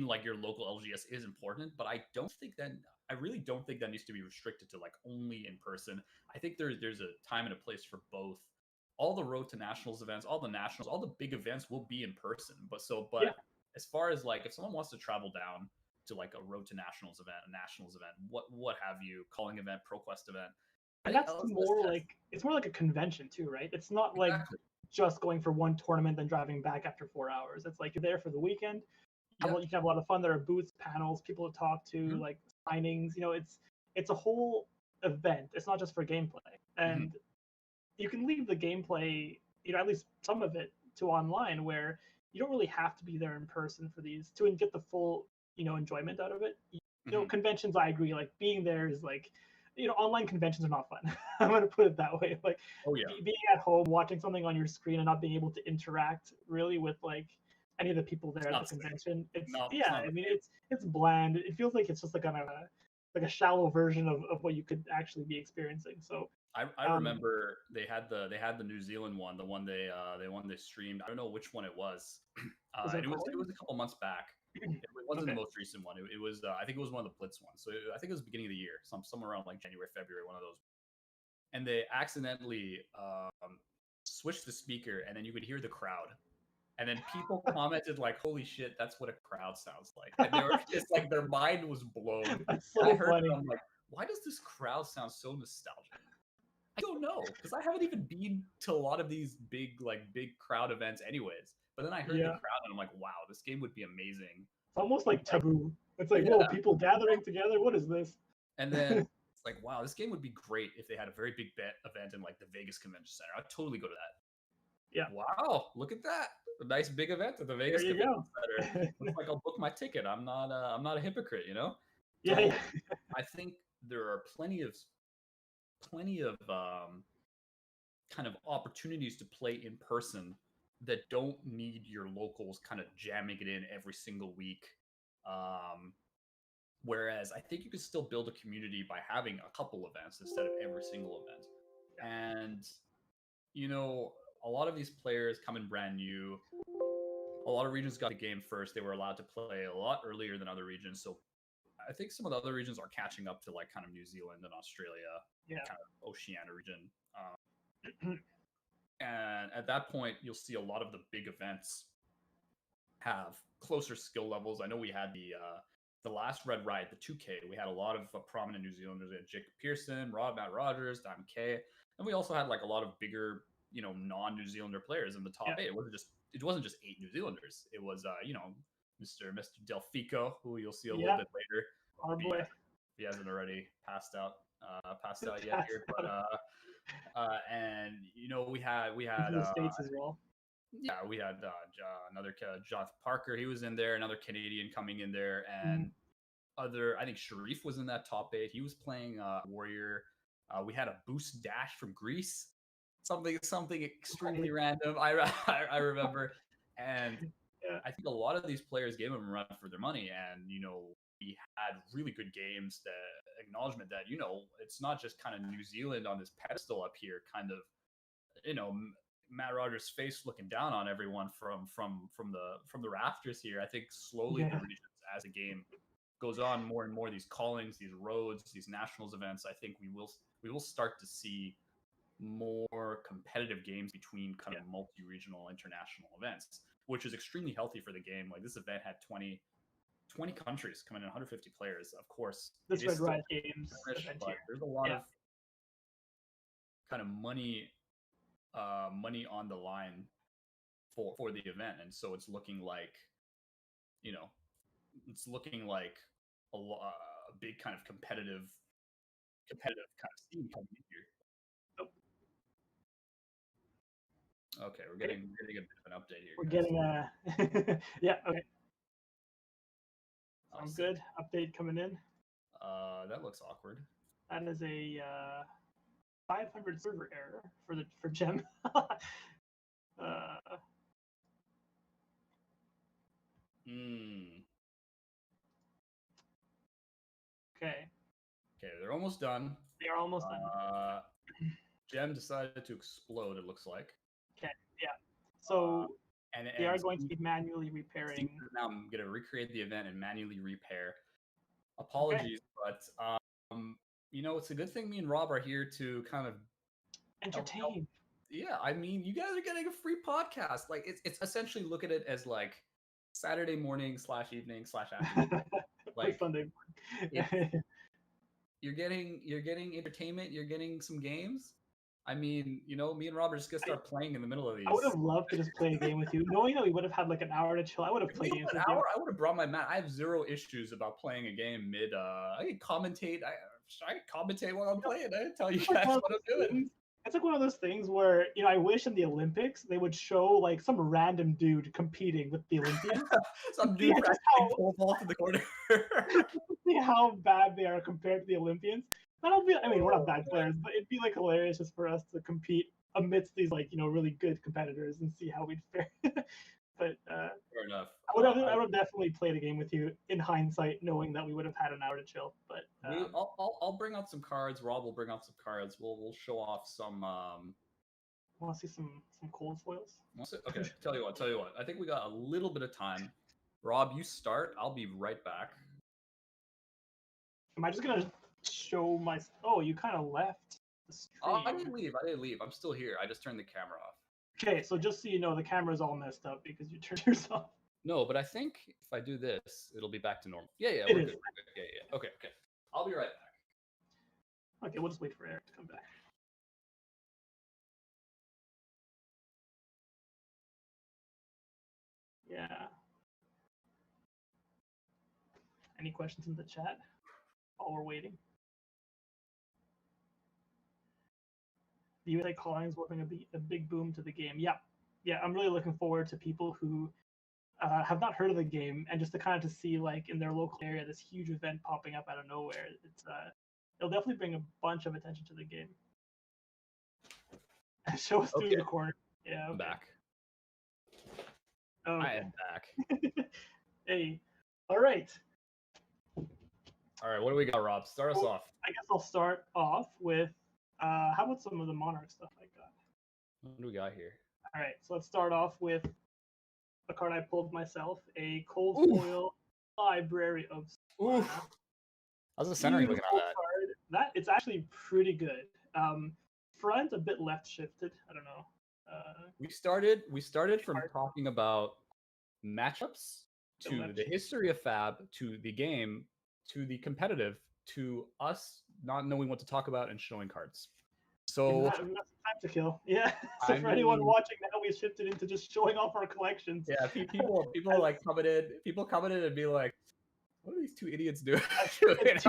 like your local LGS is important, but I really don't think that needs to be restricted to like only in person. I think there's a time and a place for both. All the Road to Nationals events, all the big events will be in person. But as far as like if someone wants to travel down to like a Road to Nationals event, a Nationals event, what have you, calling event, ProQuest event. And that's more like a convention too, right? It's not like just going for one tournament and driving back after 4 hours. It's like you're there for the weekend. You can have a lot of fun. There are booths, panels, people to talk to, like signings. It's a whole event. It's not just for gameplay. And you can leave the gameplay, at least some of it, to online, where you don't really have to be there in person for these to get the full, enjoyment out of it. Conventions, I agree. Like being there is like, online conventions are not fun. I'm gonna put it that way. Like, being at home watching something on your screen and not being able to interact really with like any of the people there at the convention. It's bland. It feels like it's just like a shallow version of what you could actually be experiencing. So I remember they had the New Zealand one, the one they streamed. I don't know which one it was. It was a couple months back. It wasn't the most recent one. It was I think it was one of the Blitz ones. So I think it was beginning of the year, somewhere around like January, February, one of those. And they accidentally switched the speaker, and then you could hear the crowd. And then people commented like, "Holy shit, that's what a crowd sounds like." And they were just like, their mind was blown. That's so funny. I'm like, why does this crowd sound so nostalgic? I don't know, because I haven't even been to a lot of these big crowd events anyways. But then I heard the crowd, and I'm like, wow, this game would be amazing. It's almost like taboo. It's like, whoa, people gathering together. What is this? And then it's like, wow, this game would be great if they had a very big event in like the Vegas Convention Center. I'd totally go to that. Yeah. Wow, look at that. A nice big event at the Vegas Convention Center. Looks like I'll book my ticket. I'm not a hypocrite, Yeah. I think there are plenty of kind of opportunities to play in person that don't need your locals kind of jamming it in every single week. Whereas I think you can still build a community by having a couple events instead of every single event. And a lot of these players come in brand new. A lot of regions got the game first. They were allowed to play a lot earlier than other regions. So I think some of the other regions are catching up to like kind of New Zealand and Australia, kind of Oceania region. And at that point, you'll see a lot of the big events have closer skill levels. I know we had the last Red Riot, the 2K. We had a lot of prominent New Zealanders. We had Jacob Pearson, Matt Rogers, Diamond K, and we also had like a lot of bigger, non-New Zealander players in the top 8. It wasn't just 8 New Zealanders. It was Mr. Delfico, who you'll see a little bit later. Our boy. If he hasn't already passed out yet here, but and we had the States as well. Yeah, we had another Jonathan Parker. He was in there. Another Canadian coming in there, and I think Sharif was in that top 8. He was playing Warrior. We had a Boost Dash from Greece. Something extremely random. I remember, and I think a lot of these players gave him a run for their money, and we had really good games. The acknowledgement that it's not just kind of New Zealand on this pedestal up here, kind of Matt Rogers' face looking down on everyone from the rafters here. I think slowly the regions, as the game goes on, more and more these callings, these roads, these nationals events, I think we will start to see more competitive games between kind of multi-regional international events, which is extremely healthy for the game. Like this event had 20 countries coming in, 150 players. Of course, this Red Riot Games event but here. there's a lot of kind of money on the line for the event, and so it's looking like, it's looking like a big kind of competitive kind of scene coming in here. Okay, we're getting a bit of an update here. We're getting yeah, okay. Sounds good. Update coming in. That looks awkward. That is a 500 server error for Gem. Okay. Okay, they're almost done. They are almost done. Gem decided to explode, it looks like. Okay, yeah. So and they are going to be manually repairing. Now I'm going to recreate the event and manually repair. Apologies, but it's a good thing me and Rob are here to kind of entertain. Help. Yeah, I mean, you guys are getting a free podcast. Like it's essentially, look at it as like Saturday morning / evening / afternoon. Like Sunday morning. You're getting entertainment. You're getting some games. I mean, me and Robert just gonna start playing in the middle of these. I would have loved to just play a game with you, knowing that we would have had like an hour to chill. I would have played games with you. I would have brought my mat. I have zero issues about playing a game mid. I can commentate. I can commentate while I'm playing. I tell you guys what I'm doing. It's like one of those things where, I wish in the Olympics they would show like some random dude competing with the Olympians. Some dude pole vault in the corner. See how bad they are compared to the Olympians. That'll be. I mean, we're not bad players, but it'd be like hilarious just for us to compete amidst these like really good competitors and see how we'd fare. But fair enough. I would have definitely played a game with you in hindsight, knowing that we would have had an hour to chill. But I'll bring out some cards. Rob will bring out some cards. We'll show off some. Want to see some cold foils? Okay, tell you what. I think we got a little bit of time. Rob, you start. I'll be right back. Am I just gonna show my? Oh, you kind of left the stream. Oh, I didn't leave. I'm still here. I just turned the camera off. Okay, so just so you know, the camera's all messed up because you turned yours off. No, but I think if I do this, it'll be back to normal. Yeah, we're good. Yeah. Okay. I'll be right back. Okay, we'll just wait for Eric to come back. Yeah. Any questions in the chat while we're waiting? The USA Callings will bring a big boom to the game. Yeah, I'm really looking forward to people who have not heard of the game and just to see like in their local area this huge event popping up out of nowhere. It'll definitely bring a bunch of attention to the game. Show us through the corner. Yeah, I'm back. Okay. I am back. Hey, all right. All right, what do we got, Rob? Start us off. I guess I'll start off with how about some of the Monarch stuff I got? What do we got here? All right, so let's start off with a card I pulled myself, a cold foil Library of Solana. How's the centering looking on that? Card. It's actually pretty good. Front a bit left shifted. I don't know. We started from talking about matchups to the history of Fab to the game to the competitive to us not knowing what to talk about and showing cards. So that's time to kill. Yeah. So for anyone watching now, we shifted into just showing off our collections. Yeah, people are like coming in and be like, "What are these two idiots doing?" Two guys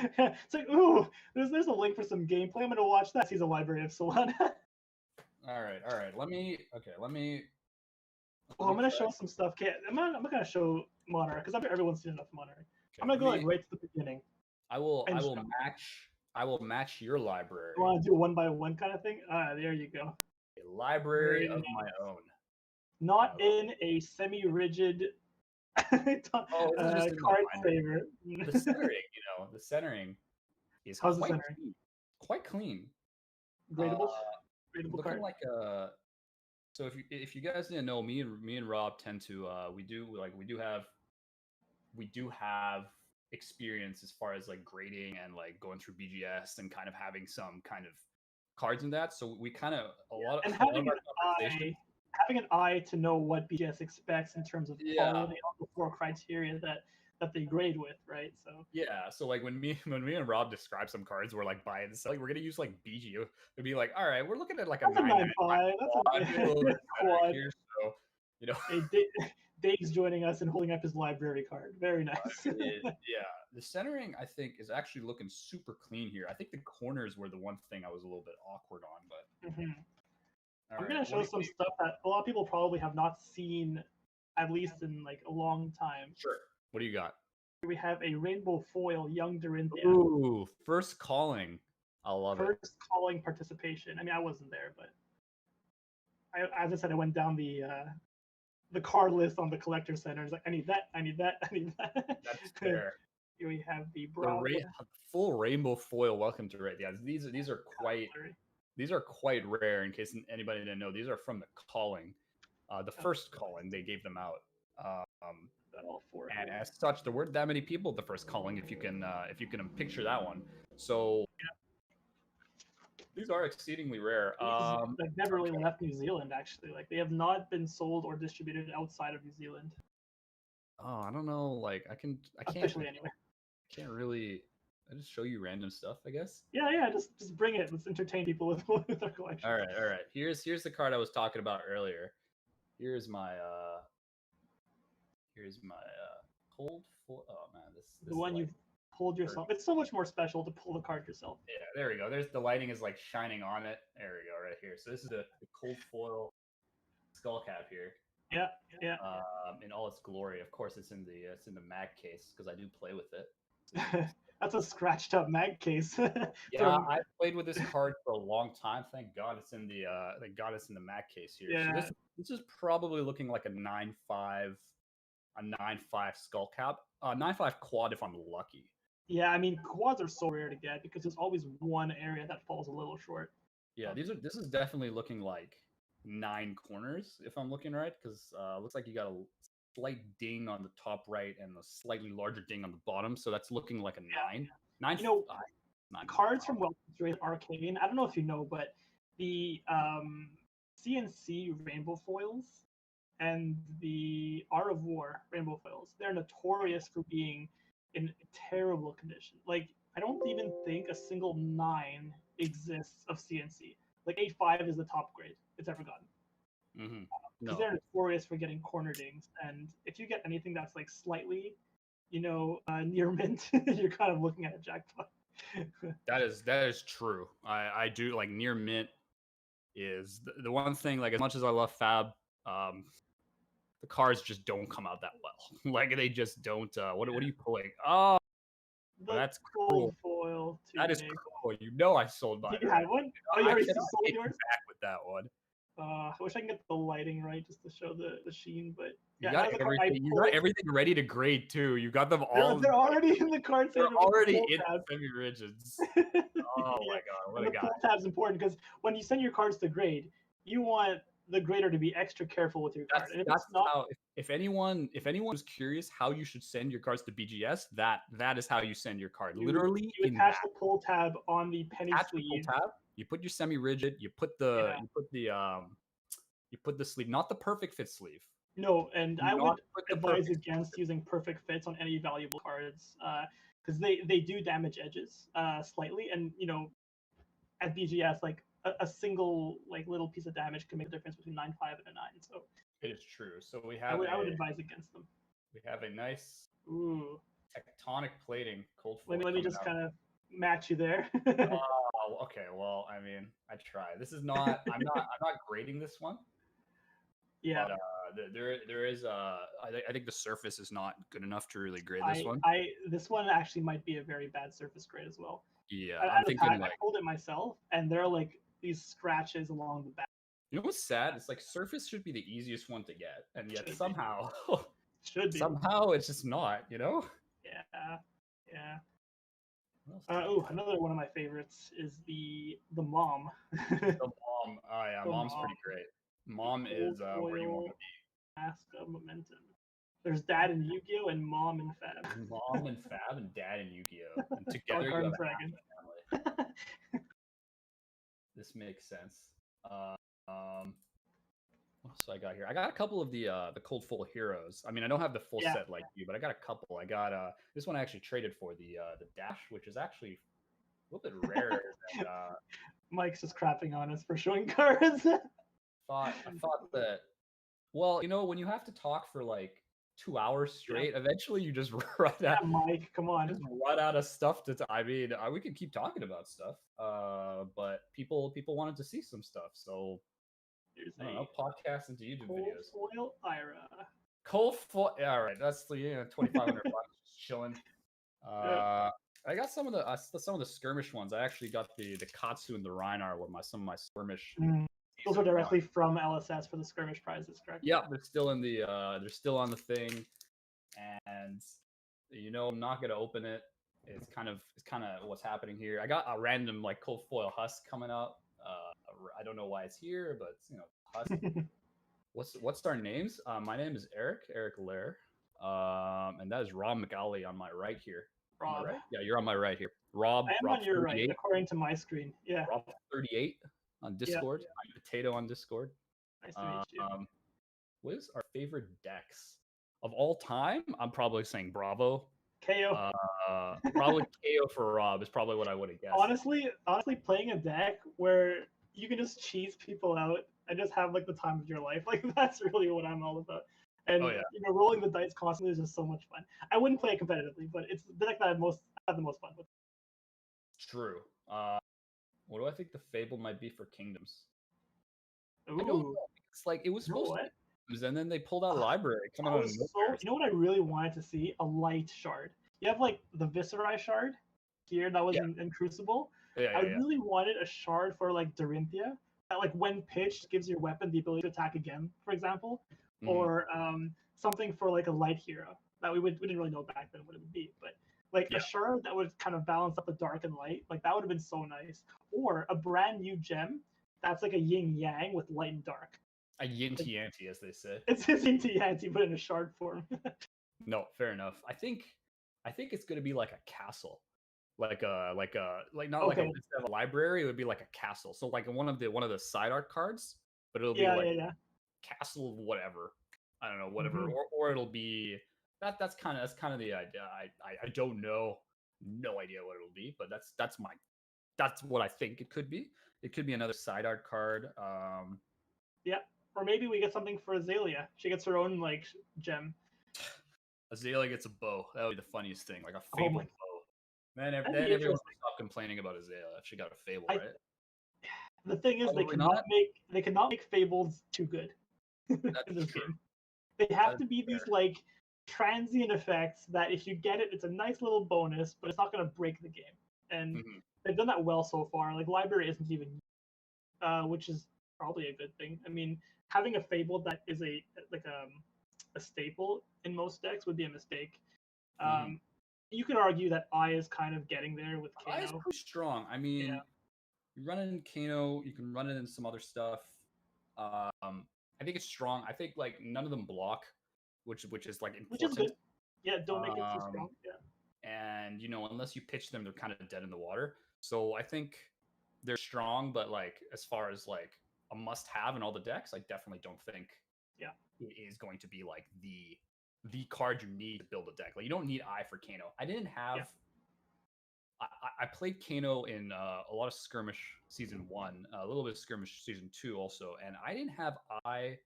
it's like, ooh, there's a link for some gameplay. I'm gonna watch that. He's a Library of Solana. All right. Let me. Well, I'm gonna show some stuff. Okay, I'm not gonna show Monarch because everyone's seen enough Monarch. Okay, I'm gonna go right to the beginning. I will match your library. You want to do a 1x1 kind of thing? There you go. A library of my own. Not in a semi-rigid card saver. The centering, is quite clean. Gradable looking card. Like a. So if you guys didn't know, me and Rob tend to we do have experience as far as like grading and like going through BGS and kind of having some kind of cards in that. So we kind of and a lot of our conversation. having an eye to know what BGS expects in terms of quality of the 4 criteria that they grade with, right? So so like when me and Rob describe some cards, we're like buying this, like we're gonna use like BG. It'd be like, all right, we're looking at like a 9.5. That's a quad. Here, so you know. Hey, Dave's joining us and holding up his library card. Very nice. The centering I think is actually looking super clean here. I think the corners were the one thing I was a little bit awkward on, but. I'm going to show some stuff that a lot of people probably have not seen, at least in like a long time. Sure. What do you got? We have a rainbow foil Young Dorinthia. Ooh, first calling. I love it. First calling participation. I mean, I wasn't there, but as I said, I went down the card list on the collector center. It's like, I need that, I need that, I need that. That's fair. Here we have the full rainbow foil. Welcome to Red. Yeah, these are quite rare. In case anybody didn't know, these are from the calling, the first calling. They gave them out, and as such, there weren't that many people at the first calling. If you can picture that one. So these are exceedingly rare. They've never really left New Zealand. Actually, like they have not been sold or distributed outside of New Zealand. Oh, I don't know. Like I can't officially anyway. Can't really. I just show you random stuff, I guess. Yeah. Just bring it. Let's entertain people with our collection. All right. Here's the card I was talking about earlier. Here's my cold foil. Oh man, this the one you pulled yourself. It's so much more special to pull the card yourself. Yeah, there we go. There's the lighting is like shining on it. There we go, right here. So this is the cold foil skull cap here. Yeah. In all its glory. Of course, it's in the mag case because I do play with it. That's a scratched up mag case. I played with this card for a long time. Thank God it's in the mag case here. Yeah. So this is probably looking like a 9.5 skull cap. 9.5 quad if I'm lucky. Yeah, I mean quads are so rare to get because there's always one area that falls a little short. Yeah, this is definitely looking like 9 corners if I'm looking right, because looks like you got a slight ding on the top right and a slightly larger ding on the bottom, so that's looking like a 9. 9. You know, cards from Welcome to Red Arcane. I don't know if you know, but the CNC rainbow foils and the Art of War rainbow foils, they're notorious for being in terrible condition. Like I don't even think a single 9 exists of CNC. Like 8.5 is the top grade it's ever gotten. Mm-hmm. Because they're notorious for getting corner dings, and if you get anything that's like slightly, near mint, you're kind of looking at a jackpot. That is true. I do like near mint is the one thing. Like as much as I love Fab, the cards just don't come out that well. Like they just don't. What are you pulling? Oh, that's cool. Foil. That is cool. I sold mine. You had one? Oh, you already sold yours? Back with that one. I wish I can get the lighting right just to show the sheen, but yeah, you got everything ready to grade too. You got them all. They're already in the card. They're already in semi-rigids. Oh my god, what a guy! The tab's important because when you send your cards to grade, you want the grader to be extra careful with your card. If anyone's curious how you should send your cards to BGS, that is how you send your card. Literally, you attach the pull tab on the penny sleeve. You put your semi-rigid. You put the sleeve, not the perfect fit sleeve. No, and I would advise against using perfect fits on any valuable cards because they do damage edges slightly, and at BGS like a single like little piece of damage can make a difference between 9.5 and a 9. So it is true. So we have. I would advise against them. We have a nice tectonic plating cold foil. Let me just kind of match you there. Oh, okay. Well, I mean, I try. This is not. I'm not grading this one. Yeah. But there is. I think the surface is not good enough to really grade this one. This one actually might be a very bad surface grade as well. Yeah, I'm thinking I pulled it myself, and there are like these scratches along the back. You know what's sad? It's like surface should be the easiest one to get, and yet somehow it's just not. Yeah. Another one of my favorites is the Mom. The Mom. Oh yeah, Mom's pretty great. Mom is where you want to be. Mask of Momentum. There's Dad and Yu-Gi-Oh and Mom and Fab. Mom and Fab and Dad and Yu-Gi-Oh. And Oh, together you Garden have Dragon. a half a family. This makes sense. What else I got here? I got a couple of the Cold Full Heroes. I mean, I don't have the full Yeah. set like you, but I got a couple. I got this one I actually traded for the Dash, which is actually a little bit rarer than Mike's just crapping on us for showing cards. I thought that. Well, you know, when you have to talk for like 2 hours straight, eventually you just run out. Yeah, Mike, come on. Just run out of stuff to. I mean, we could keep talking about stuff, but people wanted to see some stuff, so Here's I don't know, podcasts into YouTube Cold videos. Foil Ira. Cold foil. Yeah, all right. That's the $2,500 just chilling. I got some of the skirmish ones. I actually got the Katsu and the Reinar were some of my skirmish. Those are directly from LSS for the skirmish prizes, correct? Yeah, they're still in the they're still on the thing, and you know I'm not gonna open it. It's kind of what's happening here. I got a random like cold foil husk coming up. I don't know why it's here, but you know, husk. What's our names? My name is Eric Lair, and that is Rob McAuley on my right here. Rob. Right? Yeah, you're on my right here. Rob. I am Rob on your 38. right, according to my screen. Yeah. Rob 38 on Discord. Yeah. I'm Potato on Discord. Nice to meet you. What is our favorite decks of all time? I'm probably saying Bravo. KO. Probably KO for Rob is probably what I would have guessed. Honestly, playing a deck where you can just cheese people out and just have like the time of your life, like that's really what I'm all about. And you know, rolling the dice constantly is just so much fun. I wouldn't play it competitively, but it's the deck that I have the most fun with. True. What do I think the Fable might be for Kingdoms? Ooh. I don't know. It's like it was supposed to be Kingdoms, and then they pulled out a library coming out of nowhere. You know what I really wanted to see? A light shard. You have like the Viscerai shard here that was in Crucible. I really wanted a shard for like Dorinthia that like when pitched gives your weapon the ability to attack again, for example. Or something for like a light hero that we didn't really know back then what it would be, but like a shard that would kind of balance up the dark and light, like that would have been so nice. Or a brand new gem that's like a yin yang with light and dark. A yin to yanti, as they say. It's a yin to yanti, but in a shard form. No, fair enough. I think it's gonna be like a castle. Like not like instead of a library, it would be like a castle. So like one of the side art cards, but it'll be castle whatever. I don't know, whatever. Or it'll be that's kind of the idea. I don't know. No idea what it'll be, but that's what I think it could be. It could be another side art card. Or maybe we get something for Azalea. She gets her own like gem. Azalea gets a bow. That would be the funniest thing, like a Fable bow. Man, then everyone will stop complaining about Azalea if she got a Fable, right? The thing is, they cannot make Fables too good in this game. They have to be these like transient effects that if you get it, it's a nice little bonus, but it's not going to break the game. And they've done that well so far. Like Library isn't even, which is probably a good thing. I mean, having a Fable that is a staple in most decks would be a mistake. You could argue that I is kind of getting there with Kano. I is pretty strong. I mean, you run it in Kano, you can run it in some other stuff. I think it's strong. I think like none of them block, which is like important. Which is good. Yeah, don't make it too strong. Yeah. And you know, unless you pitch them, they're kind of dead in the water. So I think they're strong, but like as far as like a must-have in all the decks, I definitely don't think it is going to be like the card you need to build a deck. Like you don't need Eye for Kano. I didn't have. I played Kano in a lot of Skirmish Season 1, a little bit of Skirmish Season 2 also, and I didn't have Eye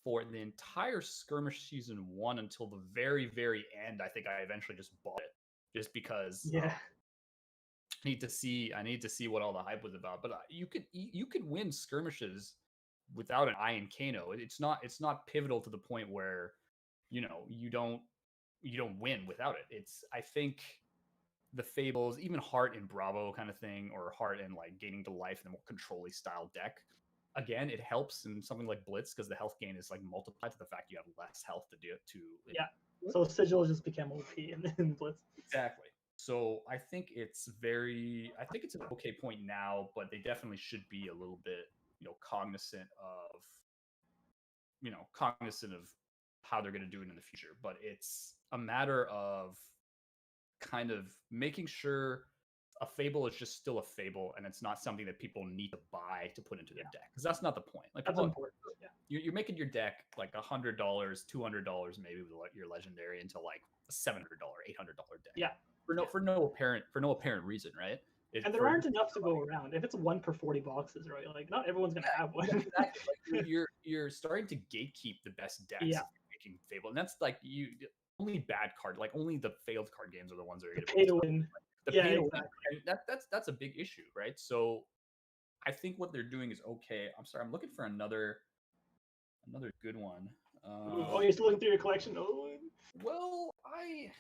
for the entire Skirmish Season 1 until the very, very end. I think I eventually just bought it just because I need to see what all the hype was about. But you could win skirmishes without an Eye in Kano. It's not pivotal to the point where you know you don't win without it. I think the Fables, even Heart in Bravo kind of thing, or Heart in like gaining to life in a more control-y style deck. Again, it helps in something like Blitz because the health gain is like multiplied to the fact you have less health to do it to. So Sigil just became OP in Blitz. Exactly. So I think it's an okay point now, but they definitely should be a little bit, cognizant of how they're going to do it in the future, but it's a matter of kind of making sure a fable is just still a fable, and it's not something that people need to buy to put into their deck, because that's not the point. Like, That's important. Yeah. You're making your deck like $100, $200 maybe with your legendary into like a $700, $800 deck. Yeah. For no apparent reason, right? And there aren't enough to go around. If it's one per 40 boxes, right? Like, not everyone's gonna have one. Exactly. Like, you're starting to gatekeep the best decks. Yeah. Making fable, and that's like only bad card, like only the failed card games are the ones that are going to pay to win. Yeah, exactly. That's a big issue, right? So I think what they're doing is okay. I'm sorry, I'm looking for another good one. Oh, you're still looking through your collection? Oh. Well, I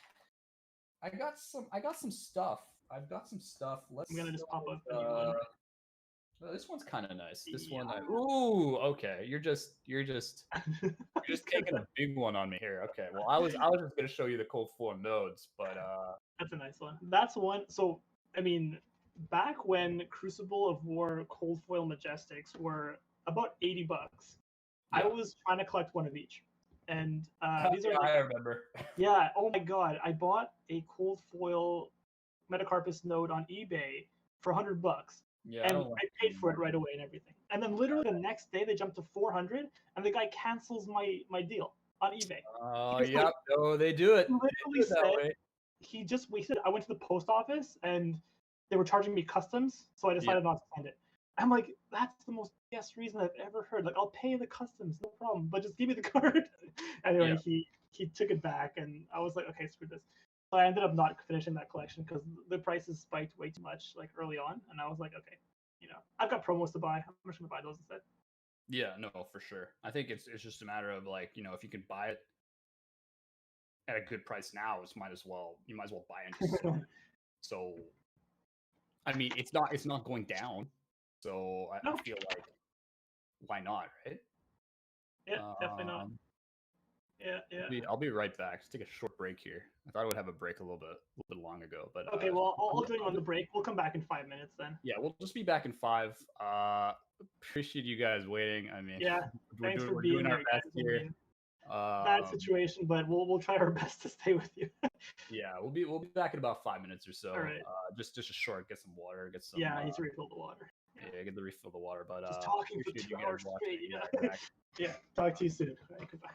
got some stuff. I've got some stuff. I'm gonna just pop up a new one. Well, this one's kind of nice. This one, ooh, okay. You're just taking a big one on me here. Okay, well, I was just gonna show you the cold foil nodes, but that's a nice one. That's one. So I mean, back when Crucible of War cold foil majestics were about $80, I was trying to collect one of each, and these are. I remember. Yeah. Oh my God! I bought a cold foil Metacarpus node on eBay for $100. Yeah, and I paid for it right away and everything. And then literally the next day they jumped to 400, and the guy cancels my deal on eBay. Oh, yep. No, they do it. Literally said he just wasted. I went to the post office and they were charging me customs, so I decided not to send it. I'm like, that's the most best reason I've ever heard. Like, I'll pay the customs, no problem, but just give me the card. Anyway, he took it back, and I was like, okay, screw this. So I ended up not finishing that collection because the prices spiked way too much, like early on, and I was like, okay, I've got promos to buy. I'm just gonna buy those instead. Yeah, no, for sure. I think it's just a matter of like, if you can buy it at a good price now, you might as well buy into. So, I mean, it's not going down. So I feel like, why not, right? Yeah, definitely not. Yeah. I'll be right back. Just take a short break here. I thought I would have a break a little bit long ago, but okay. Well, I'll join you on the break. We'll come back in 5 minutes then. Yeah, we'll just be back in 5. Appreciate you guys waiting. I mean, we're doing our best here. Bad situation, but we'll try our best to stay with you. Yeah, we'll be back in about 5 minutes or so. All right. Just a short, get some water, get some. Yeah, I need to refill the water. Yeah, get the refill the water. But just talking for 2 hours straight. Yeah, exactly. Yeah. Talk to you soon. All right, goodbye.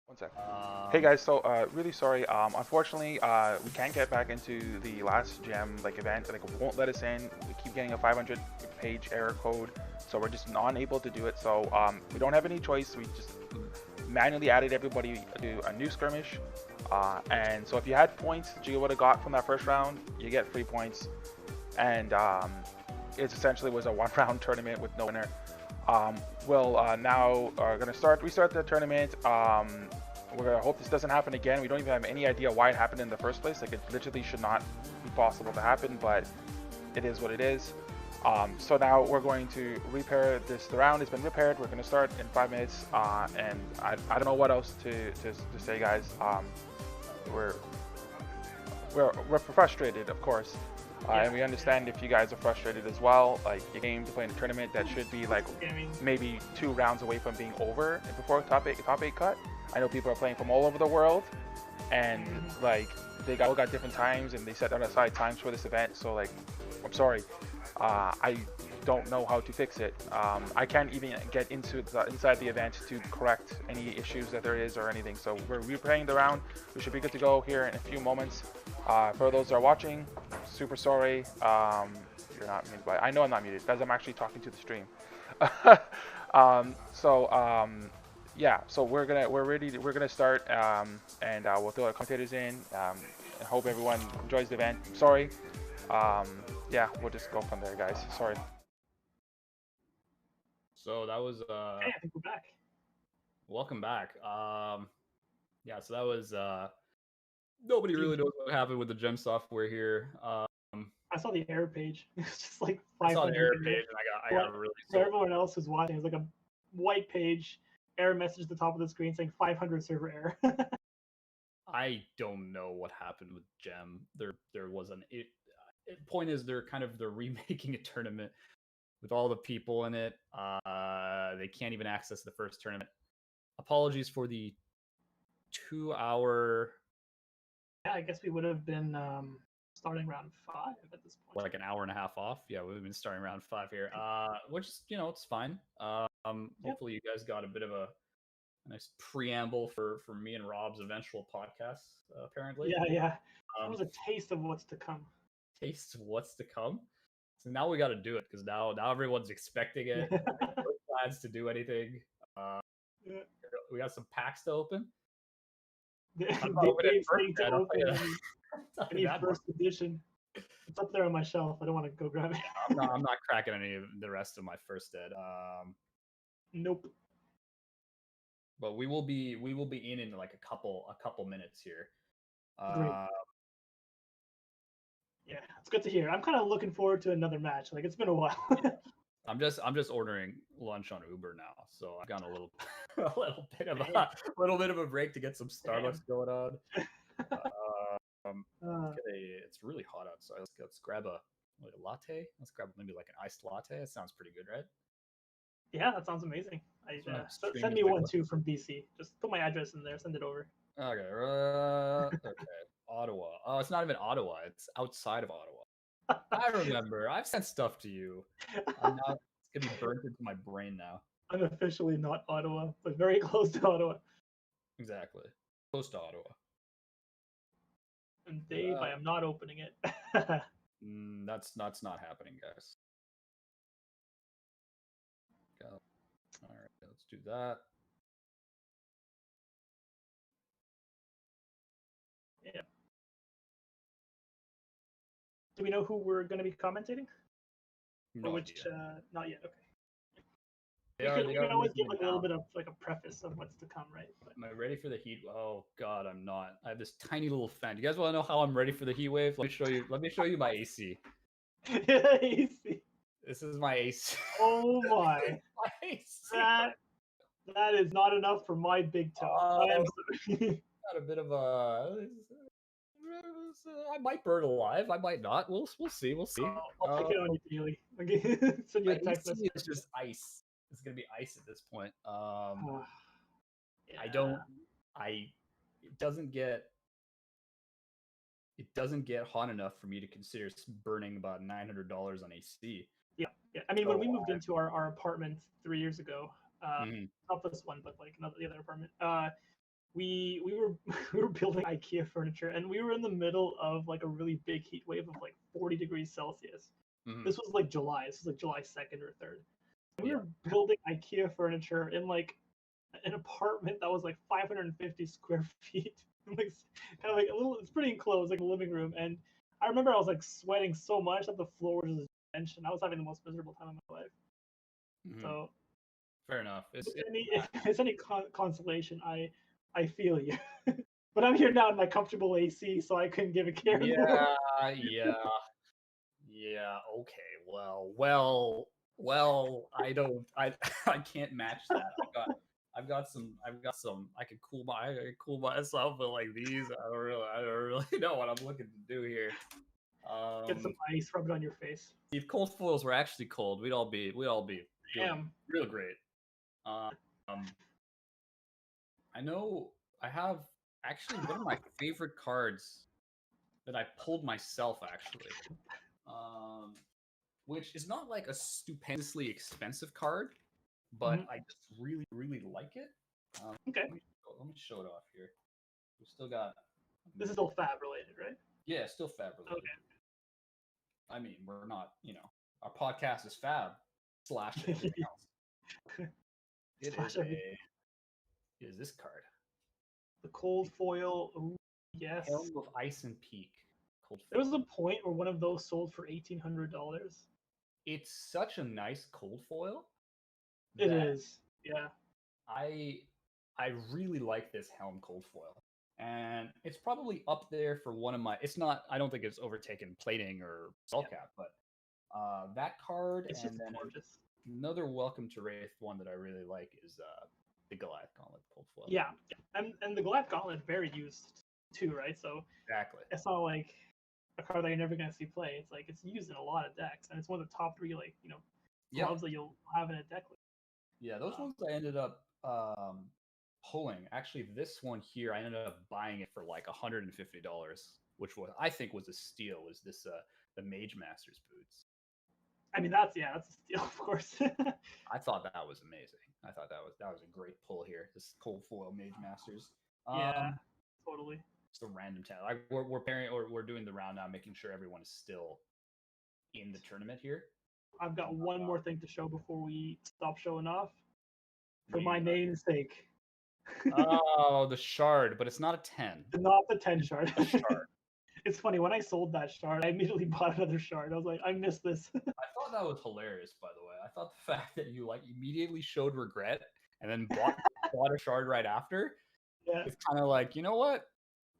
One sec. Hey guys, so really sorry. Unfortunately, we can't get back into the last gem event. Like, it won't let us in. We keep getting a 500-page error code, so we're just unable to do it. So we don't have any choice. We just manually added everybody to a new skirmish. And so if you had points that you would have got from that first round, you get free points. And it essentially was a one-round tournament with no winner. We'll now are going to restart the tournament. We're going to hope this doesn't happen again. We don't even have any idea why it happened in the first place. Like, it literally should not be possible to happen, but it is what it is. So now we're going to repair this. The round has been repaired. We're going to start in 5 minutes. And I don't know what else to say, guys. We're frustrated, of course. And we understand if you guys are frustrated as well. Like, you came to play in a tournament that should be like maybe 2 rounds away from being over before top 8 cut. I know people are playing from all over the world, and like they all got different times, and they set aside times for this event. So like, I'm sorry, I don't know how to fix it. I can't even get inside the event to correct any issues that there is or anything. So we're replaying the round. We should be good to go here in a few moments. For those that are watching, super sorry. You're not muted, but I know I'm not muted because I'm actually talking to the stream. Yeah, so we're gonna start, and we'll throw our commentators in. I hope everyone enjoys the event. Sorry. Yeah, we'll just go from there, guys. Sorry. So that was Hey, I think we're back. welcome back. Yeah, so that was nobody really knows what happened with the gem software here. I saw the error page. It's just like I saw 500 the error errors. page and I got really For everyone else who's watching, it's like a white page, error message at the top of the screen saying 500 server error. I don't know what happened with Gem. There was an point is they're remaking a tournament with all the people in it. They can't even access the first tournament. Apologies for the 2 hour. Yeah, I guess we would have been starting round 5 at this point. Like an hour and a half off. Yeah, we've been starting round 5 here. Which it's fine. Hopefully you guys got a bit of a nice preamble for me and Rob's eventual podcast. Apparently, Yeah. That was a taste of what's to come. Taste of what's to come. So now we got to do it because now everyone's expecting it. No plans to do anything. We got some packs to open. They to open any first edition. It's up there on my shelf. I don't want to go grab it. I'm not cracking any of the rest of my first ed. Nope. But we will be in like a couple minutes here. Great. Yeah, it's good to hear. I'm kind of looking forward to another match. Like it's been a while. I'm just ordering lunch on Uber now, so I've got a little bit of a break to get some Starbucks going on. Okay, it's really hot outside. Let's grab a latte. Let's grab maybe like an iced latte. That sounds pretty good, right? Yeah, that sounds amazing. Send me one too from BC. Just put my address in there. Send it over. Okay. Okay. Ottawa. Oh, it's not even Ottawa. It's outside of Ottawa. I remember. I've sent stuff to you. It's gonna be burnt into my brain now. I'm officially not Ottawa, but very close to Ottawa. Exactly. Close to Ottawa. And Dave, I am not opening it. That's not happening, guys. All right, let's do that. Yeah. Do we know who we're going to be commentating? No idea. Not yet. Okay. We can always give like a little bit of like a preface of what's to come, right? But... Am I ready for the heat? Oh God, I'm not. I have this tiny little fan. You guys want to know how I'm ready for the heat wave? Let me show you my AC. AC. This is my AC. Oh my! My AC. That is not enough for my big toe. Got a bit of a. I might burn alive. I might not. We'll see. We'll see. I'll pick it on you daily. Okay. Send you a text message. It's just ice. It's gonna be ice at this point. Yeah. It doesn't get hot enough for me to consider burning about $900 on AC. Yeah. I mean, when we moved into our apartment 3 years ago, not this one, but like the other apartment, we were building IKEA furniture, and we were in the middle of like a really big heat wave of like 40 degrees Celsius. This was like July. This was like July 2nd or 3rd. We were building IKEA furniture in like an apartment that was like 550 square feet. Like kind of like a little. It's pretty enclosed, like a living room. And I remember I was like sweating so much that the floor was just drenched, and I was having the most miserable time of my life. So fair enough. If it's any consolation, I feel you. But I'm here now in my comfortable AC, so I couldn't give a care. Yeah. Okay. Well. I can't match that. I've got some. I can cool myself with like these. I don't really know what I'm looking to do here. Get some ice, rub it on your face. If cold foils were actually cold, we'd all be real great. I know I have actually one of my favorite cards that I pulled myself, actually. Which is not like a stupendously expensive card, but I just really, really like it. Okay. Let me show it off here. We still got. This is all Fab related, right? Yeah, still Fab related. Okay. I mean, we're not, our podcast is Fab / everything else. It is this card. The cold foil. Ooh, yes. Helm of Ice and Peak. Cold foil. There was a point where one of those sold for $1,800. It's such a nice cold foil. It is. Yeah. I really like this Helm cold foil. And it's probably up there for one of my. It's not. I don't think it's overtaken Plating or Skullcap, but that card. It's and just then gorgeous. another Welcome to Wraith one that I really like is the Goliath Gauntlet cold foil. Yeah, and the Goliath Gauntlet is very used too, right? So Exactly. it's not like a card that you're never gonna see play. It's like it's used in a lot of decks, and it's one of the top 3 gloves that you'll have in a deck. Yeah, those ones I ended up pulling. Actually, this one here I ended up buying it for like $150, which I think was a steal. Was this the Mage Masters boots? I mean, that's a steal, of course. I thought that was amazing. I thought that was a great pull here. This cold foil Mage Masters. Yeah, totally. Just a random talent. We're doing the round now, making sure everyone is still in the tournament here. I've got one more thing to show before we stop showing off. For my namesake. Oh, the shard, but it's not a 10. Not the 10 shard. The shard. It's funny, when I sold that shard, I immediately bought another shard. I was like, I missed this. I thought that was hilarious, by the way. I thought the fact that you immediately showed regret and then bought a shard right after. Yeah. It's kind of like, you know what?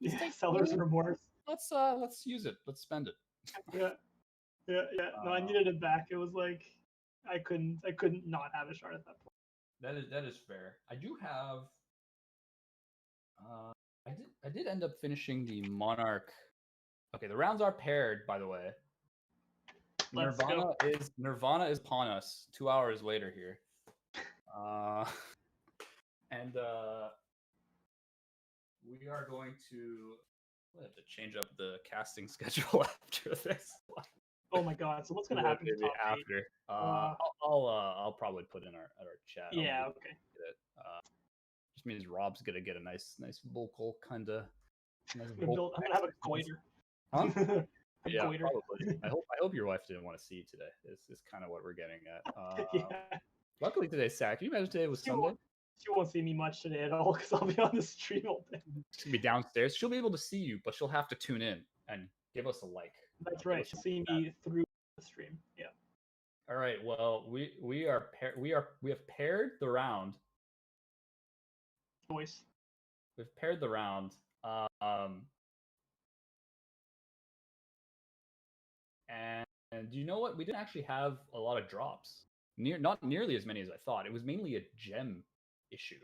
Yeah, seller's remorse. Let's use it. Let's spend it. Yeah. No, I needed it back. It was like I couldn't not have a shard at that point. That is fair. I do have. I did end up finishing the Monarch. Okay, the rounds are paired, by the way. Nirvana is upon us 2 hours later here. And we are going to have to change up the casting schedule after this one. Oh my god! So what's gonna happen to top after? I'll probably put in our chat. Yeah. Okay. Just means Rob's gonna get a nice vocal kind of. I'm gonna have a goiter. Huh? Yeah, probably. I hope your wife didn't want to see you today. Is kind of what we're getting at. Yeah. Luckily today's Saturday. Can you imagine today was Sunday? She won't see me much today at all because I'll be on the stream all day. She'll be downstairs. She'll be able to see you, but she'll have to tune in and give us a like. That's right. She'll see me through the stream. Yeah. All right. Well, we have paired the round. Voice. We've paired the round. And you know what? We didn't actually have a lot of drops. Not nearly as many as I thought. It was mainly a gem issue,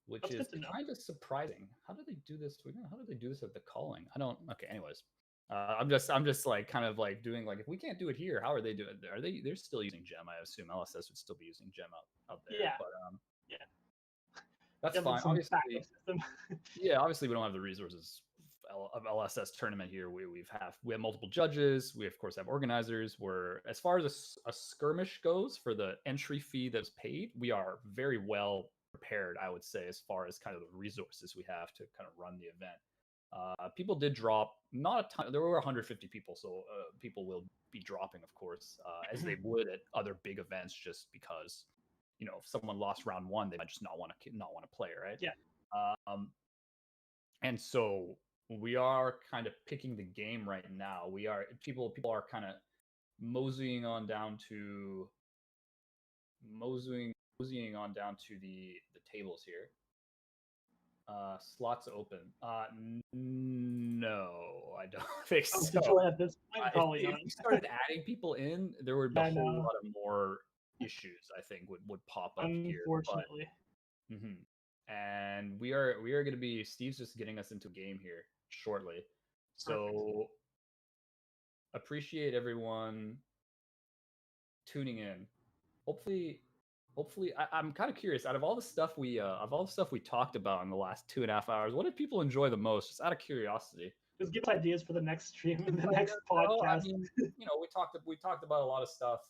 which is kind of surprising. How did they do this? How did they do this at the calling? I don't. Okay. Anyways, I'm just like kind of like doing like if we can't do it here, how are they doing? They're still using gem? I assume LSS would still be using gem out there. Yeah. But yeah. That's fine. Obviously, yeah. Obviously, we don't have the resources of LSS tournament here. We have multiple judges. We of course have organizers. As far as a skirmish goes for the entry fee that's paid, we are very well prepared, I would say, as far as kind of the resources we have to kind of run the event. People did drop, not a ton. There were 150 people, so people will be dropping, of course, as they would at other big events, just because if someone lost round 1, they might just not want to play, right? Yeah. And so we are kind of picking the game right now. People are kind of moseying on down to the tables here. Slots open. No, I don't think so. At this point, probably if you started adding people in, there would be a whole lot of more issues, I think, would pop up here. Unfortunately. And we are going to be. Steve's just getting us into a game here shortly, so appreciate everyone tuning in. Hopefully hopefully, I'm kind of curious. Out of all the stuff we talked about in the last 2.5 hours, what did people enjoy the most? Just out of curiosity. Just give us ideas for the next stream, the next podcast. I mean, we talked about a lot of stuff.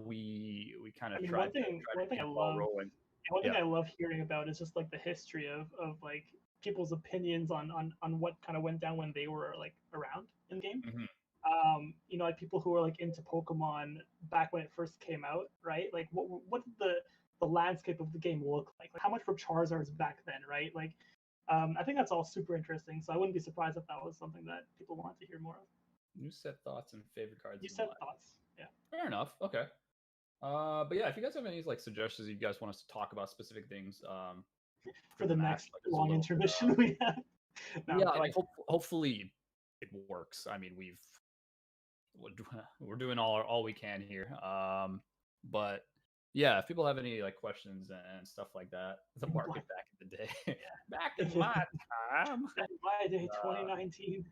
We kind of tried. One thing I love hearing about is just like the history of like people's opinions on what kind of went down when they were like around in the game. Like people who were like into Pokemon back when it first came out, right? Like what did the landscape of the game look like? Like how much were Charizards back then, right? Like I think that's all super interesting. So I wouldn't be surprised if that was something that people want to hear more of. New set thoughts and favorite cards. New set thoughts. Yeah. Fair enough. Okay. But yeah, if you guys have any like suggestions, you guys want us to talk about specific things, for the next long intermission we have. Yeah, like hopefully it works. I mean, we're doing all we can here. But yeah, if people have any like questions and stuff like that, the market back in the day, back in my time, back in my day, 2019.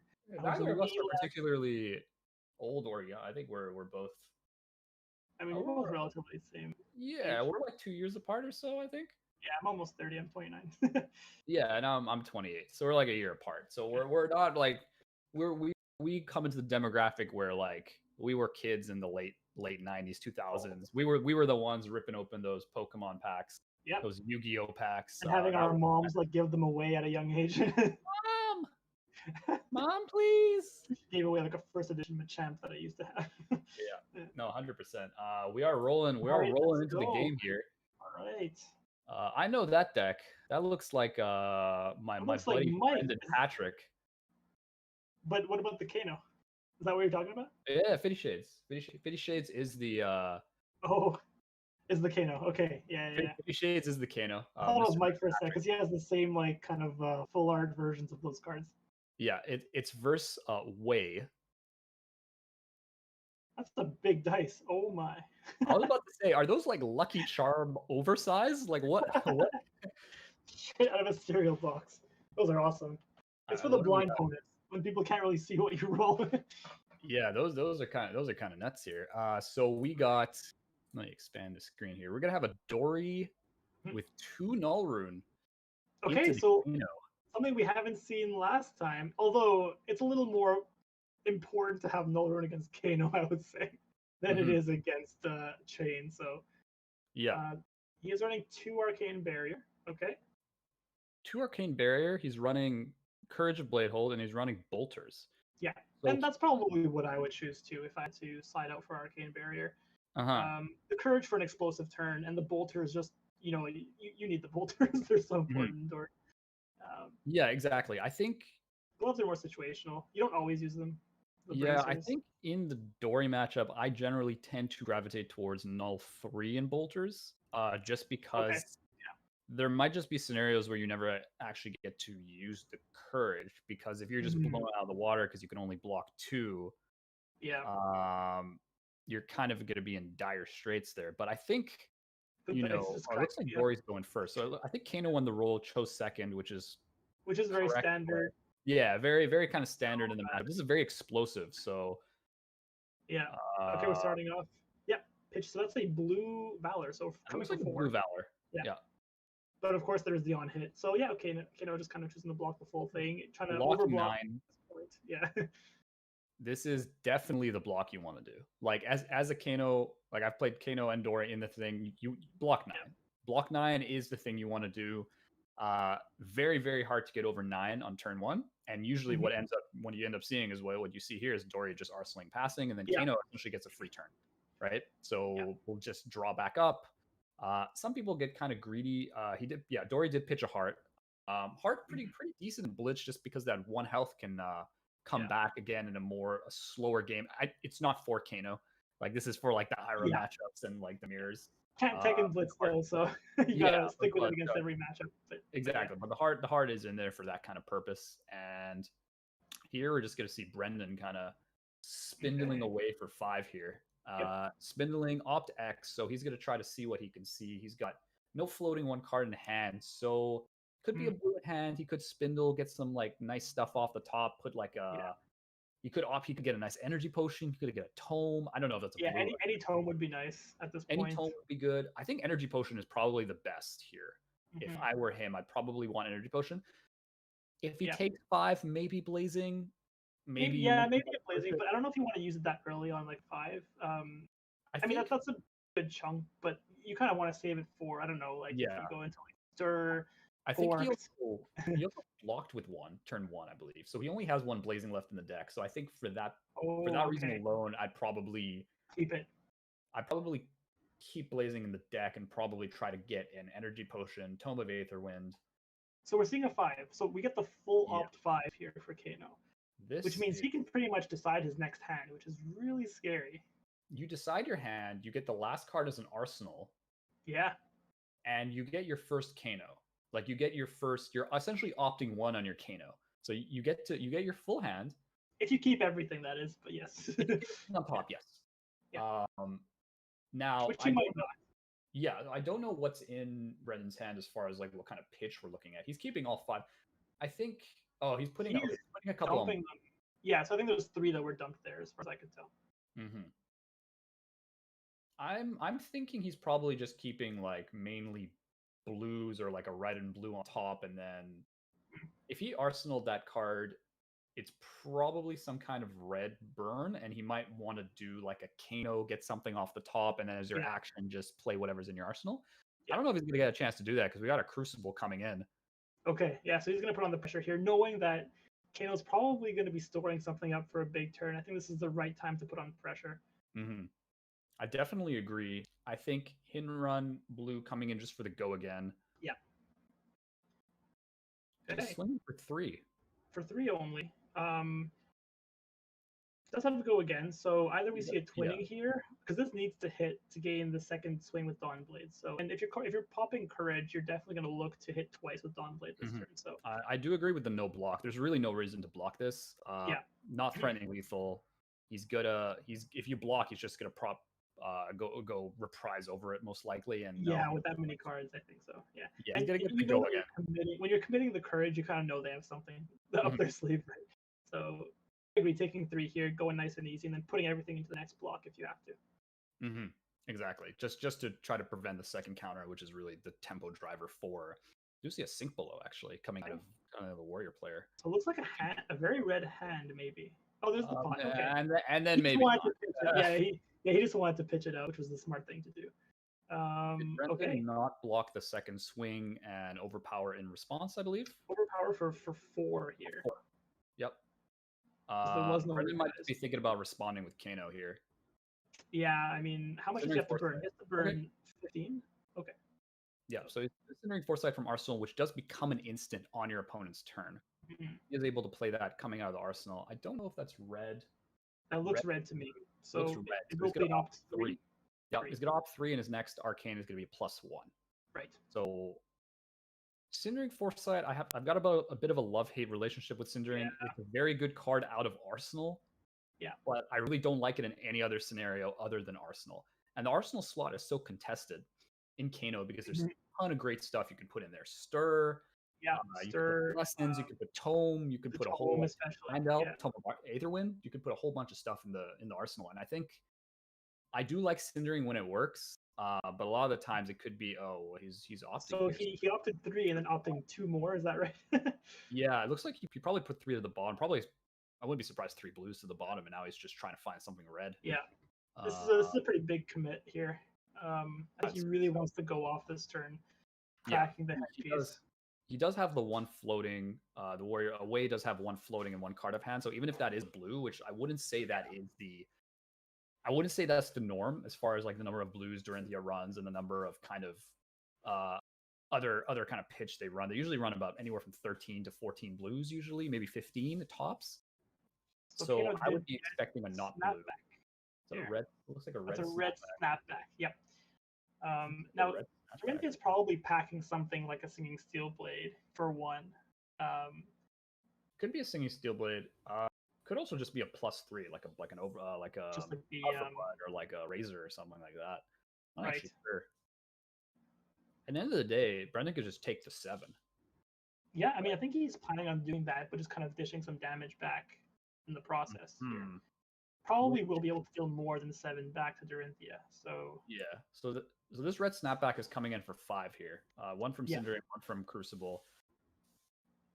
Neither of us are particularly old or young. I think we're both. I mean, we're both relatively the same. Yeah, we're like 2 years apart or so, I think. Yeah, I'm almost 30. I'm 29. Yeah, and I'm 28, so we're like a year apart. So we're not like we come into the demographic where like we were kids in the late 90s, 2000s. We were the ones ripping open those Pokemon packs, those Yu-Gi-Oh packs, and having our moms like give them away at a young age. Mom, please. Gave away like a first edition Machamp that I used to have. Yeah, no, 100%. We are rolling into the game here. All right. I know that deck. That looks like my buddy Brendan Patrick. But what about the Kano? Is that what you're talking about? Yeah, Fitty Shades. Fitty Shades is the is the Kano. Okay, yeah. Fitty Shades is the Kano. I thought it was Mike for a second because he has the same like kind of full art versions of those cards. Yeah, it's verse Way. That's a big dice. Oh my. I was about to say, are those like Lucky Charm oversized? Like what? Straight out of a cereal box. Those are awesome. It's for the blind opponents when people can't really see what you roll. Yeah, those are kind of nuts here. So we got. Let me expand the screen here. We're gonna have a Dory with 2 Null Rune. Okay, so something we haven't seen last time, although it's a little more important to have Null Rune against Kano, I would say, than it is against Chain. So yeah, he is running 2 Arcane Barrier. Okay, 2 Arcane Barrier. He's running Courage of Bladehold, and he's running Bolters. Yeah, so, and that's probably what I would choose too if I had to side out for Arcane Barrier. The Courage for an explosive turn, and the Bolters just you need the Bolters. They're so important. Or yeah, exactly. I think gloves are more situational. You don't always use them. Yeah, I think in the Dory matchup, I generally tend to gravitate towards Null 3 and Bolters, just because there might just be scenarios where you never actually get to use the Courage, because if you're just blown out of the water because you can only block 2, you're kind of going to be in dire straits there. But I think, it looks like Dory's going first. So I think Kano won the roll, chose second, which is very standard. Yeah, very, very kind of standard in the matchup. This is very explosive, so... Yeah. Okay, we're starting off. Yeah, pitch. So that's a blue Valor. So coming for 4. Blue Valor. Yeah. But of course, there's the on hit. So yeah, okay, Kano just kind of choosing to block the full thing, trying to block overblock. 9. Yeah. This is definitely the block you want to do. Like as a Kano, like I've played Kano and Dory in the thing. You block 9. Yeah. Block 9 is the thing you want to do. Very, very hard to get over 9 on turn 1, and usually what you end up seeing is what you see here is Dory just arseling passing, and then Kano essentially gets a free turn, right? So we'll just draw back up. Some people get kind of greedy. Dory did pitch a Heart. Heart pretty decent Blitz, just because that 1 health can come back again in a slower game. It's not for Kano. Like this is for like the Ira matchups and like the mirrors. Can't take in Blitz though, so you gotta stick with it against every matchup. Exactly, but the heart is in there for that kind of purpose. And here we're just gonna see Brendan kind of spindling away for 5 here. Spindling opt X, so he's gonna try to see what he can see. He's got no floating 1 card in hand, so could be a blue in hand. He could spindle, get some like nice stuff off the top, put like a He could opt. He could get a nice energy potion. He could get a tome. I don't know if that's a Yeah, blue. any tome would be nice at this Any point. tome would be good. I think energy potion is probably the best here. If I were him, I'd probably want energy potion. If he takes 5, maybe blazing. Maybe a blazing, but I don't know if you want to use it that early on like 5. I mean that's a good chunk, but you kind of want to save it for, I don't know, like if you go into like stir. I think he also blocked with 1, turn 1, I believe. So he only has 1 blazing left in the deck. So I think for that reason alone, I'd probably keep it. I'd probably keep blazing in the deck and probably try to get an energy potion, Tome of Aether Wind. So we're seeing a 5. So we get the full opt 5 here for Kano. Which means he can pretty much decide his next hand, which is really scary. You decide your hand, you get the last card as an arsenal. Yeah. And you get your first Kano. Like you're essentially opting 1 on your Kano. So you get your full hand. If you keep everything, that is, but yes. On top, yes. Yeah. Now which he might not. Yeah, I don't know what's in Brendan's hand as far as like what kind of pitch we're looking at. He's keeping all 5. I think he's putting a couple on them. Yeah, so I think there's 3 that were dumped there as far as I could tell. Mm-hmm. I'm thinking he's probably just keeping like mainly blues or like a red and blue on top, and then if he arsenaled that card, it's probably some kind of red burn, and he might want to do like a Kano, get something off the top, and then as your action, just play whatever's in your arsenal. I don't know if he's going to get a chance to do that because we got a Crucible coming in. Okay, yeah, so he's going to put on the pressure here, knowing that Kano's probably going to be storing something up for a big turn. I think this is the right time to put on pressure. Mm-hmm. I definitely agree. I think hit and run blue coming in just for the go again. Yeah. Okay. Swinging for 3. For 3 only. Does have to go again. So either we see a twinning here, because this needs to hit to gain the second swing with Dawnblade. So, and if you're popping Courage, you're definitely going to look to hit twice with Dawnblade this turn. So I do agree with the no block. There's really no reason to block this. Not threatening lethal. He's gonna. If you block, he's just gonna go reprise over it most likely. And with that many cards, I think so. Yeah. Yeah, he's gonna get the go again. When you're committing the Courage, you kind of know they have something up their sleeve, right? So I agree, taking 3 here, going nice and easy, and then putting everything into the next block if you have to. Mm-hmm. Exactly. Just to try to prevent the second counter, which is really the tempo driver for. You see a sink below actually coming out of a warrior player. So it looks like a very red hand maybe. Oh, there's the pot. Okay. And then maybe. He just wanted to pitch it out, which was the smart thing to do. Did not block the second swing and overpower in response, I believe. Overpower for 4 here. 4. Yep. Brendan might just be thinking about responding with Kano here. Yeah, I mean, how much does he have to burn? He has to burn 15? Okay. Yeah, so he's considering Foresight from Arsenal, which does become an instant on your opponent's turn. Mm-hmm. He is able to play that coming out of the Arsenal. I don't know if that's red. That looks red to me. So looks red. He's going to opt 3. Yeah, he's going to opt 3, and his next Arcane is going to be +1. Right. So Cindering Foresight, I've got about a bit of a love-hate relationship with Cindering. Yeah. It's a very good card out of Arsenal. Yeah. But I really don't like it in any other scenario other than Arsenal. And the Arsenal slot is so contested in Kano because there's a ton of great stuff you can put in there. Stir. Yeah, Stir. Lessons, you can put Tome, you can put a whole Tome of Aetherwind. You can put a whole bunch of stuff in the Arsenal. And I think I do like Cindering when it works. But a lot of the times it could be, he's opting. So he opted 3 and then opting 2 more. Is that right? Yeah, it looks like he probably put 3 to the bottom. Probably, I wouldn't be surprised 3 blues to the bottom, and now he's just trying to find something red. Yeah, this is a pretty big commit here. I think he really wants to go off this turn, cracking the headpiece. He does have the 1 floating. The warrior away does have 1 floating and 1 card of hand. So even if that is blue, which I wouldn't say that is I wouldn't say that's the norm as far as like the number of blues during the runs and the number of kind of other kind of pitch they run. They usually run about anywhere from 13 to 14 blues, usually maybe 15 tops. So I would be expecting a not blue. So red looks like a red. It's a red snapback. Yep. Now Corinthians probably packing something like a Singing Steel Blade for 1. Could be a Singing Steel Blade. Could also just be a +3, like a just like the or like a Razor or something like that. I'm not actually sure. At the end of the day, Brendan could just take the 7. Yeah, I mean, I think he's planning on doing that, but just kind of dishing some damage back in the process. Here. Probably will be able to deal more than 7 back to Dorinthia. So yeah, so this red snapback is coming in for 5 here. One from Cinder and one from Crucible.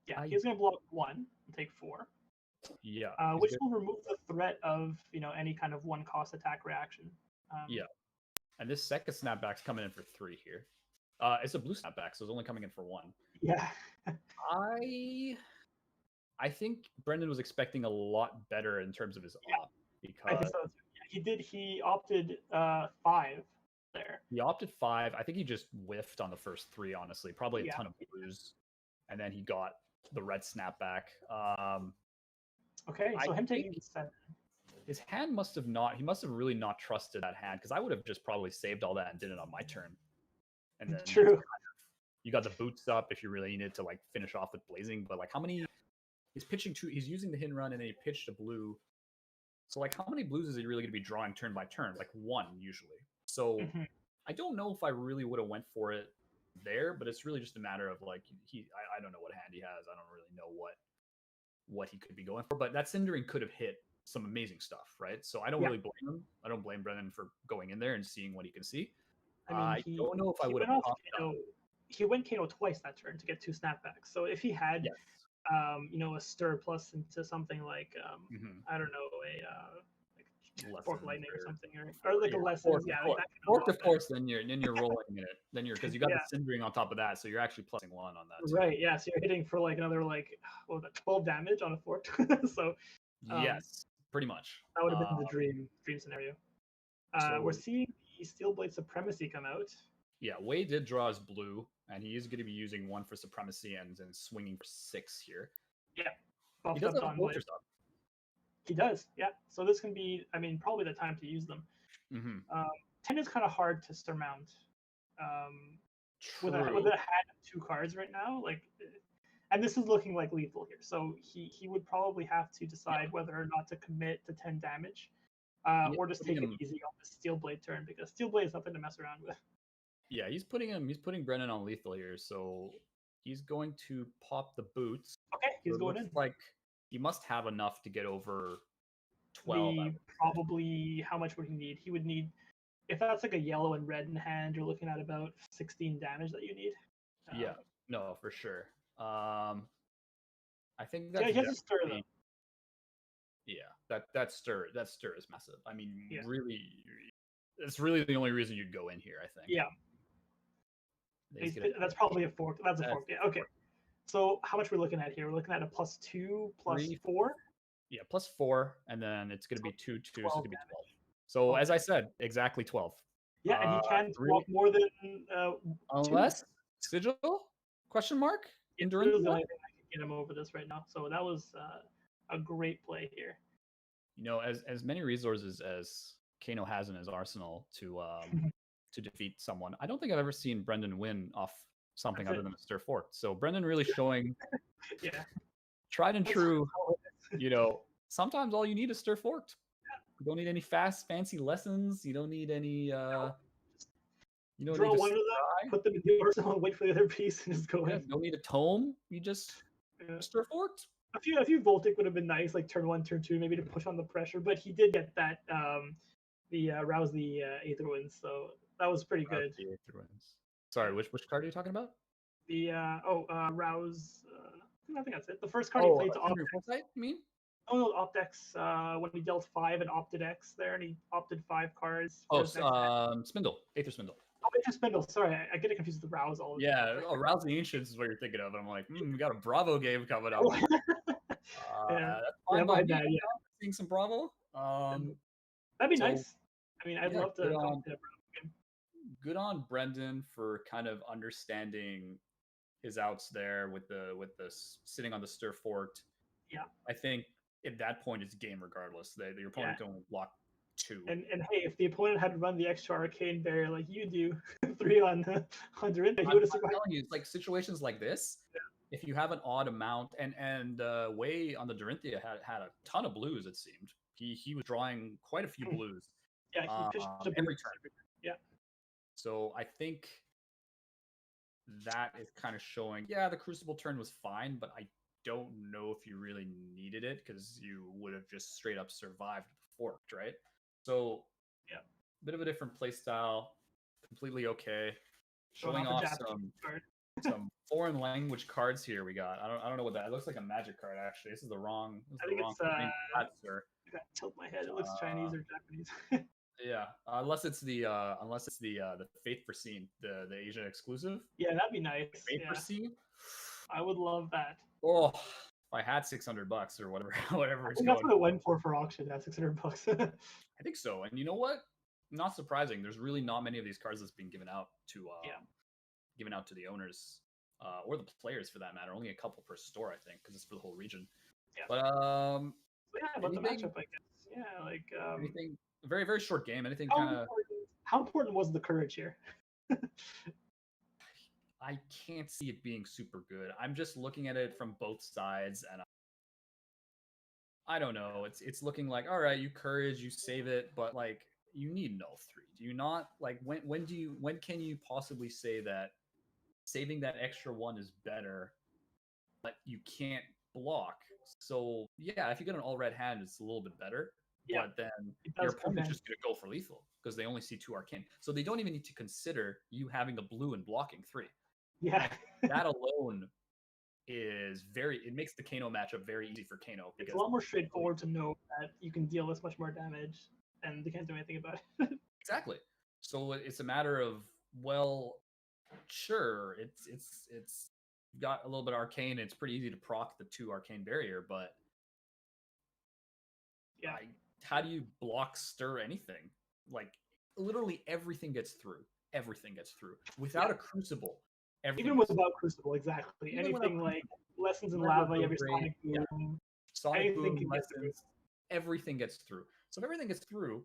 Yeah, he's gonna block 1 and take 4. Yeah, which will remove the threat of any kind of 1-cost attack reaction. Yeah, and this second snapback's coming in for 3 here. It's a blue snapback, so it's only coming in for 1. Yeah. I think Brendan was expecting a lot better in terms of his op, because I think so too. Yeah, he opted 5 there. He opted 5. I think he just whiffed on the first 3, honestly. Probably a ton of blues. And then he got the red snapback. Okay, so him taking 7. His hand must have really not trusted that hand, because I would have just probably saved all that and did it on my turn. And then True. You got the boots up if you really needed to like finish off with blazing, but like how many he's pitching 2, he's using the hit and run, and then he pitched a blue. So like how many blues is he really going to be drawing turn by turn? Like 1 usually. So I don't know if I really would have went for it there, but it's really just a matter of like I don't know what hand he has. I don't really know what he could be going for, but that Cindering could have hit some amazing stuff, right? So I don't really blame him. I don't blame Brennan for going in there and seeing what he can see. I don't know if I would have popped up. He went KO twice that turn to get 2 snapbacks. So if he had a stir plus into something like I don't know, like fork lightning or something, or like a lesson. Fork of course, then you're rolling it. Then you're, because you got the Cindering on top of that, so you're actually +1 on that too. Right, yeah. So you're hitting for like another 12 damage on a fork. So yes, pretty much. That would have been the dream scenario. We're seeing the Steelblade Supremacy come out. Yeah, Wei did draw his blue, and he is going to be using 1 for Supremacy and swinging for 6 here. Yeah, he does have vultures up. He does, yeah. So this can be, probably the time to use them. 10 is kind of hard to surmount. With a hand of 2 cards right now, and this is looking like lethal here. So he would probably have to decide whether or not to commit to 10 damage, or just take it easy on the Steelblade turn, because Steelblade is nothing to mess around with. Yeah, he's putting Brennan on lethal here, so he's going to pop the boots. Okay, he's going in. Like he must have enough to get over 12. Probably, how much would he need? He would need, if that's like a yellow and red in hand, you're looking at about 16 damage that you need. Yeah, no, for sure. I think that's he has a stir though. Yeah, that stir is massive. Really, it's really the only reason you'd go in here, I think. Yeah. That's probably a fork. That's a fork. Yeah. Okay. So how much we're looking at here? We're looking at a +2, +4. Yeah, +4, and then it's going to be 2, 2, so it's going to be 12. So as I said, exactly 12. Yeah, and he can't walk more than unless 2. Sigil? Question mark? Endurance? The only thing I can get him over this right now. So that was a great play here. As many resources as Kano has in his arsenal to defeat someone, I don't think I've ever seen Brendan win off something other than a stir fork. So Brendan really showing tried and true. Sometimes all you need is stir forked. You don't need any fancy lessons. You don't need any draw one of them, put them in the arsenal, and wait for the other piece, and just go in. You don't need a tome. You just stir forked. A few Voltic would have been nice, like turn 1, turn 2, maybe to push on the pressure. But he did get that rouse the Aether Winds, so that was pretty good. The Aether Winds. Sorry, which card are you talking about? The rouse. I think that's it. The first card he played to Optex. You mean? Oh no, Optex. When he dealt 5 and opted X there, and he opted 5 cards. Spindle, Aether Spindle. Oh, Aether Spindle. Sorry, I get it confused with the Rouse all the time. Yeah, Rouse the Ancients is what you're thinking of. And I'm like, we got a Bravo game coming up. Yeah, that's fine. Seeing some Bravo. That'd be nice. I'd love to come to a Bravo game. Good on Brendan for kind of understanding his outs there with the sitting on the stir forked. Yeah, I think at that point it's game regardless. Your opponent don't block 2. And hey, if the opponent had run the extra arcane barrier like you do, 3 on Dorinthia, he would have survived. I'm telling you, it's like situations like this. If you have an odd amount, and Wei on the Dorinthia had a ton of blues. It seemed he was drawing quite a few blues. Yeah, he pitched every turn. Yeah. So I think that is kind of showing. Yeah, the Crucible turn was fine, but I don't know if you really needed it because you would have just straight up survived the forked, right? So yeah, bit of a different play style, completely okay. Showing Showing off off the Japanese card. some foreign language cards here. We got I don't know what that. It looks like a magic card actually. This is the wrong. This is I the think wrong it's card, sir. I gotta tilt my head. It looks Chinese or Japanese. Yeah, unless it's the Faith Foreseen, the Asia exclusive. Yeah, that'd be nice. Faith Yeah, Foreseen. I would love that. Oh, if I had $600 or whatever, whatever it's I think going. that's what it went for auction. At $600. I think so. And you know what? Not surprising. There's really not many of these cards that's been given out to the owners or the players for that matter. Only a couple per store, I think, because it's for the whole region. Yeah. But yeah, about the matchup, I guess. Yeah, like anything. Very very short game. Anything how kind of. How important was the courage here? I can't see it being super good. I'm just looking at it from both sides, and I don't know. It's looking like, all right, you courage, you save it, but like you need null 3. Do you not? Like when can you possibly say that saving that extra 1 is better, but you can't block? So yeah, if you get an all red hand, it's a little bit better. Yeah. But then your opponent's just going to go for lethal because they only see 2 arcane. So they don't even need to consider you having the blue and blocking 3. Yeah. That alone is it makes the Kano matchup very easy for Kano. It's a lot more straightforward to know that you can deal this much more damage and they can't do anything about it. Exactly. So it's a matter of, well, sure, it's got a little bit of arcane. It's pretty easy to proc the 2 arcane barrier, but yeah. How do you block stir anything? Like literally everything gets through. Everything gets through without a crucible. Even without crucible, exactly. Even anything like lessons in lava, you have your sonic boom. Sonic boom, lessons, everything gets through. So if everything gets through,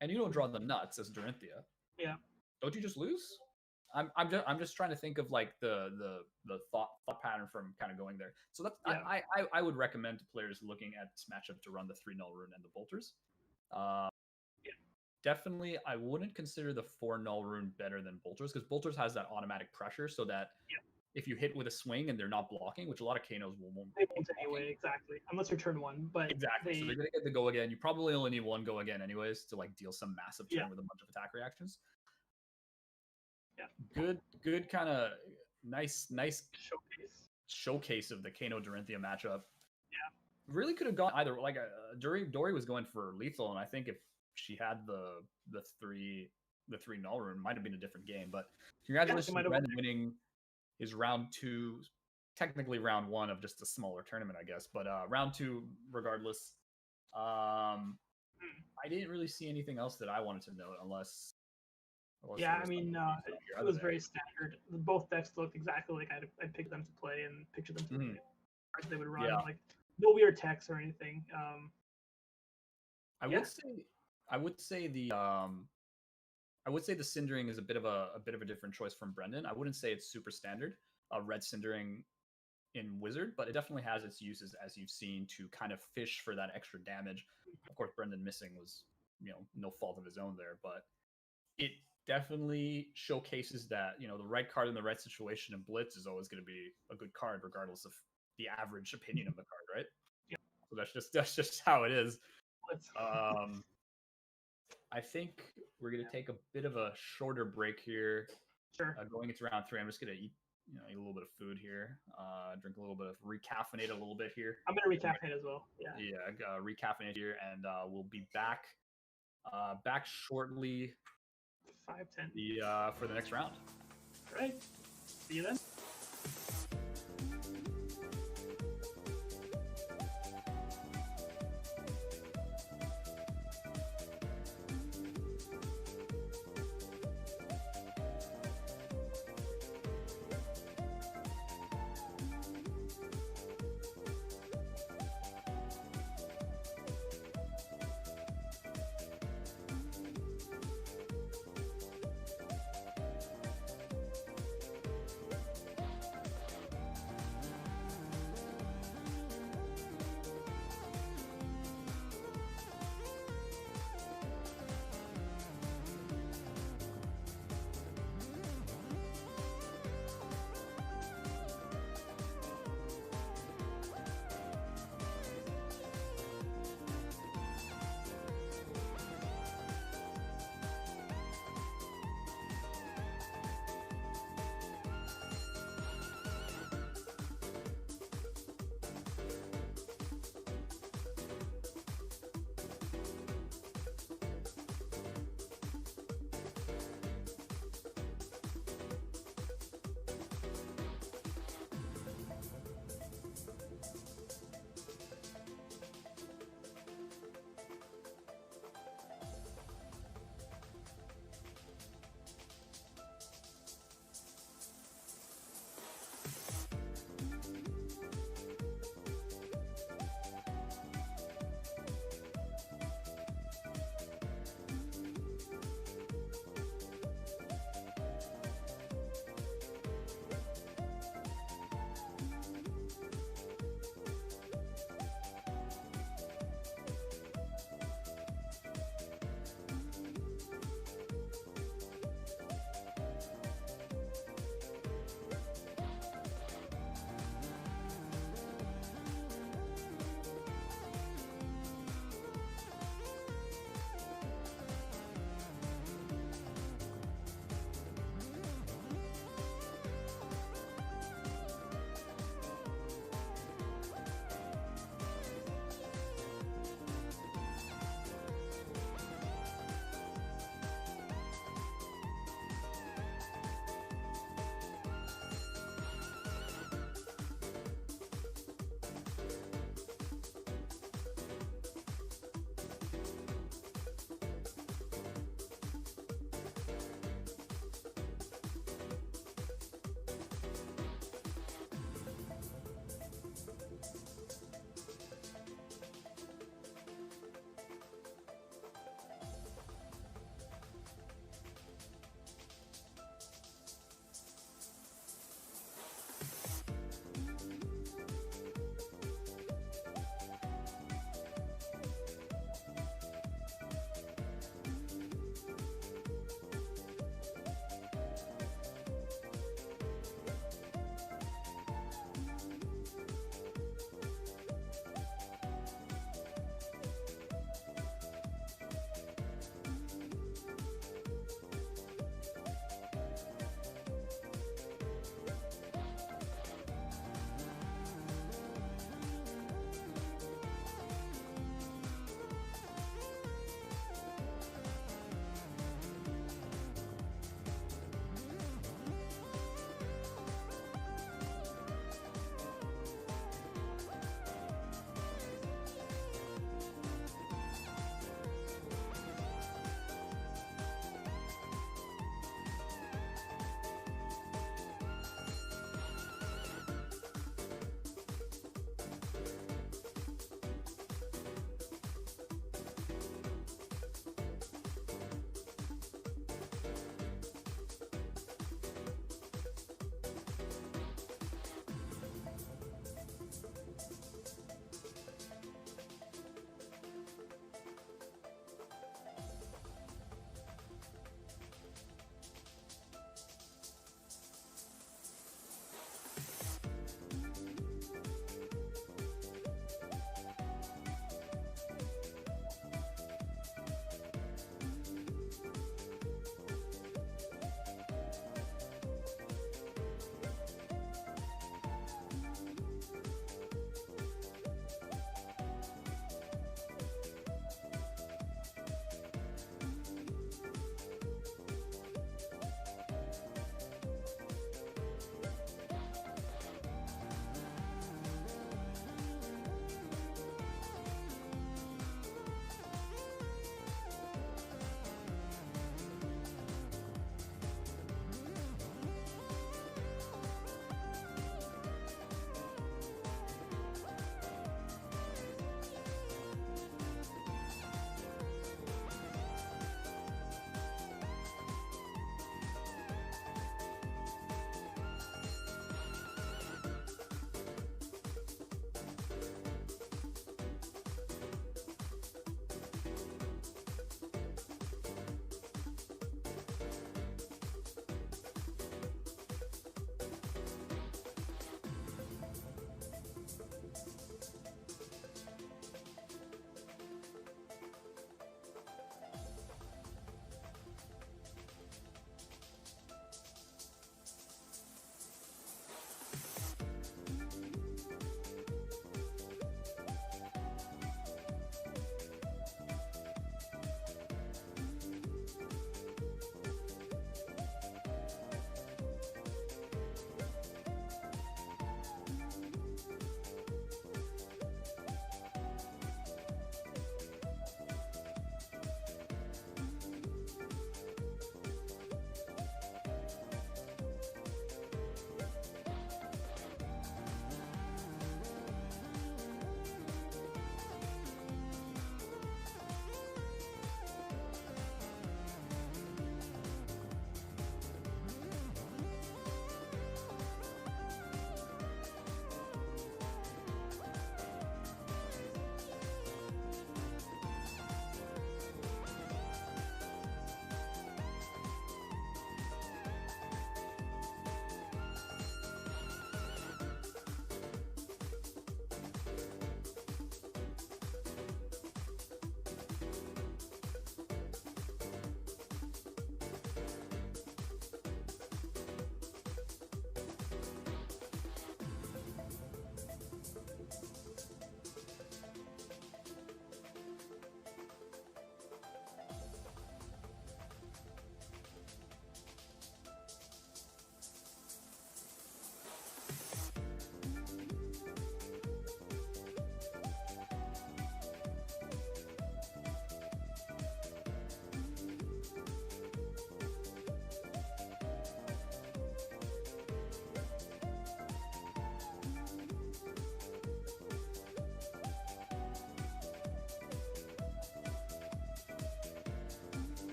and you don't draw the nuts as Dorinthia, yeah, don't you just lose? I'm just trying to think of like the thought pattern from kind of going there. So that's I would recommend to players looking at this matchup to run the 3 null rune and the bolters. Definitely, I wouldn't consider the 4 null rune better than bolters because bolters has that automatic pressure, so that if you hit with a swing and they're not blocking, which a lot of Kanos won't. They won't anyway, exactly, unless you're turn 1. But exactly, so they're gonna get the go again. You probably only need 1 go again anyways to like deal some massive turn with a bunch of attack reactions. Yeah, good kind of nice showcase of the Kano Dorinthia matchup. Yeah, really could have gone either. Like Dory was going for lethal, and I think if she had the 3 null rune, might have been a different game. But congratulations to Red winning his round 2, technically round 1 of just a smaller tournament, I guess. But round 2, regardless. I didn't really see anything else that I wanted to note, unless yeah, I mean, it was very standard. Both decks looked exactly like I picked them to play and pictured them to play. They would run like no weird text or anything. I would say the Cindering is a bit of a different choice from Brendan. I wouldn't say it's super standard, red Cindering in Wizard, but it definitely has its uses, as you've seen, to kind of fish for that extra damage. Of course, Brendan missing was no fault of his own there, but it definitely showcases that the right card in the right situation in Blitz is always going to be a good card, regardless of the average opinion of the card, right? Yeah. So that's just how it is. I think we're going to take a bit of a shorter break here. Sure. Going into round 3, I'm just going to eat a little bit of food here, drink a little bit of recaffeinate a little bit here. I'm going to recaffeinate as well. Yeah. Yeah, recaffeinate here, and we'll be back shortly. 5-10. For the next round. All right. See you then.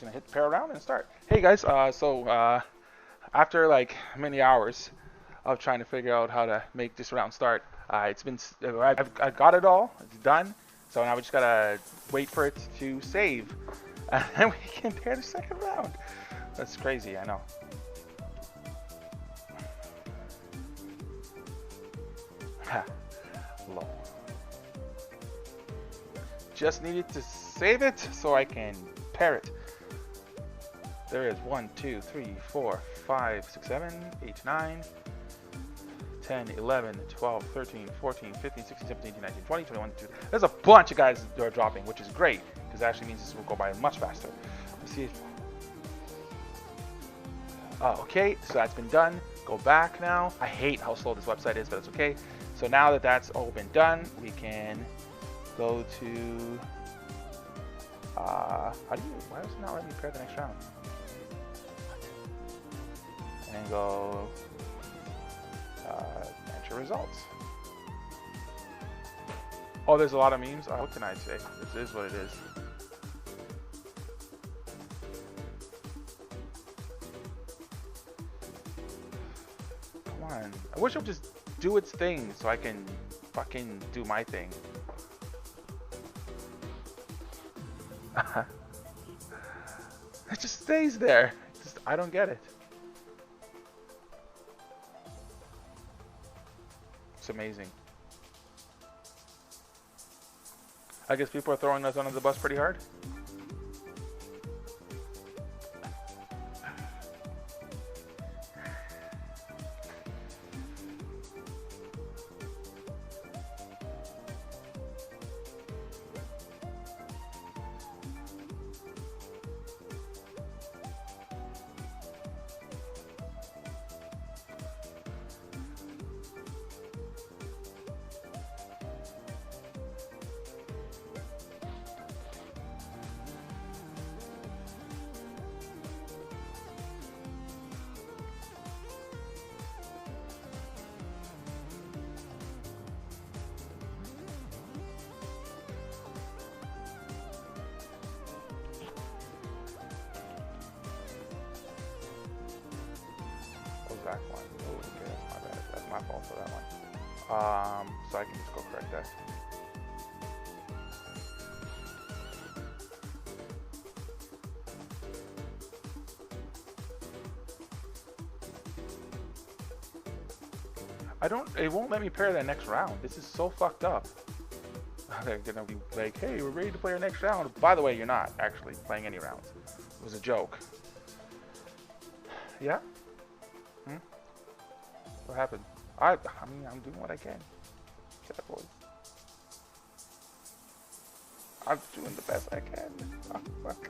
gonna hit pair around and start. Hey guys, after like many hours of trying to figure out how to make this round start, I've got it all. It's done. So now we just gotta wait for it to save, and then we can pair the second round. That's crazy, I know. Ha, lol. Just needed to save it so I can pair it. There is 1, 2, 3, 4, 5, 6, 7, 8, 9, 10, 11, 12, 13, 14, 15, 16, 17, 18, 19, 20, 21, 22. There's a bunch of guys that are dropping, which is great, because it actually means this will go by much faster. Let's see. Okay, so that's been done. Go back now. I hate how slow this website is, but it's okay. So now that that's all been done, we can go to... why does it not let me pair the next round? And then go... enter results. Oh, there's a lot of memes. What can I say? This is what it is. Come on. I wish it would just do its thing so I can fucking do my thing. It just stays there. I don't get it. It's amazing. I guess people are throwing us under the bus pretty hard. That one. Oh, okay, that's my bad. That's my fault for that one. So I can just go correct that. It won't let me pair that next round. This is so fucked up. They're gonna be like, hey, we're ready to play our next round. By the way, you're not actually playing any rounds. It was a joke. Yeah? What happened? I mean, I'm doing what I can. Shut up, boys. I'm doing the best I can. Oh, fuck.